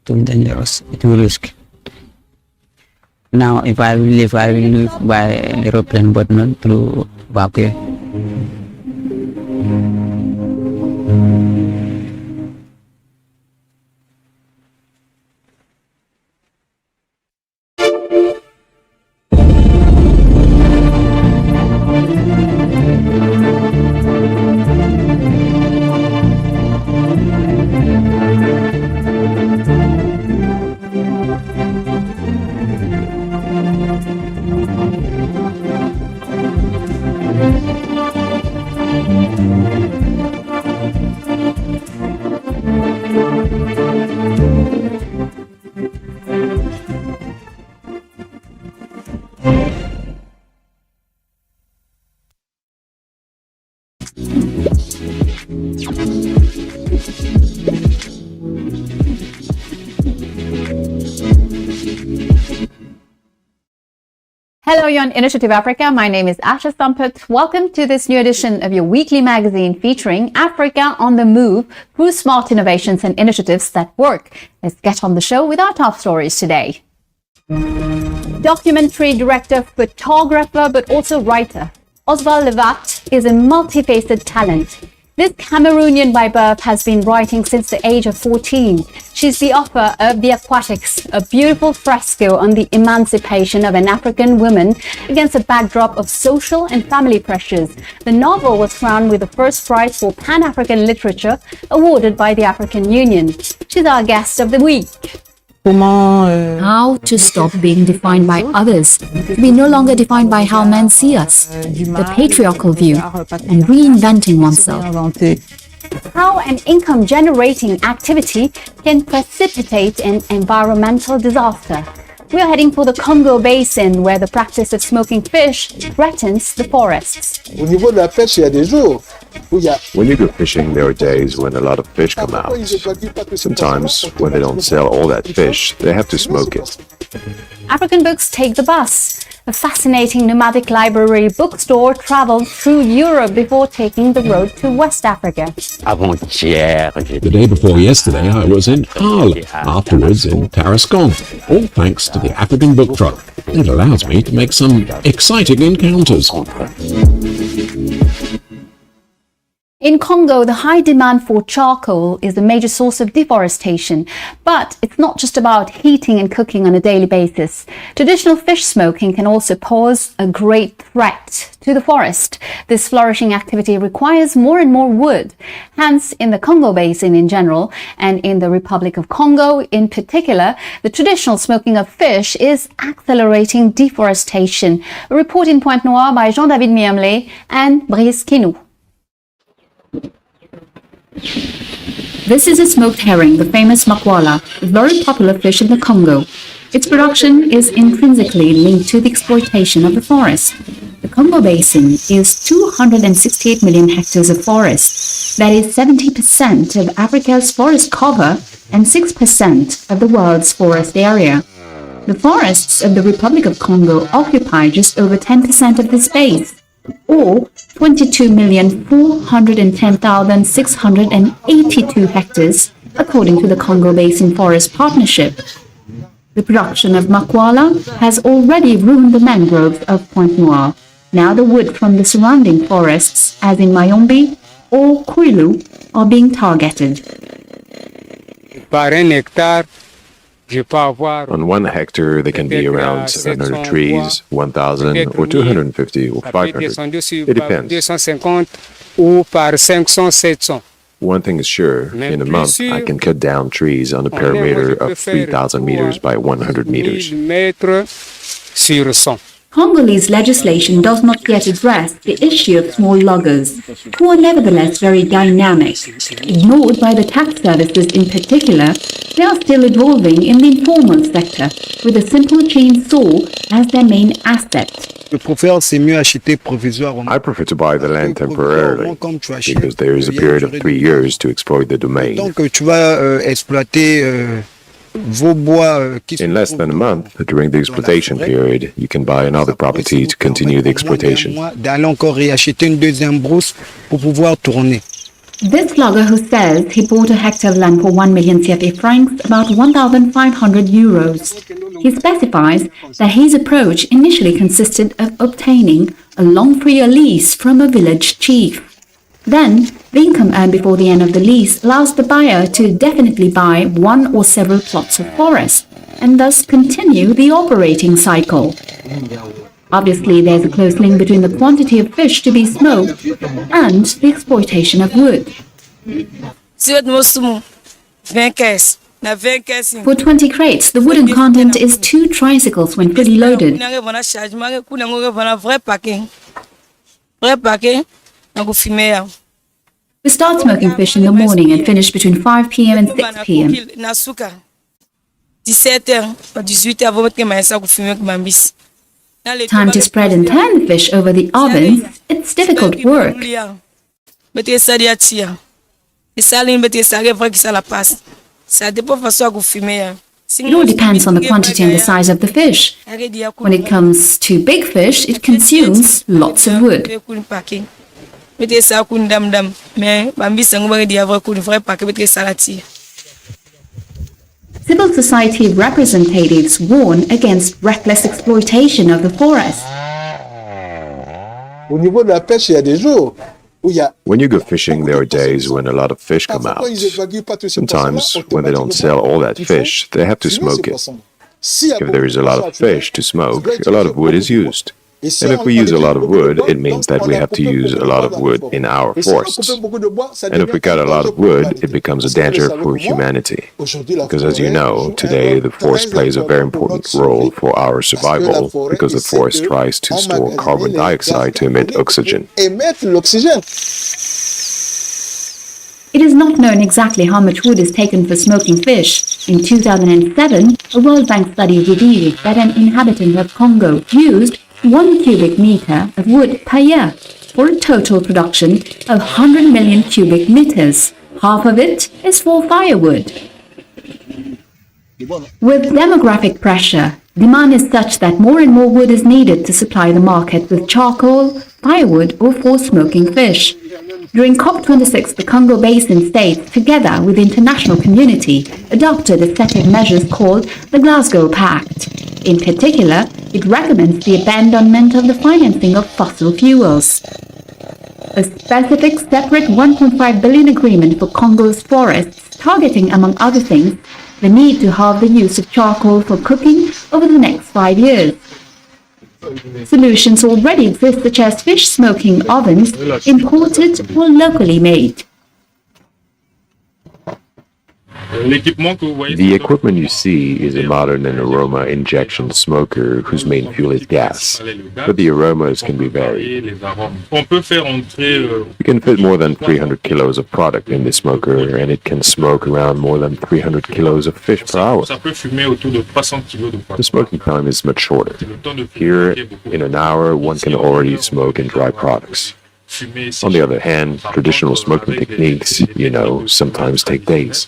Too dangerous, too risky. Now, if I will live by aeroplane, but not through back here. Hello, you're on Initiative Africa. My name is Asha Sampath. Welcome to this new edition of your weekly magazine featuring Africa on the move through smart innovations and initiatives that work. Let's get on the show with our top stories today. Documentary director, photographer, but also writer, Oswald Levat is a multifaceted talent. This Cameroonian by birth has been writing since the age of 14. She's the author of The Aquatics, a beautiful fresco on the emancipation of an African woman against a backdrop of social and family pressures. The novel was crowned with the first prize for Pan-African literature awarded by the African Union. She's our guest of the week. How to stop being defined by others, to be no longer defined by how men see us, the patriarchal view, and reinventing oneself. How an income-generating activity can precipitate an environmental disaster. We are heading for the Congo Basin, where the practice of smoking fish threatens the forests. When you go fishing, there are days when a lot of fish come out. Sometimes, when they don't sell all that fish, they have to smoke it. African Books Take the Bus. A fascinating nomadic library bookstore traveled through Europe before taking the road to West Africa. The day before yesterday, I was in Arles, afterwards in Tarascon, all thanks to the African Book Truck. It allows me to make some exciting encounters. In Congo, the high demand for charcoal is a major source of deforestation. But it's not just about heating and cooking on a daily basis. Traditional fish smoking can also pose a great threat to the forest. This flourishing activity requires more and more wood. Hence, in the Congo Basin in general, and in the Republic of Congo in particular, the traditional smoking of fish is accelerating deforestation. A report in Pointe-Noire by Jean-David Miamlé and Brice Kinou. This is a smoked herring, the famous makwala, a very popular fish in the Congo. Its production is intrinsically linked to the exploitation of the forest. The Congo Basin is 268 million hectares of forest. That is 70% of Africa's forest cover and 6% of the world's forest area. The forests of the Republic of Congo occupy just over 10% of this space, or 22,410,682 hectares, according to the Congo Basin Forest Partnership. The production of makwala has already ruined the mangroves of Pointe-Noire. Now the wood from the surrounding forests, as in Mayombe or Kwilu, are being targeted. On 1 hectare, there can be around 700 trees, 1,000 or 250 or 500. It depends. One thing is sure, in a month, I can cut down trees on a perimeter of 3,000 meters by 100 meters. Congolese legislation does not yet address the issue of small loggers, who are nevertheless very dynamic. Ignored by the tax services in particular, they are still evolving in the informal sector, with a simple chainsaw as their main asset. I prefer to buy the land temporarily, because there is a period of 3 years to exploit the domain. In less than a month, during the exploitation period, you can buy another property to continue the exploitation. This logger who says he bought a hectare of land for 1 million CFA francs, about 1,500 euros. He specifies that his approach initially consisted of obtaining a long 3-year lease from a village chief. Then, the income earned before the end of the lease allows the buyer to definitely buy 1 or several plots of forest and thus continue the operating cycle. Obviously, there's a close link between the quantity of fish to be smoked and the exploitation of wood. For 20 crates, the wooden content is 2 tricycles when fully loaded. We start smoking fish in the morning and finish between 5 p.m. and 6 p.m. Time to spread and turn the fish over the oven, it's difficult work. It all depends on the quantity and the size of the fish. When it comes to big fish, it consumes lots of wood. Civil society representatives warn against reckless exploitation of the forest. When you go fishing, there are days when a lot of fish come out. Sometimes, when they don't sell all that fish, they have to smoke it. If there is a lot of fish to smoke, a lot of wood is used. And if we use a lot of wood, it means that we have to use a lot of wood in our forests. And if we cut a lot of wood, it becomes a danger for humanity. Because as you know, today the forest plays a very important role for our survival, because the forest tries to store carbon dioxide to emit oxygen. It is not known exactly how much wood is taken for smoking fish. In 2007, a World Bank study revealed that an inhabitant of Congo used 1 cubic meter of wood per year for a total production of 100 million cubic meters. Half of it is for firewood. With demographic pressure, demand is such that more and more wood is needed to supply the market with charcoal, firewood, or for smoking fish. During COP26, the Congo Basin states, together with the international community, adopted a set of measures called the Glasgow Pact. In particular, it recommends the abandonment of the financing of fossil fuels. A specific separate 1.5 billion agreement for Congo's forests, targeting, among other things, the need to halve the use of charcoal for cooking over the next 5 years. Solutions already exist, such as fish smoking ovens, imported or locally made. The equipment you see is a modern and aroma injection smoker whose main fuel is gas, but the aromas can be varied. You can fit more than 300 kilos of product in the smoker, and it can smoke around more than 300 kilos of fish per hour. The smoking time is much shorter. Here, in an hour, one can already smoke and dry products. On the other hand, traditional smoking techniques, sometimes take days.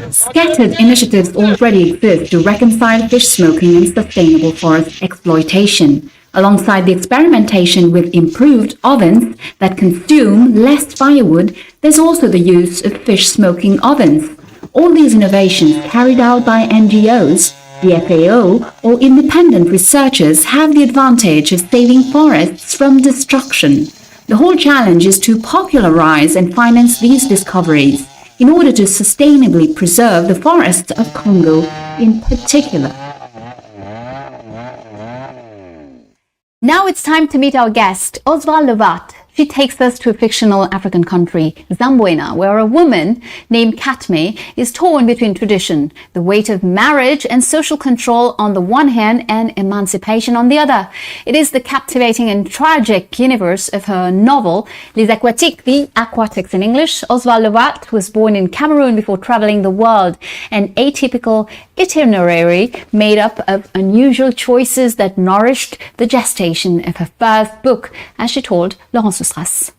Scattered initiatives already exist to reconcile fish smoking and sustainable forest exploitation. Alongside the experimentation with improved ovens that consume less firewood, there's also the use of fish smoking ovens. All these innovations, carried out by NGOs, the FAO, or independent researchers, have the advantage of saving forests from destruction. The whole challenge is to popularize and finance these discoveries in order to sustainably preserve the forests of Congo in particular. Now it's time to meet our guest, Oswald Lovat. She takes us to a fictional African country, Zamboina, where a woman named Katme is torn between tradition, the weight of marriage and social control on the one hand and emancipation on the other. It is the captivating and tragic universe of her novel, Les Aquatiques, The Aquatics in English. Oswald Lovat was born in Cameroon before traveling the world, an atypical itinerary made up of unusual choices that nourished the gestation of her first book, as she told Laurence Strass.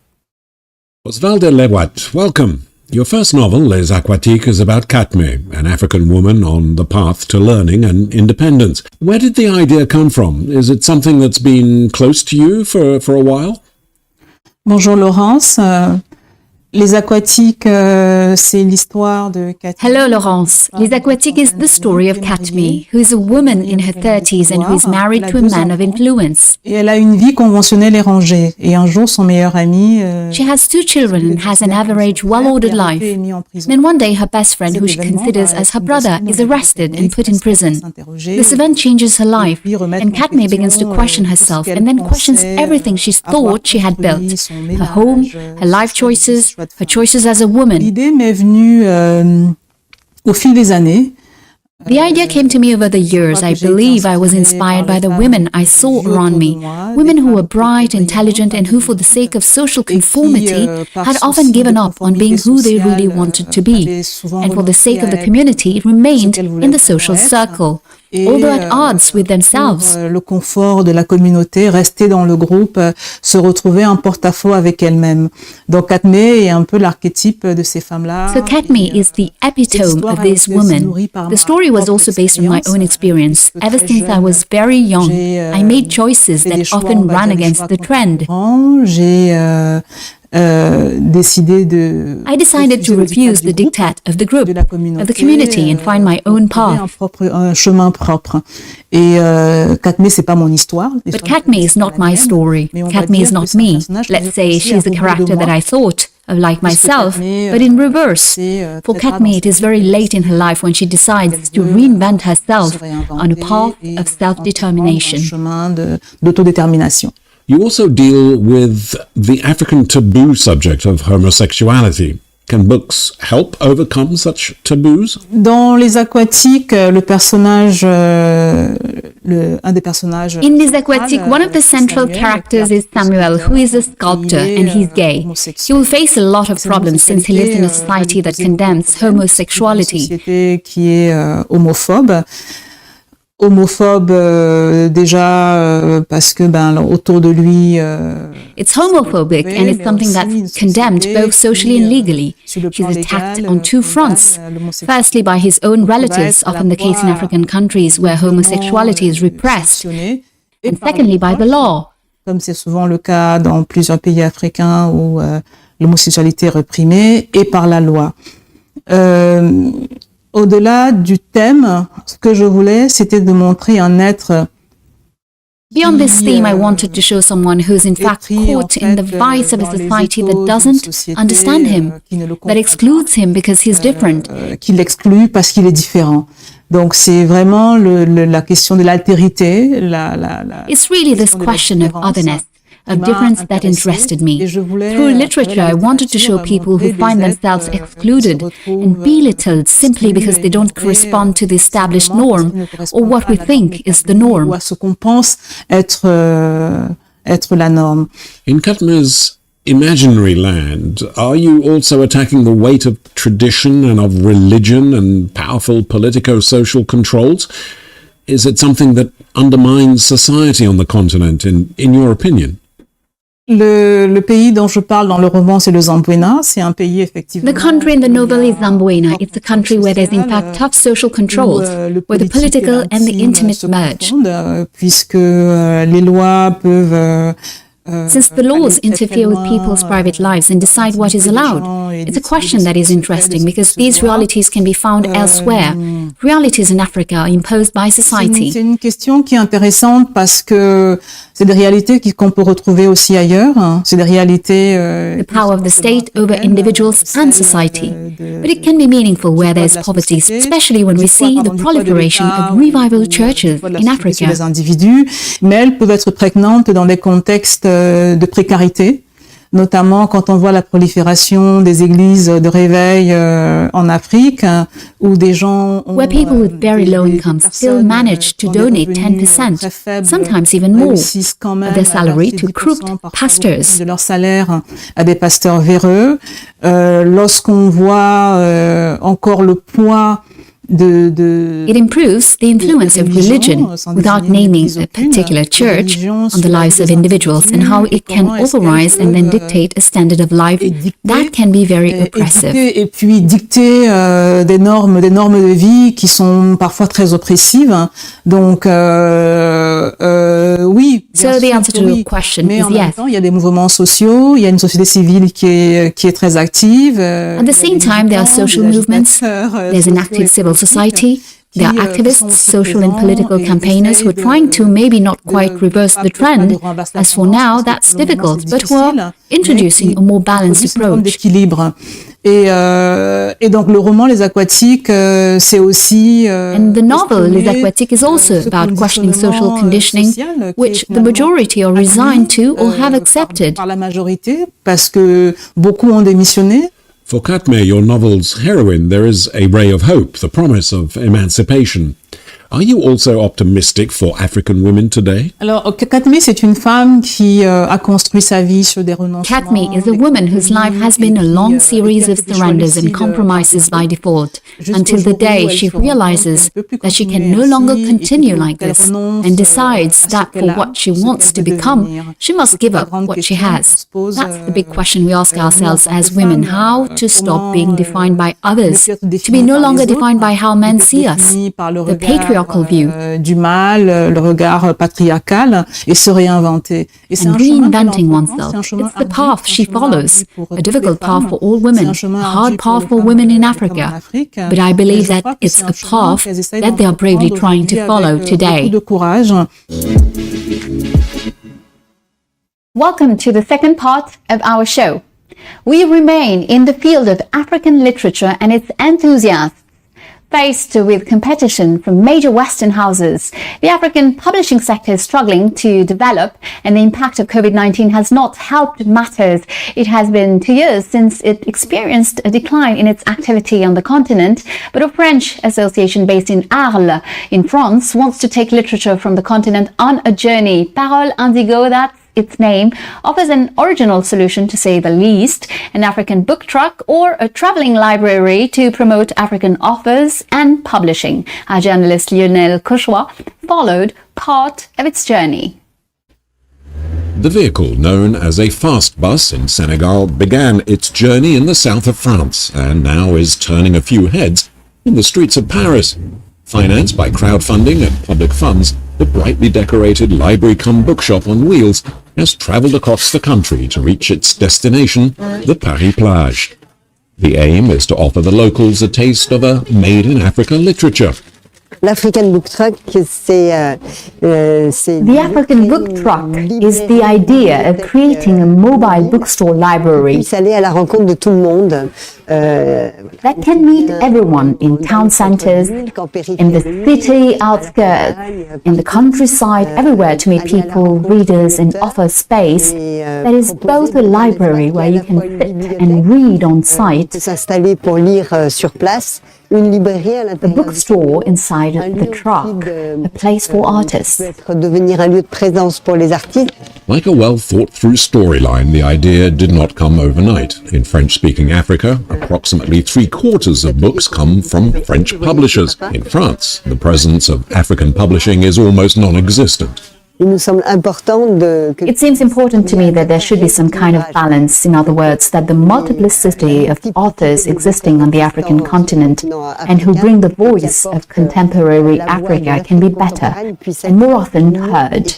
Oswald Lovat, welcome. Your first novel, Les Aquatiques, is about Katme, an African woman on the path to learning and independence. Where did the idea come from? Is it something that's been close to you for a while? Bonjour Laurence. Les Aquatiques, c'est l'histoire de Katme. Hello, Laurence. Les Aquatiques is the story of Katme, who is a woman in her 30s and who is married to a man of influence. Et elle a une vie conventionnelle et rangée. Et un jour, son meilleur ami... She has 2 children and has an average, well-ordered life. Then one day, her best friend, who she considers as her brother, is arrested and put in prison. This event changes her life, and Katme begins to question herself and then questions everything she thought she had built. Her home, her life choices, her choices as a woman. L'idée m'est venue au fil des années. The idea came to me over the years. I believe I was inspired by the women I saw around me. Women who were bright, intelligent, and who, for the sake of social conformity, had often given up on being who they really wanted to be, and for the sake of the community, remained in the social circle. although at odds with themselves. Le confort de la communauté, rester dans le groupe, se retrouver en porte-à-faux avec elle-même. Donc Katme est un peu l'archétype de ces femmes-là. So Katme is the epitome of these women. The story was also based on my own experience. Ever since I was very young, I made choices that often ran against the trend. I decided to refuse the diktat of the group, of the community, and find my own path. Un chemin propre. Et Katme, c'est pas mon histoire. But Katme is not my story. Katme is not me. Let's say she's a character that I thought of like myself, but in reverse. For Katme, it is very late in her life when she decides to reinvent herself on a path of self-determination. You also deal with the African taboo subject of homosexuality. Can books help overcome such taboos? Dans Les Aquatiques, le personnage, un des personnages. In Les Aquatiques, one of the central characters is Samuel, who is a sculptor and he's gay. He will face a lot of problems since he lives in a society that condemns homosexuality. Qui est homophobe. Déjà parce que autour de lui it's homophobic and it's something that's condemned both socially and legally. He's attacked on two fronts. Firstly by his own relatives, often the case in African countries where homosexuality is repressed, and secondly by the law. Comme c'est souvent le cas dans plusieurs pays africains où l'homosexualité est réprimée, et par la loi. Au-delà du thème, ce que je voulais, c'était de montrer un être. Beyond this theme, I wanted to show someone who's in fact caught in the vice of a society that doesn't understand him, that excludes him because he's different. Qui l'exclut parce qu'il est différent. Donc c'est vraiment la question de l'altérité. It's really this question of otherness, of difference that interested me. Through literature, I wanted to show people who find themselves excluded and belittled simply because they don't correspond to the established norm or what we think is the norm. Ce qu'on pense être la norme. In Katme's imaginary land, are you also attacking the weight of tradition and of religion and powerful politico-social controls? Is it something that undermines society on the continent, in your opinion? Le pays dont je parle dans le roman, c'est le Zamboina. C'est un pays effectivement. The country in the novel is Zamboina. It's a country where there's in fact tough social controls, where the political and the intimate merge. Puisque les lois peuvent. Since the laws interfere with people's private lives and decide what is allowed, it's a question that is interesting because these realities can be found elsewhere. Realities in Africa are imposed by society. C'est une question qui est intéressante parce que c'est des réalités qu'on peut retrouver aussi ailleurs. C'est des réalités. The power of the state over individuals and society. But it can be meaningful where there's poverty, especially when we see the proliferation of revival churches in Africa. Les individus, mais elles peuvent être prégnantes dans des contextes de précarité, notamment quand on voit la prolifération des églises de réveil en Afrique, où des gens ont, where people with very low incomes still manage to donate 10%, sometimes even more, of their salary to crooked pastors. De leur salaire à des pasteurs véreux. Lorsqu'on voit encore le poids It improves the influence of religion without naming a particular church on the lives of individuals and how it can authorize and then dictate a standard of life that can be very oppressive. Et puis dicter des normes de vie qui sont parfois très oppressives. Donc oui. So the answer to your question is yes. Mais en même temps, il y a des mouvements sociaux, il y a une société civile qui est très active. At the same time, there are social movements. There's an active civil society. There are activists, social and political campaigners who are trying to maybe not quite reverse the trend, as for now that's difficult, but who are introducing a more balanced approach. Et donc le roman Les Aquatiques, c'est aussi. And the novel Les Aquatiques is also about questioning social conditioning, which the majority are resigned to or have accepted. Par la majorité, parce que beaucoup ont démissionné. For Katme, your novel's heroine, there is a ray of hope, the promise of emancipation. Are you also optimistic for African women today? Alors, Katme, c'est une femme qui a construit sa vie sur des renoncements. Katme is a woman whose life has been a long series of surrenders and compromises by default, until the day she realizes that she can no longer continue like this and decides that for what she wants to become, she must give up what she has. That's the big question we ask ourselves as women, how to stop being defined by others, to be no longer defined by how men see us, the patriarchal view. Du mal, le regard patriarcal, et se réinventer. And reinventing oneself, it's the path she follows, a difficult path for all women, a hard path for women in Africa. But I believe that it's a path that they are bravely trying to follow today. Welcome to the second part of our show. We remain in the field of African literature and its enthusiasts. Faced with competition from major Western houses, the African publishing sector is struggling to develop, and the impact of COVID-19 has not helped matters. It has been 2 years since it experienced a decline in its activity on the continent, but a French association based in Arles, in France, wants to take literature from the continent on a journey. Parole Indigo, that's its name, offers an original solution, to say the least, an African book truck or a traveling library to promote African authors and publishing. Our journalist Lionel Cauchois followed part of its journey. The vehicle, known as a fast bus in Senegal, began its journey in the south of France and now is turning a few heads in the streets of Paris. Financed by crowdfunding and public funds, the brightly decorated library-cum-bookshop on wheels has travelled across the country to reach its destination, the Paris Plage. The aim is to offer the locals a taste of a made-in-Africa literature. L'African Book Truck, The African Book Truck is the idea of creating a mobile bookstore library that can meet everyone in town centers, in the city outskirts, in the countryside, everywhere, to meet people, readers, and offer space that is both a library where you can sit and read on site, a bookstore inside the truck, a place for artists. Like a well-thought-through storyline, the idea did not come overnight. In French-speaking Africa, approximately 3/4 of books come from French publishers. In France, the presence of African publishing is almost non-existent. It seems important to me that there should be some kind of balance. In other words, that the multiplicity of authors existing on the African continent and who bring the voice of contemporary Africa can be better and more often heard.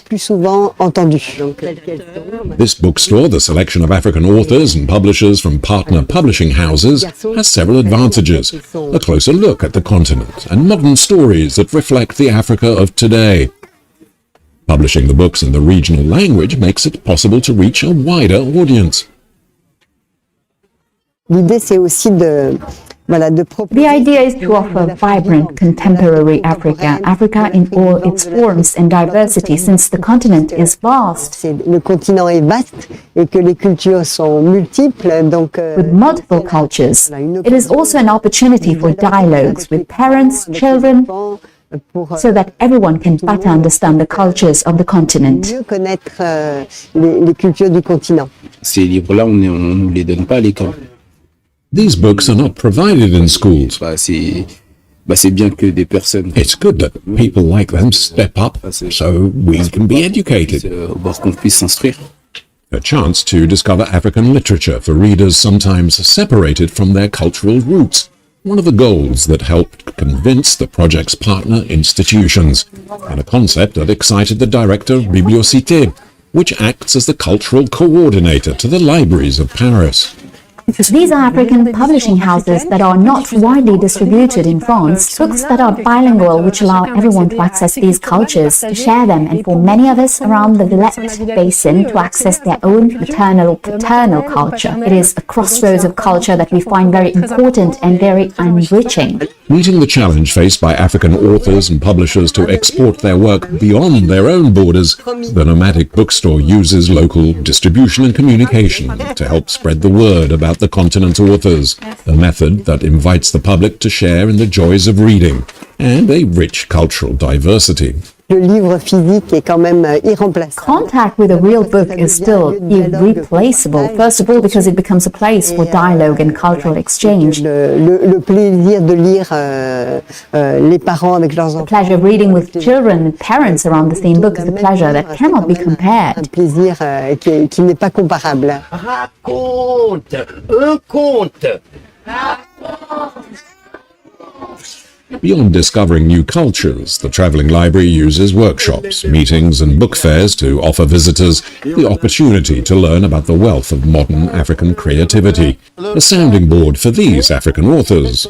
This bookstore, the selection of African authors and publishers from partner publishing houses, has several advantages. A closer look at the continent and modern stories that reflect the Africa of today. Publishing the books in the regional language makes it possible to reach a wider audience. The idea is to offer vibrant contemporary Africa, Africa in all its forms and diversity, since the continent is vast. With multiple cultures, it is also an opportunity for dialogues with parents, children, so that everyone can better understand the cultures of the continent. Ces livres-là, on nous les donne pas à l'école. These books are not provided in schools. C'est bien que des personnes. It's good that people like them step up so we can be educated. Qu'on puisse s'instruire. A chance to discover African literature for readers sometimes separated from their cultural roots. One of the goals that helped convince the project's partner institutions, and a concept that excited the director of Bibliocité, which acts as the cultural coordinator to the libraries of Paris. These are African publishing houses that are not widely distributed in France, books that are bilingual, which allow everyone to access these cultures, to share them, and for many of us around the Villette Basin to access their own maternal or paternal culture. It is a crossroads of culture that we find very important and very enriching. Meeting the challenge faced by African authors and publishers to export their work beyond their own borders, the Nomadic Bookstore uses local distribution and communication to help spread the word about the continent's authors, a method that invites the public to share in the joys of reading. and a rich cultural diversity. Le livre physique est quand même irremplaçable. Contact with a real book is still irreplaceable. First of all, because it becomes a place for dialogue and cultural exchange. Le plaisir de lire les parents avec leurs enfants. The pleasure of reading with children and parents around the same book is a pleasure that cannot be compared. Un plaisir qui n'est pas comparable. Raconte un conte. Beyond discovering new cultures, the travelling library uses workshops, meetings and book fairs to offer visitors the opportunity to learn about the wealth of modern African creativity, a sounding board for these African authors.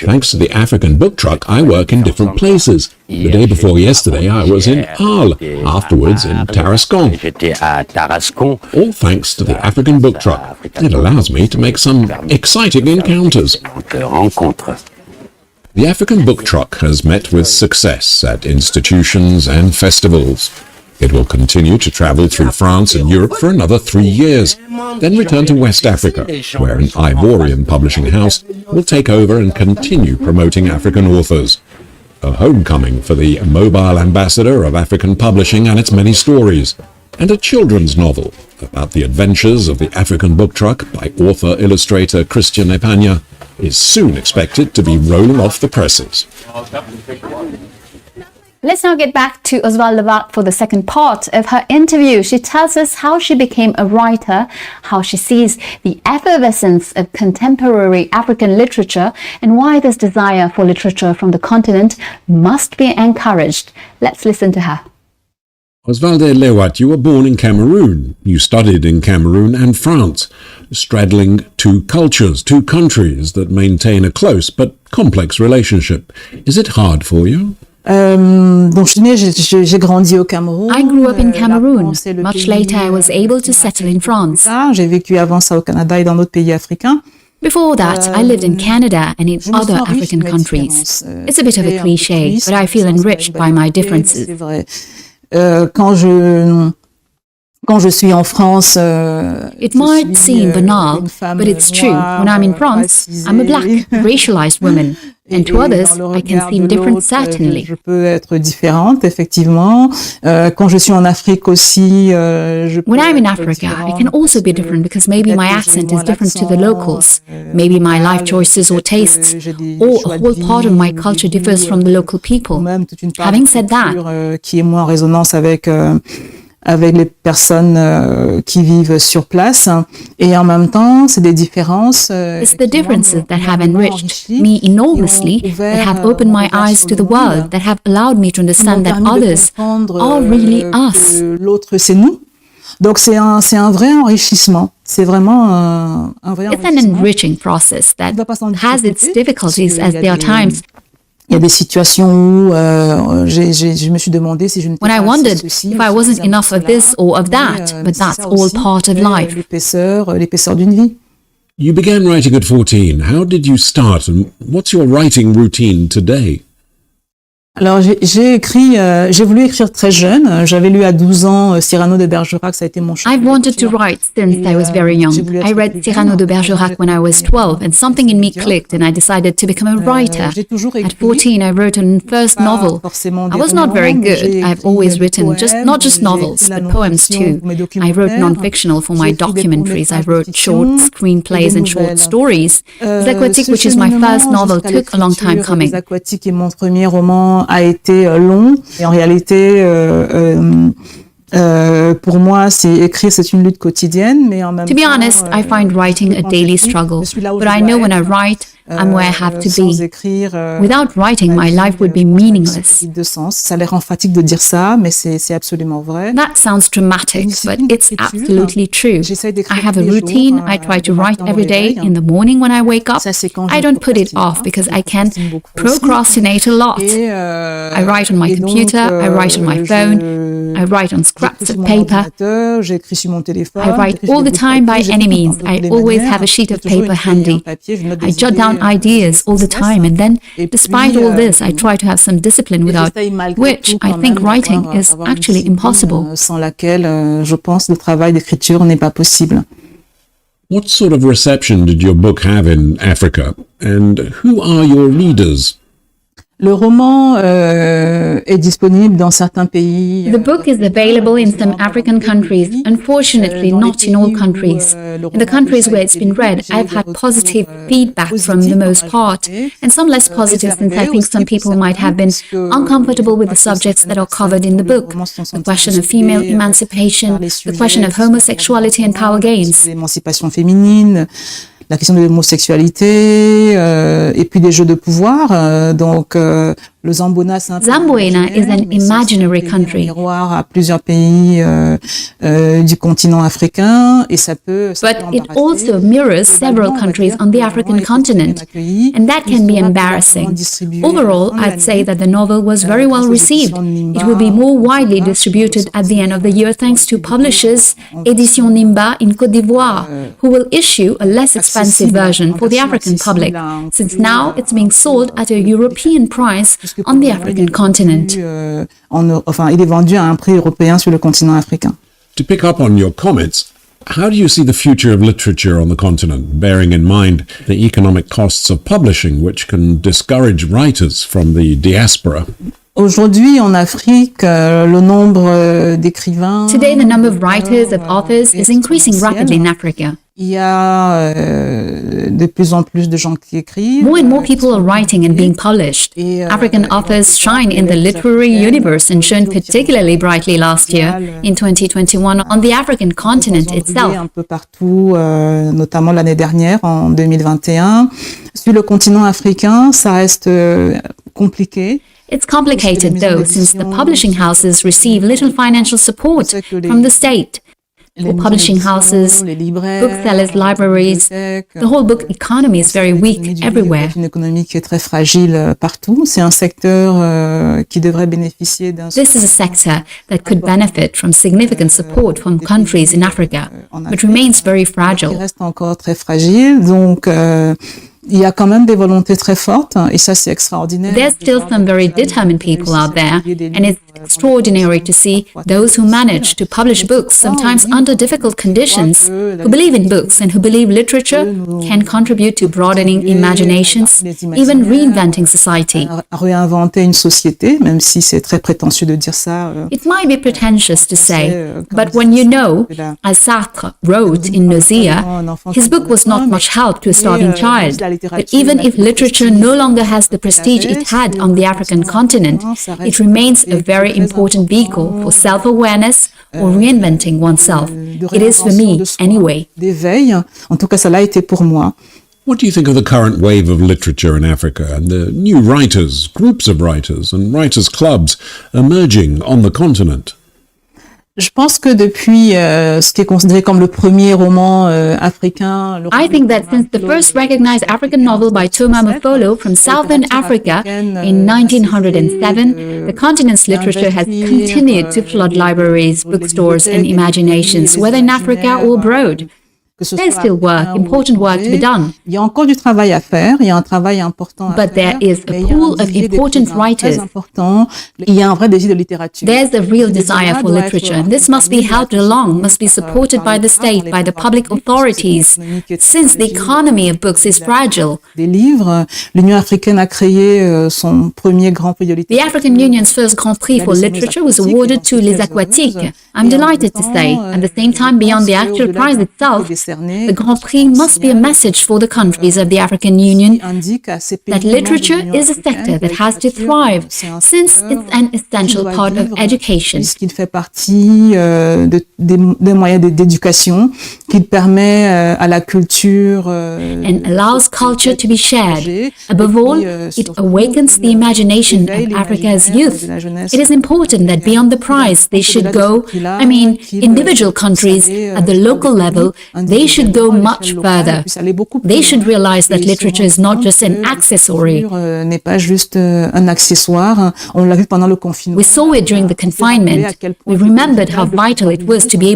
Thanks to the African Book Truck, I work in different places. The day before yesterday, I was in Arles, afterwards in Tarascon. All thanks to the African Book Truck. It allows me to make some exciting encounters. The African Book Truck has met with success at institutions and festivals. It will continue to travel through France and Europe for another 3 years, then return to West Africa, where an Ivorian publishing house will take over and continue promoting African authors. A homecoming for the mobile ambassador of African publishing and its many stories, and a children's novel about the adventures of the African Book Truck by author-illustrator Christian Epagna is soon expected to be rolling off the presses. Let's now get back to Oswald Lewat for the second part of her interview. She tells us how she became a writer, how she sees the effervescence of contemporary African literature, and why this desire for literature from the continent must be encouraged. Let's listen to her. Oswalde Lewat, you were born in Cameroon. You studied in Cameroon and France, straddling two cultures, two countries that maintain a close but complex relationship. Is it hard for you? J'ai grandi au Cameroun. I grew up in Cameroon. Much later, I was able to settle in France. J'ai vécu avant ça au Canada et dans d'autres pays africains. Before that, I lived in Canada and in other African countries. It's a bit of a cliché, but I feel enriched by my differences. Quand je suis en France, it might seem banal, but it's true. When I'm in France, I'm a black, racialized woman. And to others, I can seem different, certainly. Je peux être différente, effectivement. Quand je suis en Afrique aussi, when I'm in Africa, I can also be different because maybe my accent is different to the locals. Maybe my life choices or tastes, or a whole part of my culture differs from the local people. Having said that, qui est moins en résonance avec les personnes qui vivent sur place. Et en même temps, c'est des différences. It's the differences that have enriched me enormously, that have opened my eyes to the world, that have allowed me to understand that others are really us. L'autre, c'est nous. Donc c'est un vrai enrichissement. C'est vraiment un vrai enrichissement. It's an enriching process that has its difficulties as there are times. Il y a des situations où je me suis demandé si je ne When I wondered if I wasn't enough of this or of that, but that's all part of life. L'épaisseur d'une vie. You began writing at 14. How did you start and what's your writing routine today? Alors j'ai voulu écrire très jeune. J'avais lu à 12 ans Cyrano de Bergerac, ça a été mon choix. I've wanted to write since I was very young. I read Cyrano de Bergerac when I was 12 and something in me clicked and I decided to become a writer. At 14 I wrote a first novel. I was not very good. I've always written not just novels but poems too. I wrote non-fictional for my documentaries. I wrote short screenplays and short stories. Les Aquatiques, which is my first novel, took a long time coming. Les Aquatiques est mon premier roman a été long et en réalité pour moi écrire c'est une lutte quotidienne mais en même temps To be honest, I find writing a daily struggle, but I know when I write I'm where I have to be. Without writing, my life would be meaningless. Ça a l'air emphatique de dire ça, mais c'est absolument vrai. That sounds dramatic, but it's absolutely true. I have a routine. I try to write every day in the morning when I wake up. I don't put it off because I can procrastinate a lot. I write on my computer, I write on my phone, I write on scraps of paper. I write all the time by any means. I always have a sheet of paper handy. I jot down ideas all the time, and then despite all this I try to have some discipline, without which I think writing is actually impossible. Sans laquelle je pense le travail d'écriture n'est pas possible. What sort of reception did your book have in Africa, and who are your readers? Le roman est disponible dans certains pays. The book is available in some African countries, unfortunately not in all countries. In the countries where it's been read, I've had positive feedback from the most part, and some less positive since I think some people might have been uncomfortable with the subjects that are covered in the book. The question of female emancipation, the question of homosexuality and power games. L'émancipation féminine, la question de l'homosexualité, et puis des jeux de pouvoir. Le Zamboana, c'est Zamboana is an imaginary country. Miroir à plusieurs pays du continent africain, et ça peut. But it also mirrors several countries on the African continent, and that can be embarrassing. Overall, I'd say that the novel was very well received. It will be more widely distributed at the end of the year thanks to publishers Éditions Nimba in Côte d'Ivoire, who will issue a less expensive version for the African public, since now it's being sold at a European price on the African continent. Il est vendu à un prix européen sur le continent africain. To pick up on your comments, how do you see the future of literature on the continent, bearing in mind the economic costs of publishing, which can discourage writers from the diaspora? Aujourd'hui, en Afrique, le nombre d'écrivains. Today, the number of writers, of authors, is increasing rapidly in Africa. Il y a de plus en plus de gens qui écrivent. More and more people are writing and being published. African authors shine in the literary universe and shone particularly brightly last year, in 2021, on the African continent itself. Un peu partout, notamment l'année dernière, en 2021. Sur le continent africain, ça reste compliqué. It's complicated though, since the publishing houses receive little financial support from the state. For publishing houses, booksellers, libraries, the whole book economy is very weak everywhere. Une économie qui est très fragile partout. C'est un secteur qui devrait bénéficier d'un. This is a sector that could benefit from significant support from countries in Africa, but remains very fragile. Il reste encore très fragile, donc. Il y a quand même des volontés très fortes, et ça c'est extraordinaire. There's still some very determined people out there, and it's extraordinary to see those who manage to publish books, sometimes under difficult conditions, who believe in books and who believe literature can contribute to broadening imaginations, even reinventing society. Réinventer une société, même si c'est très prétentieux de dire ça. It might be pretentious to say, but when you know, as Sartre wrote in Nausea, his book was not much help to a starving child. But even if literature no longer has the prestige it had on the African continent, it remains a very important vehicle for self-awareness or reinventing oneself. It is for me, anyway. D'éveil, en tout cas, ça l'a été pour moi. What do you think of the current wave of literature in Africa and the new writers, groups of writers and writers' clubs emerging on the continent? Je pense que depuis ce qui est considéré comme le premier roman africain, I think that since the first recognized African novel by Thomas Mafolo from Southern Africa in 1907, the continent's literature has continued to flood libraries, bookstores and imaginations, whether in Africa or abroad. There's still work, important work to be done. Il y a encore du travail à faire, il y a un travail important à But there is a pool of important writers. Il y a un vrai désir de littérature. There's a real desire for literature, and this must be helped along, must be supported by the state, by the public authorities, since the economy of books is fragile. Des livres, l'Union africaine a créé son premier grand prix de littérature. The African Union's first Grand Prix for literature was awarded to Les Aquatiques. I'm delighted to say, at the same time, beyond the actual prize itself, the Grand Prix must be a message for the countries of the African Union that literature is a sector that has to thrive, since it's an essential part of education. Puisqu'il fait partie des moyens d'éducation, qu'il permet à la culture and allows culture to be shared. Above all, it awakens the imagination of Africa's youth. It is important that beyond the prize, they should go, individual countries at the local level, they should go much further. They should realize that literature is not just an accessory. N'est pas juste un accessoire. On l'a vu pendant le confinement. We saw it during the confinement. We remembered how vital it was to be able